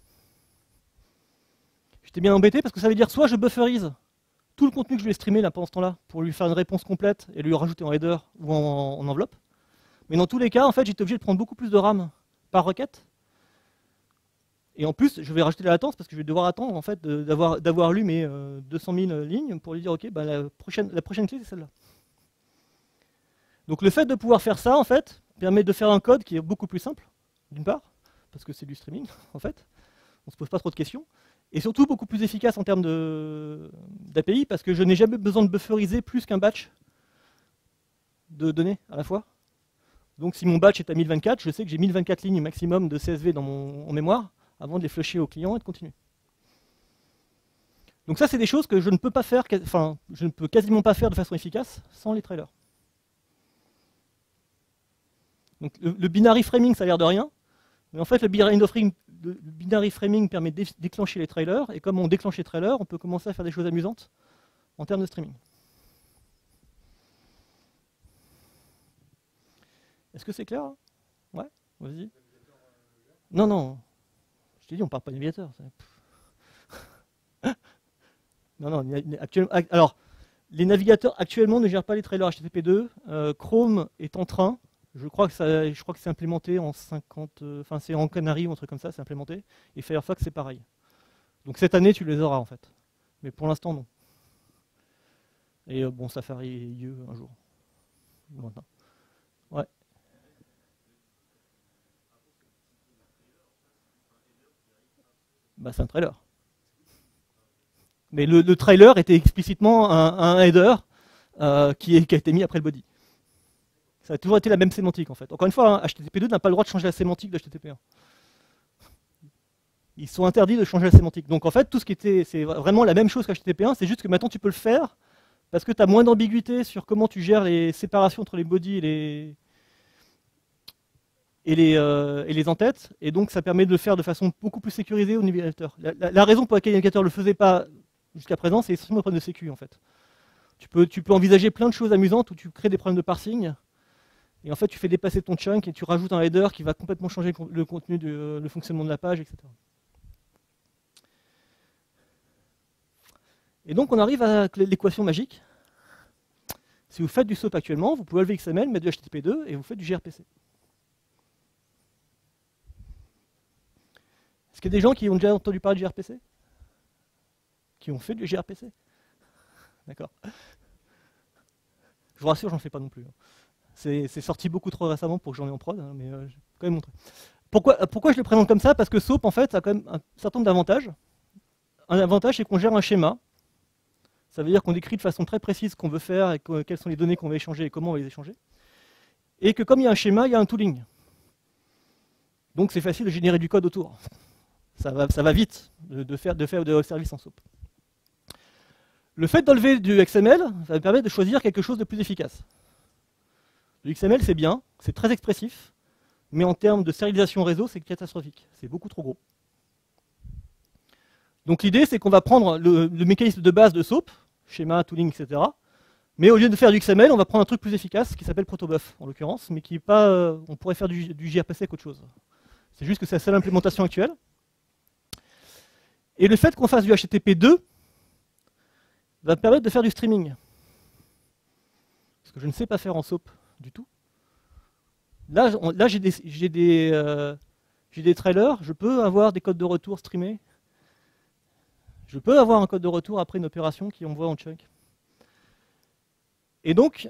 J'étais bien embêté parce que ça veut dire soit je bufferise tout le contenu que je vais streamer là pendant ce temps-là pour lui faire une réponse complète et lui rajouter en header ou en enveloppe. Mais dans tous les cas, en fait, j'étais obligé de prendre beaucoup plus de RAM par requête. Et en plus, je vais rajouter la latence parce que je vais devoir attendre en fait d'avoir lu mes 200 000 lignes pour lui dire ok, la prochaine clé c'est celle-là. Donc le fait de pouvoir faire ça en fait permet de faire un code qui est beaucoup plus simple, d'une part, parce que c'est du streaming en fait, on se pose pas trop de questions, et surtout beaucoup plus efficace en termes d'API parce que je n'ai jamais besoin de bufferiser plus qu'un batch de données à la fois. Donc si mon batch est à 1024, je sais que j'ai 1024 lignes maximum de CSV en mémoire avant de les flusher au client et de continuer. Donc ça, c'est des choses que je ne peux pas faire, je ne peux quasiment pas faire de façon efficace sans les trailers. Donc le binary framing, ça a l'air de rien, mais en fait, le binary framing permet de déclencher les trailers, et comme on déclenche les trailers, on peut commencer à faire des choses amusantes en termes de streaming. Est-ce que c'est clair? Ouais, vas-y. Non, non. Je t'ai dit, on ne parle pas de navigateur. Non, alors, les navigateurs actuellement ne gèrent pas les trailers HTTP2. Chrome est en train. Je crois que c'est implémenté en 50. Enfin, c'est en Canary ou un truc comme ça, c'est implémenté. Et Firefox, c'est pareil. Donc cette année, tu les auras en fait. Mais pour l'instant, non. Et bon, Safari un jour. Maintenant. Ouais. C'est un trailer. Mais le trailer était explicitement un header qui a été mis après le body. Ça a toujours été la même sémantique en fait. Encore une fois, HTTP2 n'a pas le droit de changer la sémantique de HTTP1. Ils sont interdits de changer la sémantique. Donc en fait, tout ce qui était, c'est vraiment la même chose qu'HTTP1, c'est juste que maintenant tu peux le faire parce que tu as moins d'ambiguïté sur comment tu gères les séparations entre les bodies et les entêtes, et donc ça permet de le faire de façon beaucoup plus sécurisée au navigateur. La raison pour laquelle les navigateurs ne le faisaient pas jusqu'à présent, c'est essentiellement le problème de sécu en fait. Tu peux envisager plein de choses amusantes où tu crées des problèmes de parsing, Et en fait, tu fais dépasser ton chunk et tu rajoutes un header qui va complètement changer le contenu, le fonctionnement de la page, etc. Et donc, on arrive à l'équation magique. Si vous faites du SOAP actuellement, vous pouvez lever XML, mettre du HTTP2 et vous faites du gRPC. Est-ce qu'il y a des gens qui ont déjà entendu parler de gRPC? Qui ont fait du gRPC? D'accord. Je vous rassure, j'en fais pas non plus. C'est sorti beaucoup trop récemment pour que j'en ai en prod, hein, mais je vais quand même montrer. Pourquoi je le présente comme ça? Parce que SOAP, en fait, a quand même un certain nombre d'avantages. Un avantage, c'est qu'on gère un schéma. Ça veut dire qu'on décrit de façon très précise ce qu'on veut faire et quelles sont les données qu'on va échanger et comment on va les échanger. Et que comme il y a un schéma, il y a un tooling. Donc c'est facile de générer du code autour. Ça va vite de faire de services en SOAP. Le fait d'enlever du XML, ça va permettre de choisir quelque chose de plus efficace. Le XML, c'est bien, c'est très expressif, mais en termes de sérialisation réseau, c'est catastrophique. C'est beaucoup trop gros. Donc l'idée, c'est qu'on va prendre le mécanisme de base de SOAP, schéma, tooling, etc. Mais au lieu de faire du XML, on va prendre un truc plus efficace qui s'appelle protobuf, en l'occurrence, mais qui est pas. On pourrait faire du gRPC qu'autre chose. C'est juste que c'est la seule implémentation actuelle. Et le fait qu'on fasse du HTTP2 va me permettre de faire du streaming. Ce que je ne sais pas faire en SOAP du tout. Là j'ai des trailers, je peux avoir des codes de retour streamés. Je peux avoir un code de retour après une opération qui envoie en chunk. Et donc,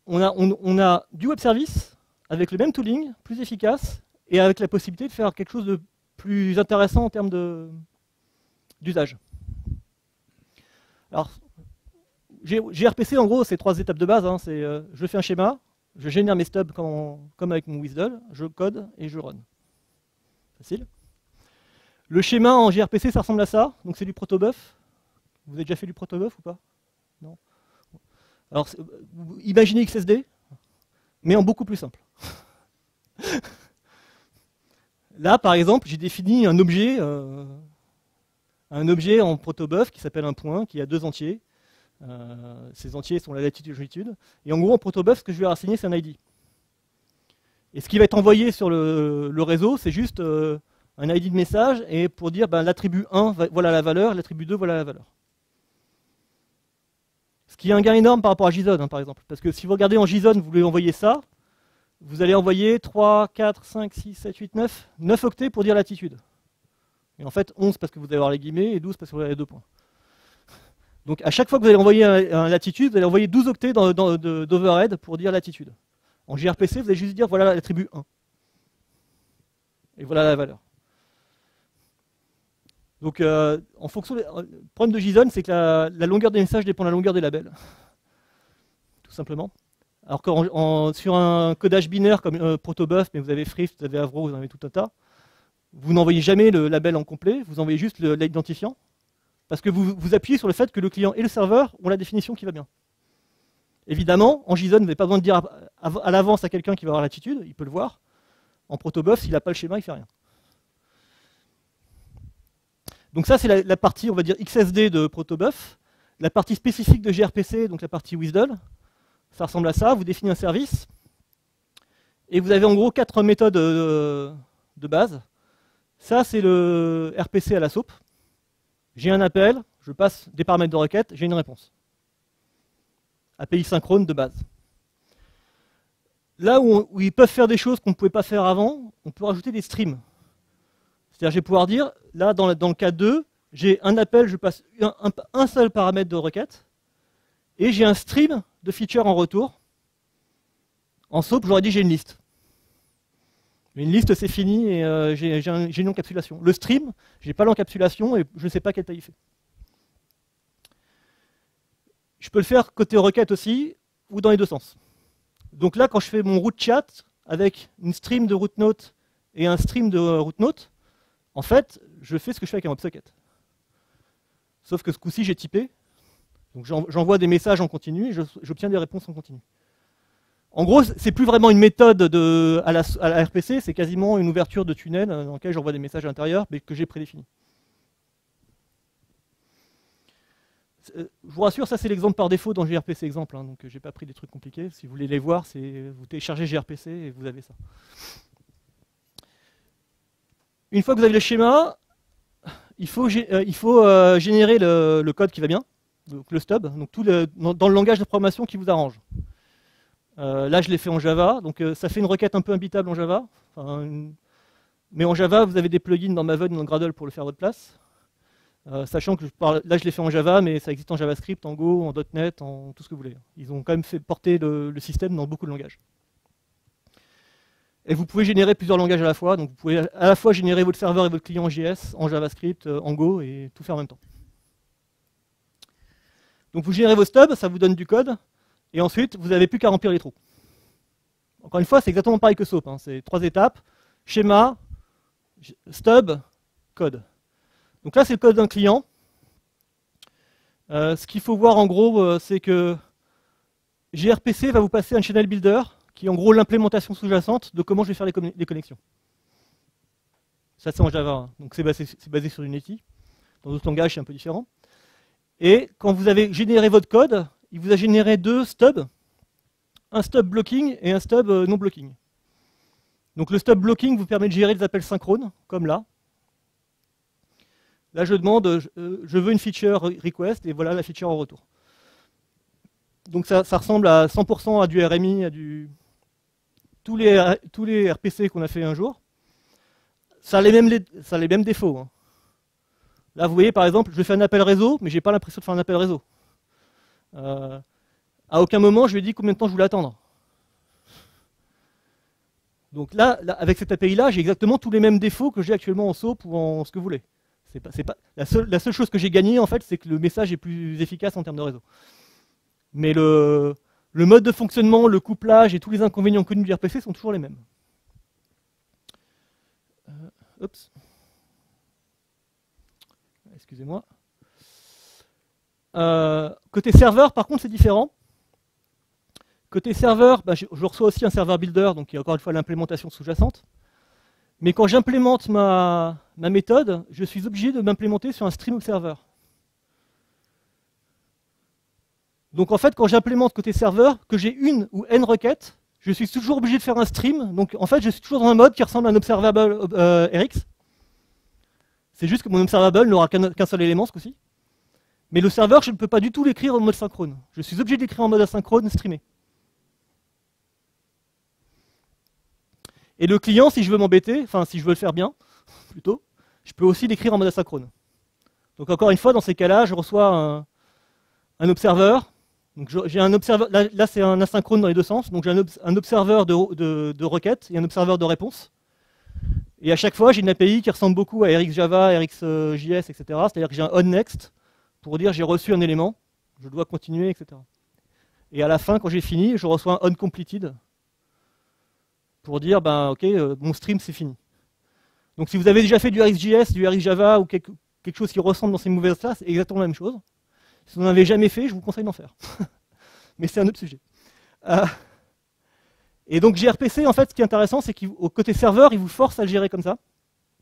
on a du web service avec le même tooling, plus efficace, et avec la possibilité de faire quelque chose de plus intéressant en termes d'usage. Alors, gRPC, en gros, c'est 3 étapes de base. Hein, je fais un schéma, je génère mes stubs comme avec mon WSDL, je code et je run. Facile. Le schéma en gRPC, ça ressemble à ça. Donc c'est du protobuf. Vous avez déjà fait du protobuf ou pas? Non. Alors, imaginez XSD, mais en beaucoup plus simple. Là, par exemple, j'ai défini un objet en protobuf qui s'appelle un point, qui a 2 entiers. Ces entiers sont la latitude et la longitude. Et en gros, en protobuf, ce que je vais assigner, c'est un ID. Et ce qui va être envoyé sur le réseau, c'est juste un ID de message, et pour dire l'attribut 1, voilà la valeur, l'attribut 2, voilà la valeur. Ce qui est un gain énorme par rapport à JSON, hein, par exemple. Parce que si vous regardez en JSON, vous voulez envoyer ça, vous allez envoyer 3, 4, 5, 6, 7, 8, 9 octets pour dire latitude. Et en fait, 11 parce que vous allez avoir les guillemets, et 12 parce que vous avez les 2 points. Donc à chaque fois que vous allez envoyer un latitude, vous allez envoyer 12 octets d'overhead pour dire latitude. En gRPC, vous allez juste dire voilà l'attribut 1. Et voilà la valeur. Donc, en fonction le problème de JSON, c'est que la longueur des messages dépend de la longueur des labels. Tout simplement. Alors que sur un codage binaire comme protobuf, mais vous avez Thrift, vous avez Avro, vous en avez tout un tas, vous n'envoyez jamais le label en complet, vous envoyez juste l'identifiant, parce que vous appuyez sur le fait que le client et le serveur ont la définition qui va bien. Évidemment, en JSON, vous n'avez pas besoin de dire à l'avance à quelqu'un qui va avoir l'attitude, il peut le voir. En protobuf, s'il n'a pas le schéma, il ne fait rien. Donc ça, c'est la partie, on va dire, XSD de protobuf. La partie spécifique de gRPC, donc la partie WSDL, ça ressemble à ça. Vous définissez un service. Et vous avez en gros 4 méthodes de base. Ça, c'est le RPC à la SOAP. J'ai un appel, je passe des paramètres de requête, j'ai une réponse. API synchrone de base. Là où ils peuvent faire des choses qu'on ne pouvait pas faire avant, on peut rajouter des streams. C'est-à-dire, je vais pouvoir dire, là, dans le cas 2, j'ai un appel, je passe un seul paramètre de requête, et j'ai un stream de feature en retour. En SOAP, j'aurais dit j'ai une liste. Une liste, c'est fini, et j'ai une encapsulation. Le stream, je n'ai pas l'encapsulation, et je ne sais pas quelle taille il fait. Je peux le faire côté requête aussi, ou dans les deux sens. Donc là, quand je fais mon route chat, avec une stream de route note et un stream de route note, en fait, je fais ce que je fais avec un WebSocket. Sauf que ce coup-ci, j'ai typé. Donc j'envoie des messages en continu et j'obtiens des réponses en continu. En gros, c'est plus vraiment une méthode à la RPC, c'est quasiment une ouverture de tunnel dans lequel j'envoie des messages à l'intérieur, mais que j'ai prédéfini. Je vous rassure, ça c'est l'exemple par défaut dans gRPC exemple, hein, donc j'ai pas pris des trucs compliqués. Si vous voulez les voir, vous téléchargez gRPC et vous avez ça. Une fois que vous avez le schéma, il faut générer le code qui va bien, donc le stub, donc dans le langage de programmation qui vous arrange. Là, je l'ai fait en Java, donc ça fait une requête un peu imbitable en Java. Mais en Java, vous avez des plugins dans Maven et dans Gradle pour le faire à votre place. Sachant que là, je l'ai fait en Java, mais ça existe en JavaScript, en Go, en .NET, en tout ce que vous voulez. Ils ont quand même fait porter le système dans beaucoup de langages. Et vous pouvez générer plusieurs langages à la fois. Donc vous pouvez à la fois générer votre serveur et votre client en JS, en JavaScript, en Go, et tout faire en même temps. Donc vous générez vos stubs, ça vous donne du code. Et ensuite, vous n'avez plus qu'à remplir les trous. Encore une fois, c'est exactement pareil que SOAP. Hein. C'est 3 étapes. Schéma, stub, code. Donc là, c'est le code d'un client. Ce qu'il faut voir en gros, c'est que gRPC va vous passer un channel builder, qui est en gros l'implémentation sous-jacente de comment je vais faire les connexions. Ça, c'est en Java. Hein. Donc c'est basé sur Unity. Dans d'autres langages, c'est un peu différent. Et quand vous avez généré votre code, il vous a généré 2 stubs. Un stub blocking et un stub non blocking. Donc le stub blocking vous permet de gérer des appels synchrones, comme là. Là, je demande, je veux une feature request, et voilà la feature en retour. Donc ça ressemble à 100% à du RMI, à tous les RPC qu'on a fait un jour. Ça a les mêmes défauts. Hein. Là, vous voyez, par exemple, je fais un appel réseau, mais je n'ai pas l'impression de faire un appel réseau. À aucun moment, je lui ai dit combien de temps je voulais attendre. Donc là avec cette API-là, j'ai exactement tous les mêmes défauts que j'ai actuellement en SOAP ou en ce que vous voulez. La seule chose que j'ai gagnée, en fait, c'est que le message est plus efficace en termes de réseau. Mais le mode de fonctionnement, le couplage et tous les inconvénients connus du RPC sont toujours les mêmes. Oups. Excusez-moi. Côté serveur, par contre, c'est différent. Côté serveur, je reçois aussi un serveur builder, donc il y a encore une fois l'implémentation sous-jacente. Mais quand j'implémente ma méthode, je suis obligé de m'implémenter sur un stream observer. Donc en fait, quand j'implémente côté serveur, que j'ai une ou n requêtes, je suis toujours obligé de faire un stream. Donc en fait, je suis toujours dans un mode qui ressemble à un observable Rx. C'est juste que mon observable n'aura qu'un seul élément ce coup-ci. Mais le serveur, je ne peux pas du tout l'écrire en mode synchrone. Je suis obligé d'écrire en mode asynchrone streamé. Et le client, si je veux m'embêter, enfin si je veux le faire bien, plutôt, je peux aussi l'écrire en mode asynchrone. Donc encore une fois, dans ces cas-là, je reçois un observeur. Donc j'ai un observeur, là c'est un asynchrone dans les deux sens, donc j'ai un observeur de requête et un observeur de réponse. Et à chaque fois, j'ai une API qui ressemble beaucoup à RxJava, RxJS, etc. C'est-à-dire que j'ai un onNext pour dire j'ai reçu un élément, je dois continuer, etc. Et à la fin, quand j'ai fini, je reçois un onCompleted pour dire, ok, mon stream c'est fini. Donc si vous avez déjà fait du RxJS, du RxJava ou quelque chose qui ressemble dans ces mouvements-là, c'est exactement la même chose. Si vous n'en avez jamais fait, je vous conseille d'en faire. Mais c'est un autre sujet. Et donc gRPC, en fait, ce qui est intéressant, c'est qu'au côté serveur, il vous force à le gérer comme ça.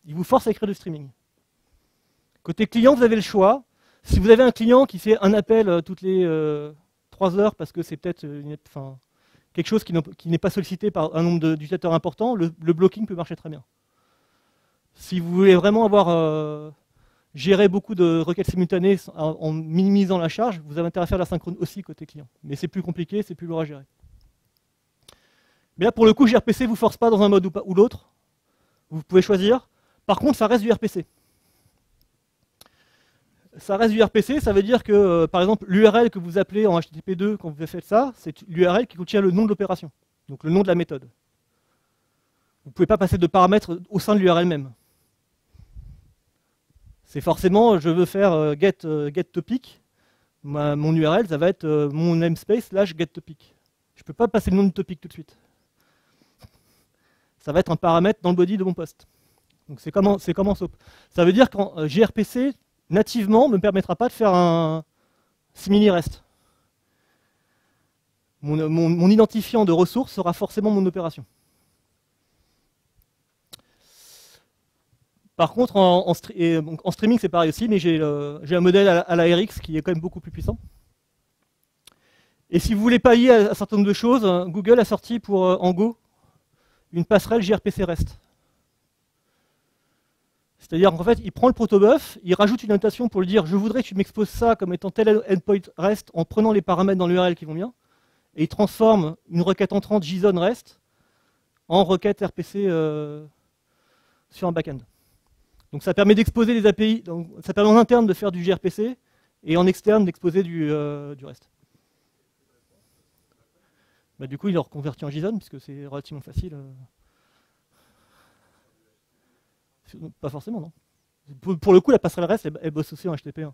Il vous force à écrire du streaming. Côté client, vous avez le choix. Si vous avez un client qui fait un appel toutes les 3 heures, parce que c'est peut-être quelque chose qui n'est pas sollicité par un nombre d'utilisateurs important, le blocking peut marcher très bien. Si vous voulez vraiment avoir gérer beaucoup de requêtes simultanées en minimisant la charge, vous avez intérêt à faire la synchrone aussi côté client. Mais c'est plus compliqué, c'est plus lourd à gérer. Mais là, pour le coup, gRPC ne vous force pas dans un mode ou l'autre. Vous pouvez choisir. Par contre, ça reste du RPC. Ça reste du RPC, ça veut dire que, par exemple, l'URL que vous appelez en HTTP2 quand vous faites ça, c'est l'URL qui contient le nom de l'opération, donc le nom de la méthode. Vous ne pouvez pas passer de paramètres au sein de l'URL même. C'est forcément, je veux faire get topic, mon URL, ça va être mon namespace / get topic. Je ne peux pas passer le nom du topic tout de suite. Ça va être un paramètre dans le body de mon post. Donc c'est comme en SOAP. Ça veut dire qu'en gRPC, nativement, ne me permettra pas de faire un simili rest. Mon identifiant de ressources sera forcément mon opération. Par contre, en streaming, c'est pareil aussi, mais j'ai un modèle à la RX qui est quand même beaucoup plus puissant. Et si vous voulez pallier à un certain nombre de choses, Google a sorti pour en Go une passerelle gRPC REST. C'est-à-dire qu'en fait, il prend le protobuf, il rajoute une annotation pour lui dire « je voudrais que tu m'exposes ça comme étant tel endpoint REST en prenant les paramètres dans l'URL qui vont bien », et il transforme une requête entrante JSON REST en requête RPC sur un backend. Donc ça permet d'exposer les API, donc ça permet en interne de faire du gRPC et en externe d'exposer du REST. Bah, du coup, il le reconvertit en JSON puisque c'est relativement facile. Pas forcément, non. Pour le coup, la passerelle REST, elle bosse aussi en HTTP1.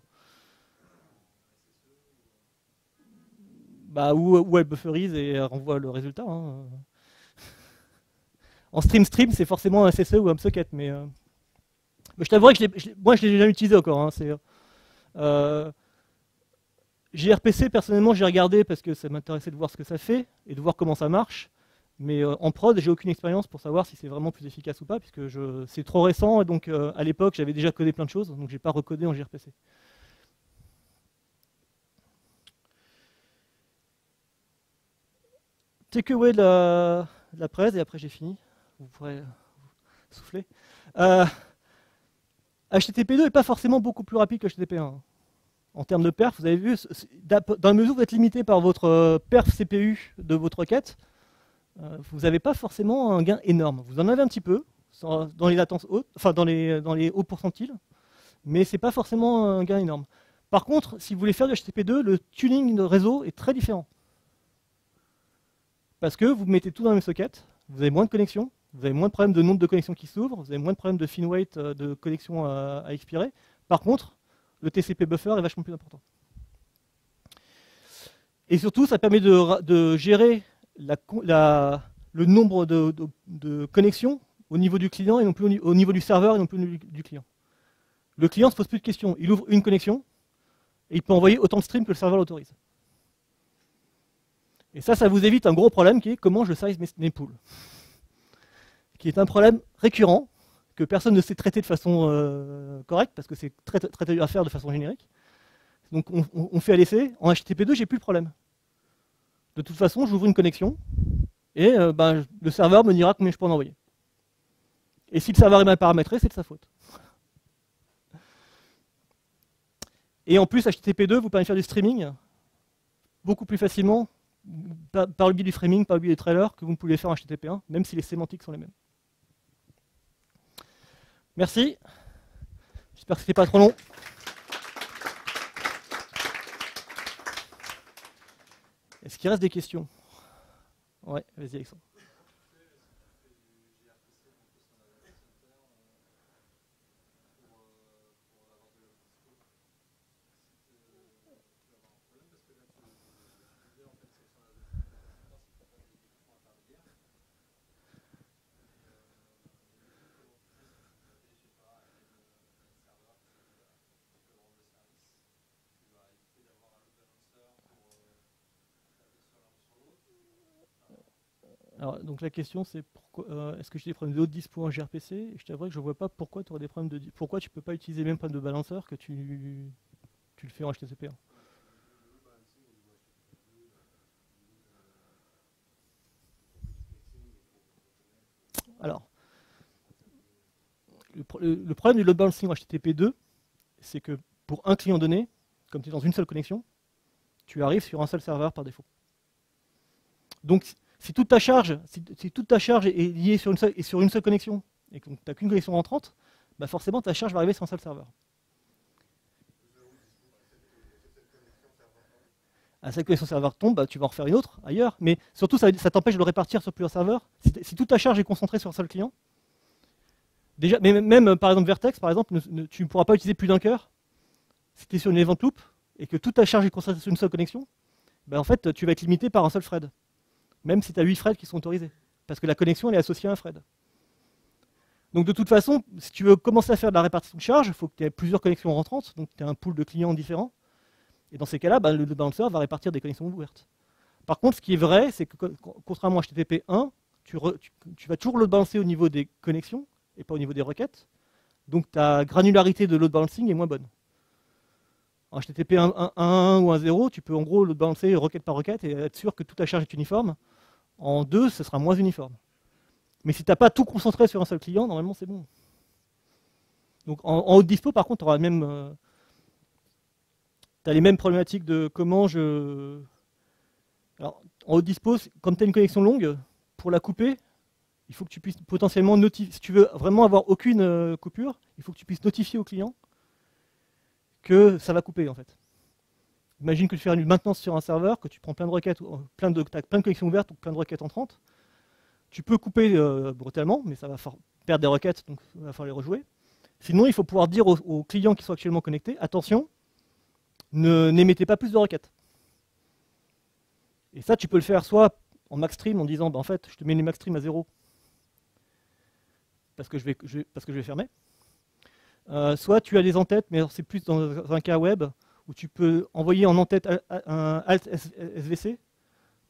Bah, ou elle bufferise et elle renvoie le résultat. Hein. En stream, c'est forcément un SSE ou un socket, mais je t'avouerai que moi, je ne l'ai jamais utilisé encore. Hein, gRPC, personnellement, j'ai regardé parce que ça m'intéressait de voir ce que ça fait et de voir comment ça marche. Mais en prod, j'ai aucune expérience pour savoir si c'est vraiment plus efficace ou pas, puisque c'est trop récent. Et donc, à l'époque, j'avais déjà codé plein de choses, donc je n'ai pas recodé en gRPC. Takeaway de la presse, et après j'ai fini. Vous pourrez souffler. HTTP2 n'est pas forcément beaucoup plus rapide que HTTP1. En termes de perf, vous avez vu, dans la mesure où vous êtes limité par votre perf CPU de votre requête, vous n'avez pas forcément un gain énorme. Vous en avez un petit peu, dans les latences hautes, enfin dans les hauts pourcentiles, mais ce n'est pas forcément un gain énorme. Par contre, si vous voulez faire du HTTP2, le tuning de réseau est très différent. Parce que vous mettez tout dans le même socket, vous avez moins de connexions, vous avez moins de problèmes de nombre de connexions qui s'ouvrent, vous avez moins de problèmes de fin weight de connexions à expirer. Par contre, le TCP buffer est vachement plus important. Et surtout, ça permet de gérer le nombre de connexions au niveau du client et non plus au niveau du serveur et non plus du client. Le client ne se pose plus de questions. Il ouvre une connexion et il peut envoyer autant de streams que le serveur l'autorise. Et ça vous évite un gros problème qui est comment je size mes pools. Qui est un problème récurrent que personne ne sait traiter de façon correcte parce que c'est très dur à faire de façon générique. Donc on fait à l'essai. En HTTP2, j'ai plus le problème. De toute façon, j'ouvre une connexion et le serveur me dira combien je peux en envoyer. Et si le serveur est mal paramétré, c'est de sa faute. Et en plus, HTTP2 vous permet de faire du streaming beaucoup plus facilement par le biais du framing, par le biais des trailers que vous ne pouvez faire en HTTP1, même si les sémantiques sont les mêmes. Merci. J'espère que ce n'était pas trop long. Est-ce qu'il reste des questions? Ouais, vas-y Alexandre. Alors, donc la question c'est est-ce que j'ai des problèmes de haute dispo en gRPC? Et je t'avouerai que je ne vois pas pourquoi tu aurais des problèmes de pourquoi tu ne peux pas utiliser le même problème de balanceur que tu le fais en HTTP. Alors, le problème du load balancing en HTTP2, c'est que pour un client donné, comme tu es dans une seule connexion, tu arrives sur un seul serveur par défaut. Donc, si toute ta charge est liée sur une seule connexion, et que tu n'as qu'une connexion rentrante, bah forcément ta charge va arriver sur un seul serveur. À cette connexion serveur tombe, bah, tu vas en refaire une autre ailleurs, mais surtout ça t'empêche de le répartir sur plusieurs serveurs. Si toute ta charge est concentrée sur un seul client, déjà, mais même par exemple Vertex, par exemple, tu ne pourras pas utiliser plus d'un cœur. Si tu es sur une event loop et que toute ta charge est concentrée sur une seule connexion, bah, en fait tu vas être limité par un seul thread. Même si tu as 8 threads qui sont autorisés. Parce que la connexion elle est associée à un thread. Donc de toute façon, si tu veux commencer à faire de la répartition de charge, il faut que tu aies plusieurs connexions rentrantes, donc tu as un pool de clients différents. Et dans ces cas-là, le balancer va répartir des connexions ouvertes. Par contre, ce qui est vrai, c'est que contrairement à HTTP 1, tu vas toujours le balancer au niveau des connexions et pas au niveau des requêtes. Donc ta granularité de load balancing est moins bonne. En HTTP 1.1 ou 1.0, tu peux en gros load balancer requête par requête et être sûr que toute ta charge est uniforme. En 2, ce sera moins uniforme. Mais si tu n'as pas tout concentré sur un seul client, normalement c'est bon. Donc en haute dispo, par contre, tu auras les mêmes problématiques de comment je... Alors, en haute dispo, comme tu as une connexion longue, pour la couper, il faut que tu puisses potentiellement notifier, si tu veux vraiment avoir aucune coupure, il faut que tu puisses notifier au client que ça va couper en fait. Imagine que tu fais une maintenance sur un serveur, que tu prends plein de requêtes, t'as plein de connexions ouvertes ou plein de requêtes entrantes. Tu peux couper brutalement, mais ça va perdre des requêtes, donc il va falloir les rejouer. Sinon, il faut pouvoir dire aux clients qui sont actuellement connectés, attention, n'émettez pas plus de requêtes. Et ça, tu peux le faire soit en max stream en disant, bah, en fait, je te mets les max stream à 0 parce que je vais fermer. Soit tu as des en-têtes, mais c'est plus dans un cas web, où tu peux envoyer en en-tête un alt SVC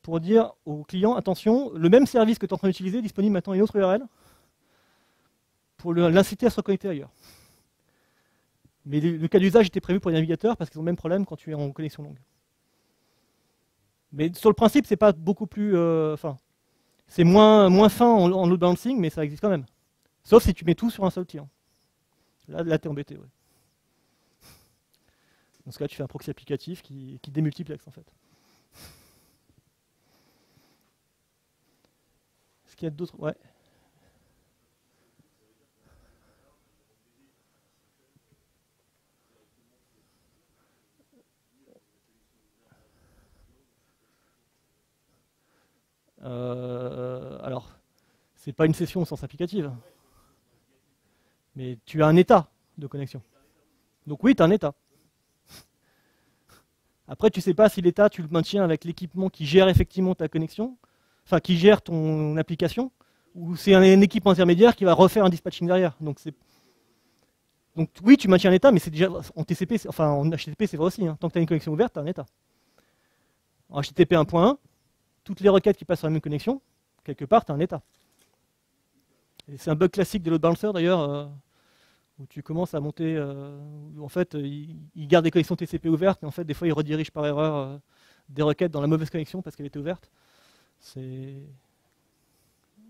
pour dire au client, attention, le même service que tu es en train d'utiliser est disponible maintenant une autre URL pour l'inciter à se reconnecter ailleurs. Mais le cas d'usage était prévu pour les navigateurs parce qu'ils ont le même problème quand tu es en connexion longue. Mais sur le principe, c'est pas beaucoup plus... c'est moins fin en load balancing, mais ça existe quand même. Sauf si tu mets tout sur un seul client. Là tu es embêté. Ouais. Dans ce cas, tu fais un proxy applicatif qui démultiplexe en fait. Est-ce qu'il y a d'autres... Ouais. Alors, c'est pas une session au sens applicatif. Mais tu as un état de connexion. Donc oui, tu as un état. Après, tu sais pas si l'état, tu le maintiens avec l'équipement qui gère effectivement ta connexion, enfin qui gère ton application, ou c'est un équipement intermédiaire qui va refaire un dispatching derrière. Donc oui, tu maintiens un état, mais c'est déjà en TCP, enfin en HTTP, c'est vrai aussi. Hein. Tant que tu as une connexion ouverte, tu as un état. En HTTP 1.1, toutes les requêtes qui passent sur la même connexion, quelque part, tu as un état. C'est un bug classique des load balancers d'ailleurs, où tu commences à monter, où en fait, il garde des connexions TCP ouvertes, mais en fait, des fois, il redirige par erreur des requêtes dans la mauvaise connexion parce qu'elle était ouverte. C'est...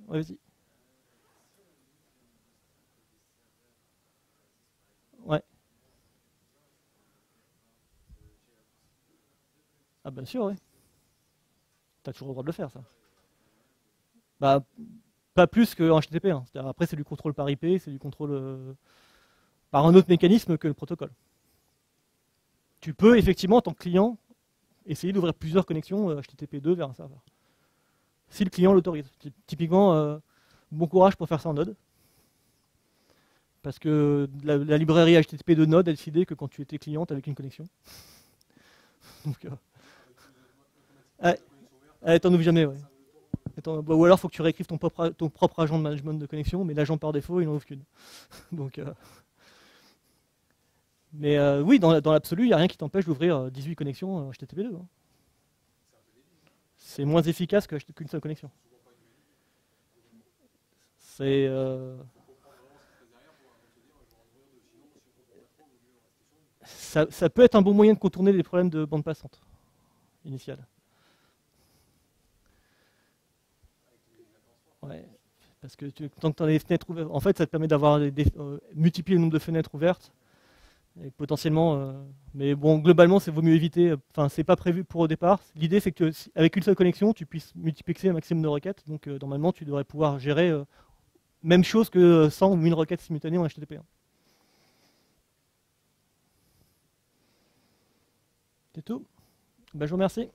Ouais, vas-y. Ouais. Ah, bien sûr, ouais. Tu as toujours le droit de le faire, ça. Bah, pas plus qu'en HTTP. Hein. Après, c'est du contrôle par IP, c'est du contrôle par un autre mécanisme que le protocole. Tu peux, effectivement, en tant que client, essayer d'ouvrir plusieurs connexions HTTP2 vers un serveur. Si le client l'autorise. Typiquement, bon courage pour faire ça en Node. Parce que la librairie HTTP de Node a décidé que quand tu étais client, tu n'avais qu'une connexion. Donc, t'en ouvres jamais, ouais. Ou alors, il faut que tu réécrives ton propre agent de management de connexion, mais l'agent par défaut, il n'en ouvre qu'une. Donc, mais oui, dans l'absolu, il n'y a rien qui t'empêche d'ouvrir 18 connexions HTTP2. Hein. C'est moins efficace qu'une seule connexion. C'est... Ça peut être un bon moyen de contourner les problèmes de bande passante initiale. Ouais, parce que tant que tu as des fenêtres ouvertes, en fait, ça te permet d'avoir multiplier le nombre de fenêtres ouvertes, et potentiellement. Mais bon, globalement, c'est vaut mieux éviter. Enfin, c'est pas prévu pour au départ. L'idée, c'est que avec une seule connexion, tu puisses multiplexer un maximum de requêtes. Donc, normalement, tu devrais pouvoir gérer même chose que 100 ou 1000 requêtes simultanées en HTTP. C'est tout. Ben, je vous remercie.